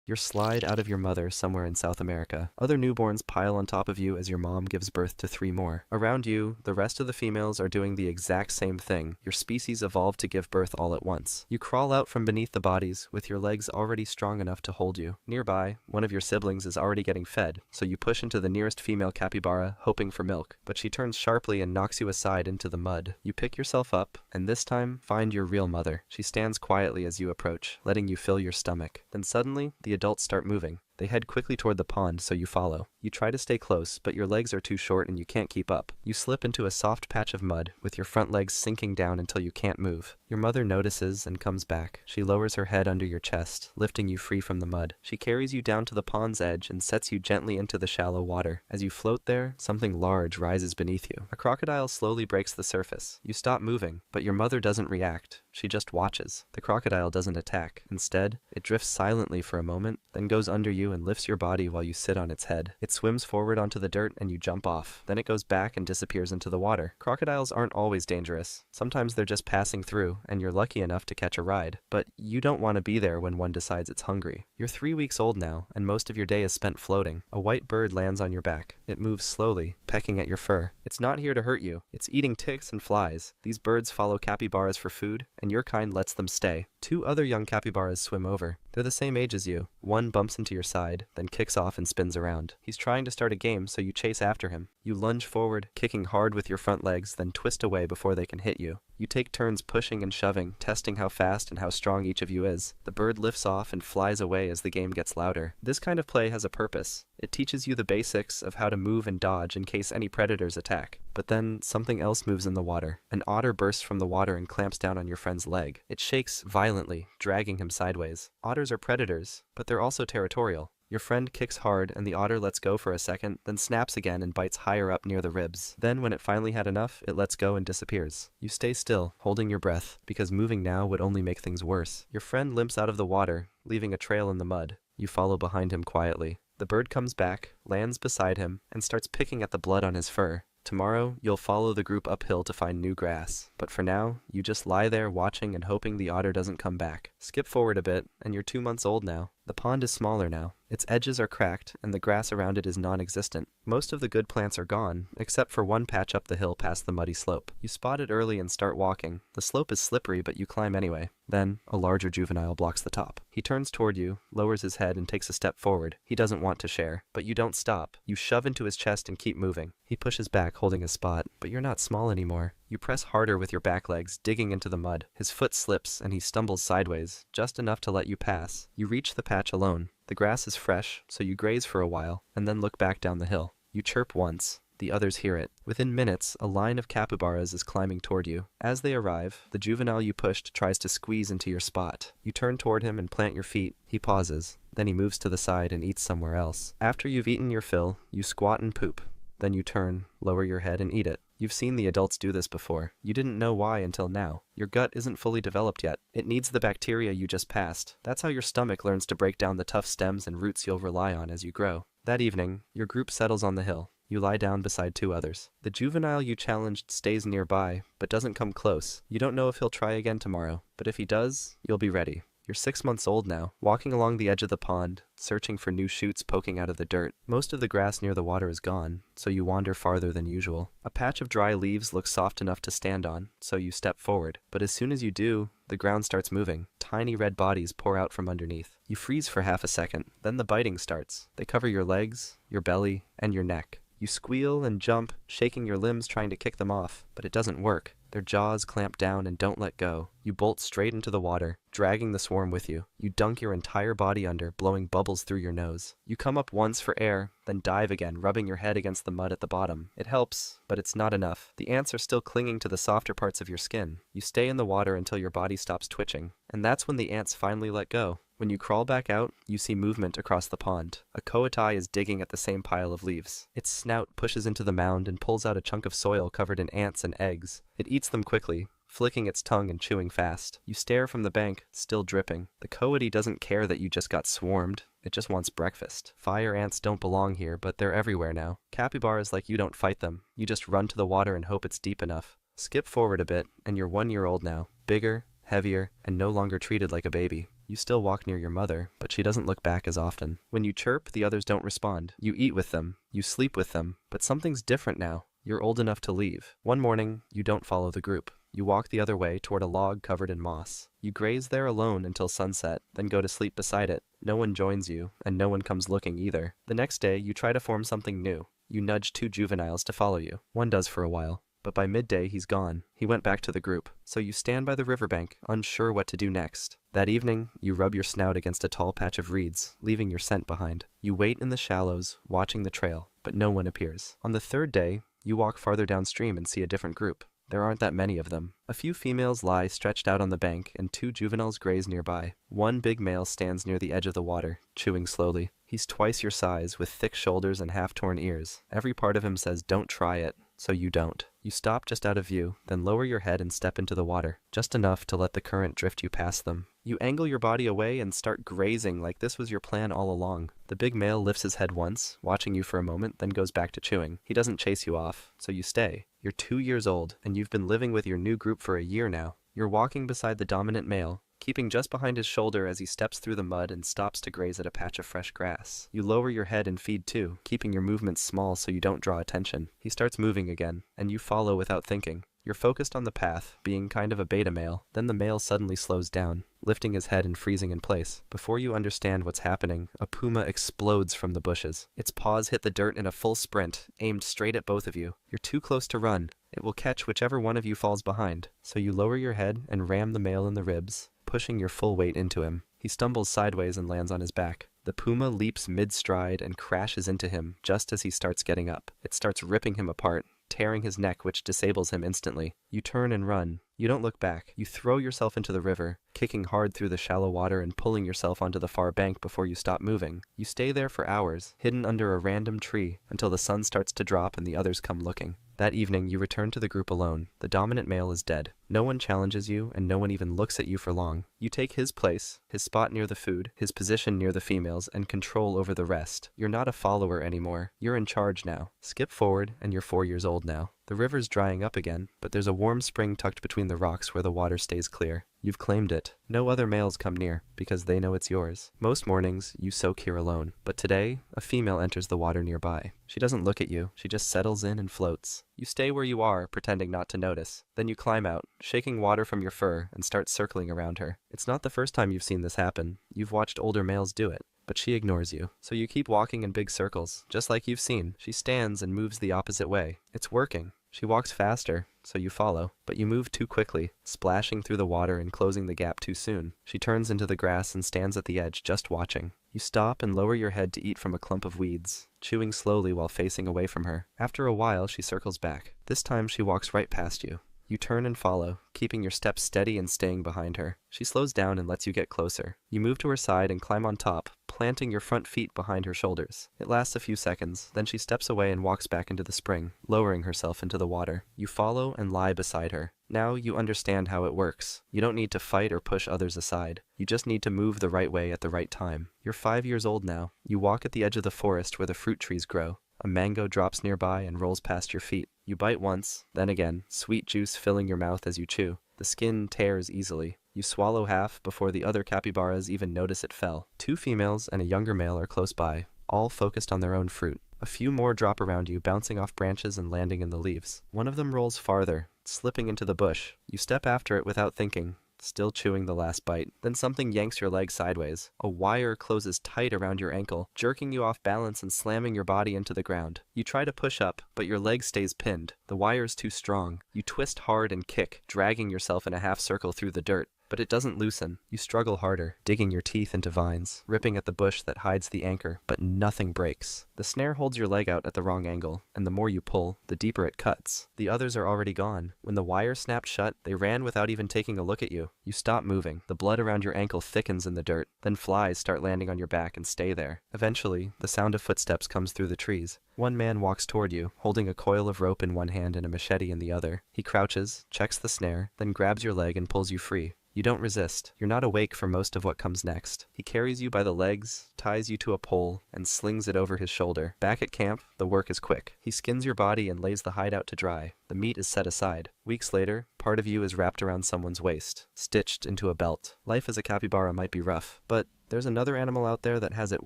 You're slide out of your mother somewhere in South America. Other newborns pile on top of you as your mom gives birth to 3 more. Around you, the rest of the females are doing the exact same thing. Your species evolved to give birth all at once. You crawl out from beneath the bodies with your legs already strong enough to hold you. Nearby, one of your siblings is already getting fed, so you push into the nearest female capybara, hoping for milk. But she turns sharply and knocks you aside into the mud. You pick yourself up, and this time, find your real mother. She stands quietly as you approach, letting you fill your stomach. Then suddenly, the adults start moving. They head quickly toward the pond, so you follow. You try to stay close, but your legs are too short and you can't keep up. You slip into a soft patch of mud, with your front legs sinking down until you can't move. Your mother notices and comes back. She lowers her head under your chest, lifting you free from the mud. She carries you down to the pond's edge and sets you gently into the shallow water. As you float there, something large rises beneath you. A crocodile slowly breaks the surface. You stop moving, but your mother doesn't react. She just watches. The crocodile doesn't attack. Instead, it drifts silently for a moment, then goes under you and lifts your body while you sit on its head. It swims forward onto the dirt and you jump off. Then it goes back and disappears into the water. Crocodiles aren't always dangerous. Sometimes they're just passing through, and you're lucky enough to catch a ride. But you don't want to be there when one decides it's hungry. You're 3 weeks old now, and most of your day is spent floating. A white bird lands on your back. It moves slowly, pecking at your fur. It's not here to hurt you. It's eating ticks and flies. These birds follow capybaras for food, and your kind lets them stay. 2 other young capybaras swim over. They're the same age as you. One bumps into your side, then kicks off and spins around. He's trying to start a game, so you chase after him. You lunge forward, kicking hard with your front legs, then twist away before they can hit you. You take turns pushing and shoving, testing how fast and how strong each of you is. The bird lifts off and flies away as the game gets louder. This kind of play has a purpose. It teaches you the basics of how to move and dodge in case any predators attack. But then, something else moves in the water. An otter bursts from the water and clamps down on your friend's leg. It shakes violently, dragging him sideways. Otters are predators, but they're also territorial. Your friend kicks hard and the otter lets go for a second, then snaps again and bites higher up near the ribs. Then, when it finally had enough, it lets go and disappears. You stay still, holding your breath, because moving now would only make things worse. Your friend limps out of the water, leaving a trail in the mud. You follow behind him quietly. The bird comes back, lands beside him, and starts picking at the blood on his fur. Tomorrow, you'll follow the group uphill to find new grass. But for now, you just lie there watching and hoping the otter doesn't come back. Skip forward a bit, and you're 2 months old now. The pond is smaller now. Its edges are cracked, and the grass around it is non-existent. Most of the good plants are gone, except for one patch up the hill past the muddy slope. You spot it early and start walking. The slope is slippery, but you climb anyway. Then, a larger juvenile blocks the top. He turns toward you, lowers his head, and takes a step forward. He doesn't want to share, but you don't stop. You shove into his chest and keep moving. He pushes back, holding his spot, but you're not small anymore. You press harder with your back legs, digging into the mud. His foot slips, and he stumbles sideways, just enough to let you pass. You reach the patch alone. The grass is fresh, so you graze for a while, and then look back down the hill. You chirp once. The others hear it. Within minutes, a line of capybaras is climbing toward you. As they arrive, the juvenile you pushed tries to squeeze into your spot. You turn toward him and plant your feet. He pauses. Then he moves to the side and eats somewhere else. After you've eaten your fill, you squat and poop. Then you turn, lower your head, and eat it. You've seen the adults do this before. You didn't know why until now. Your gut isn't fully developed yet. It needs the bacteria you just passed. That's how your stomach learns to break down the tough stems and roots you'll rely on as you grow. That evening, your group settles on the hill. You lie down beside 2 others. The juvenile you challenged stays nearby, but doesn't come close. You don't know if he'll try again tomorrow, but if he does, you'll be ready. You're 6 months old now, walking along the edge of the pond, searching for new shoots poking out of the dirt. Most of the grass near the water is gone, so you wander farther than usual. A patch of dry leaves looks soft enough to stand on, so you step forward. But as soon as you do, the ground starts moving. Tiny red bodies pour out from underneath. You freeze for half a second, then the biting starts. They cover your legs, your belly, and your neck. You squeal and jump, shaking your limbs trying to kick them off, but it doesn't work. Their jaws clamp down and don't let go. You bolt straight into the water, dragging the swarm with you. You dunk your entire body under, blowing bubbles through your nose. You come up once for air, then dive again, rubbing your head against the mud at the bottom. It helps, but it's not enough. The ants are still clinging to the softer parts of your skin. You stay in the water until your body stops twitching, and that's when the ants finally let go. When you crawl back out, you see movement across the pond. A coati is digging at the same pile of leaves. Its snout pushes into the mound and pulls out a chunk of soil covered in ants and eggs. It eats them quickly, flicking its tongue and chewing fast. You stare from the bank, still dripping. The coati doesn't care that you just got swarmed. It just wants breakfast. Fire ants don't belong here, but they're everywhere now. Capybaras like you don't fight them. You just run to the water and hope it's deep enough. Skip forward a bit, and you're 1 year old now. Bigger, heavier, and no longer treated like a baby. You still walk near your mother, but she doesn't look back as often. When you chirp, the others don't respond. You eat with them, you sleep with them, but something's different now. You're old enough to leave. One morning, you don't follow the group. You walk the other way toward a log covered in moss. You graze there alone until sunset, then go to sleep beside it. No one joins you, and no one comes looking either. The next day, you try to form something new. You nudge 2 juveniles to follow you. One does for a while, but by midday he's gone. He went back to the group. So you stand by the riverbank, unsure what to do next. That evening, you rub your snout against a tall patch of reeds, leaving your scent behind. You wait in the shallows, watching the trail, but no one appears. On the 3rd day, you walk farther downstream and see a different group. There aren't that many of them. A few females lie stretched out on the bank, and 2 juveniles graze nearby. One big male stands near the edge of the water, chewing slowly. He's twice your size, with thick shoulders and half-torn ears. Every part of him says, "Don't try it," so you don't. You stop just out of view, then lower your head and step into the water, just enough to let the current drift you past them. You angle your body away and start grazing like this was your plan all along. The big male lifts his head once, watching you for a moment, then goes back to chewing. He doesn't chase you off, so you stay. You're 2 years old, and you've been living with your new group for a year now. You're walking beside the dominant male, keeping just behind his shoulder as he steps through the mud and stops to graze at a patch of fresh grass. You lower your head and feed too, keeping your movements small so you don't draw attention. He starts moving again, and you follow without thinking. You're focused on the path, being kind of a beta male. Then the male suddenly slows down, lifting his head and freezing in place. Before you understand what's happening, a puma explodes from the bushes. Its paws hit the dirt in a full sprint, aimed straight at both of you. You're too close to run. It will catch whichever one of you falls behind. So you lower your head and ram the male in the ribs, pushing your full weight into him. He stumbles sideways and lands on his back. The puma leaps mid-stride and crashes into him just as he starts getting up. It starts ripping him apart, tearing his neck, which disables him instantly. You turn and run. You don't look back. You throw yourself into the river, kicking hard through the shallow water and pulling yourself onto the far bank before you stop moving. You stay there for hours, hidden under a random tree, until the sun starts to drop and the others come looking. That evening, you return to the group alone. The dominant male is dead. No one challenges you, and no one even looks at you for long. You take his place, his spot near the food, his position near the females, and control over the rest. You're not a follower anymore. You're in charge now. Skip forward, and you're 4 years old now. The river's drying up again, but there's a warm spring tucked between the rocks where the water stays clear. You've claimed it. No other males come near, because they know it's yours. Most mornings, you soak here alone, but today, a female enters the water nearby. She doesn't look at you, she just settles in and floats. You stay where you are, pretending not to notice. Then you climb out, shaking water from your fur, and start circling around her. It's not the first time you've seen this happen. You've watched older males do it. But she ignores you, so you keep walking in big circles, just like you've seen. She stands and moves the opposite way. It's working. She walks faster, so you follow, but you move too quickly, splashing through the water and closing the gap too soon. She turns into the grass and stands at the edge, just watching. You stop and lower your head to eat from a clump of weeds, chewing slowly while facing away from her. After a while, she circles back. This time, she walks right past you. You turn and follow, keeping your steps steady and staying behind her. She slows down and lets you get closer. You move to her side and climb on top, planting your front feet behind her shoulders. It lasts a few seconds, then she steps away and walks back into the spring, lowering herself into the water. You follow and lie beside her. Now you understand how it works. You don't need to fight or push others aside. You just need to move the right way at the right time. You're 5 years old now. You walk at the edge of the forest where the fruit trees grow. A mango drops nearby and rolls past your feet. You bite once, then again, sweet juice filling your mouth as you chew. The skin tears easily. You swallow half before the other capybaras even notice it fell. 2 females and a younger male are close by, all focused on their own fruit. A few more drop around you, bouncing off branches and landing in the leaves. One of them rolls farther, slipping into the bush. You step after it without thinking, still chewing the last bite. Then something yanks your leg sideways. A wire closes tight around your ankle, jerking you off balance and slamming your body into the ground. You try to push up, but your leg stays pinned. The wire's too strong. You twist hard and kick, dragging yourself in a half circle through the dirt. But it doesn't loosen. You struggle harder, digging your teeth into vines, ripping at the bush that hides the anchor, but nothing breaks. The snare holds your leg out at the wrong angle, and the more you pull, the deeper it cuts. The others are already gone. When the wire snapped shut, they ran without even taking a look at you. You stop moving. The blood around your ankle thickens in the dirt. Then flies start landing on your back and stay there. Eventually, the sound of footsteps comes through the trees. One man walks toward you, holding a coil of rope in one hand and a machete in the other. He crouches, checks the snare, then grabs your leg and pulls you free. You don't resist. You're not awake for most of what comes next. He carries you by the legs, ties you to a pole, and slings it over his shoulder. Back at camp, the work is quick. He skins your body and lays the hide out to dry. The meat is set aside. Weeks later, part of you is wrapped around someone's waist, stitched into a belt. Life as a capybara might be rough, but there's another animal out there that has it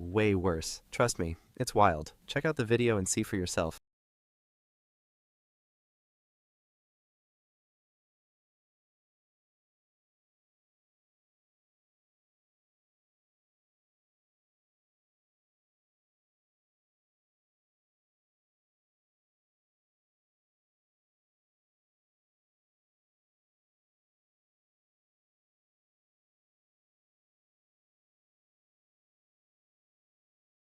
way worse. Trust me, it's wild. Check out the video and see for yourself.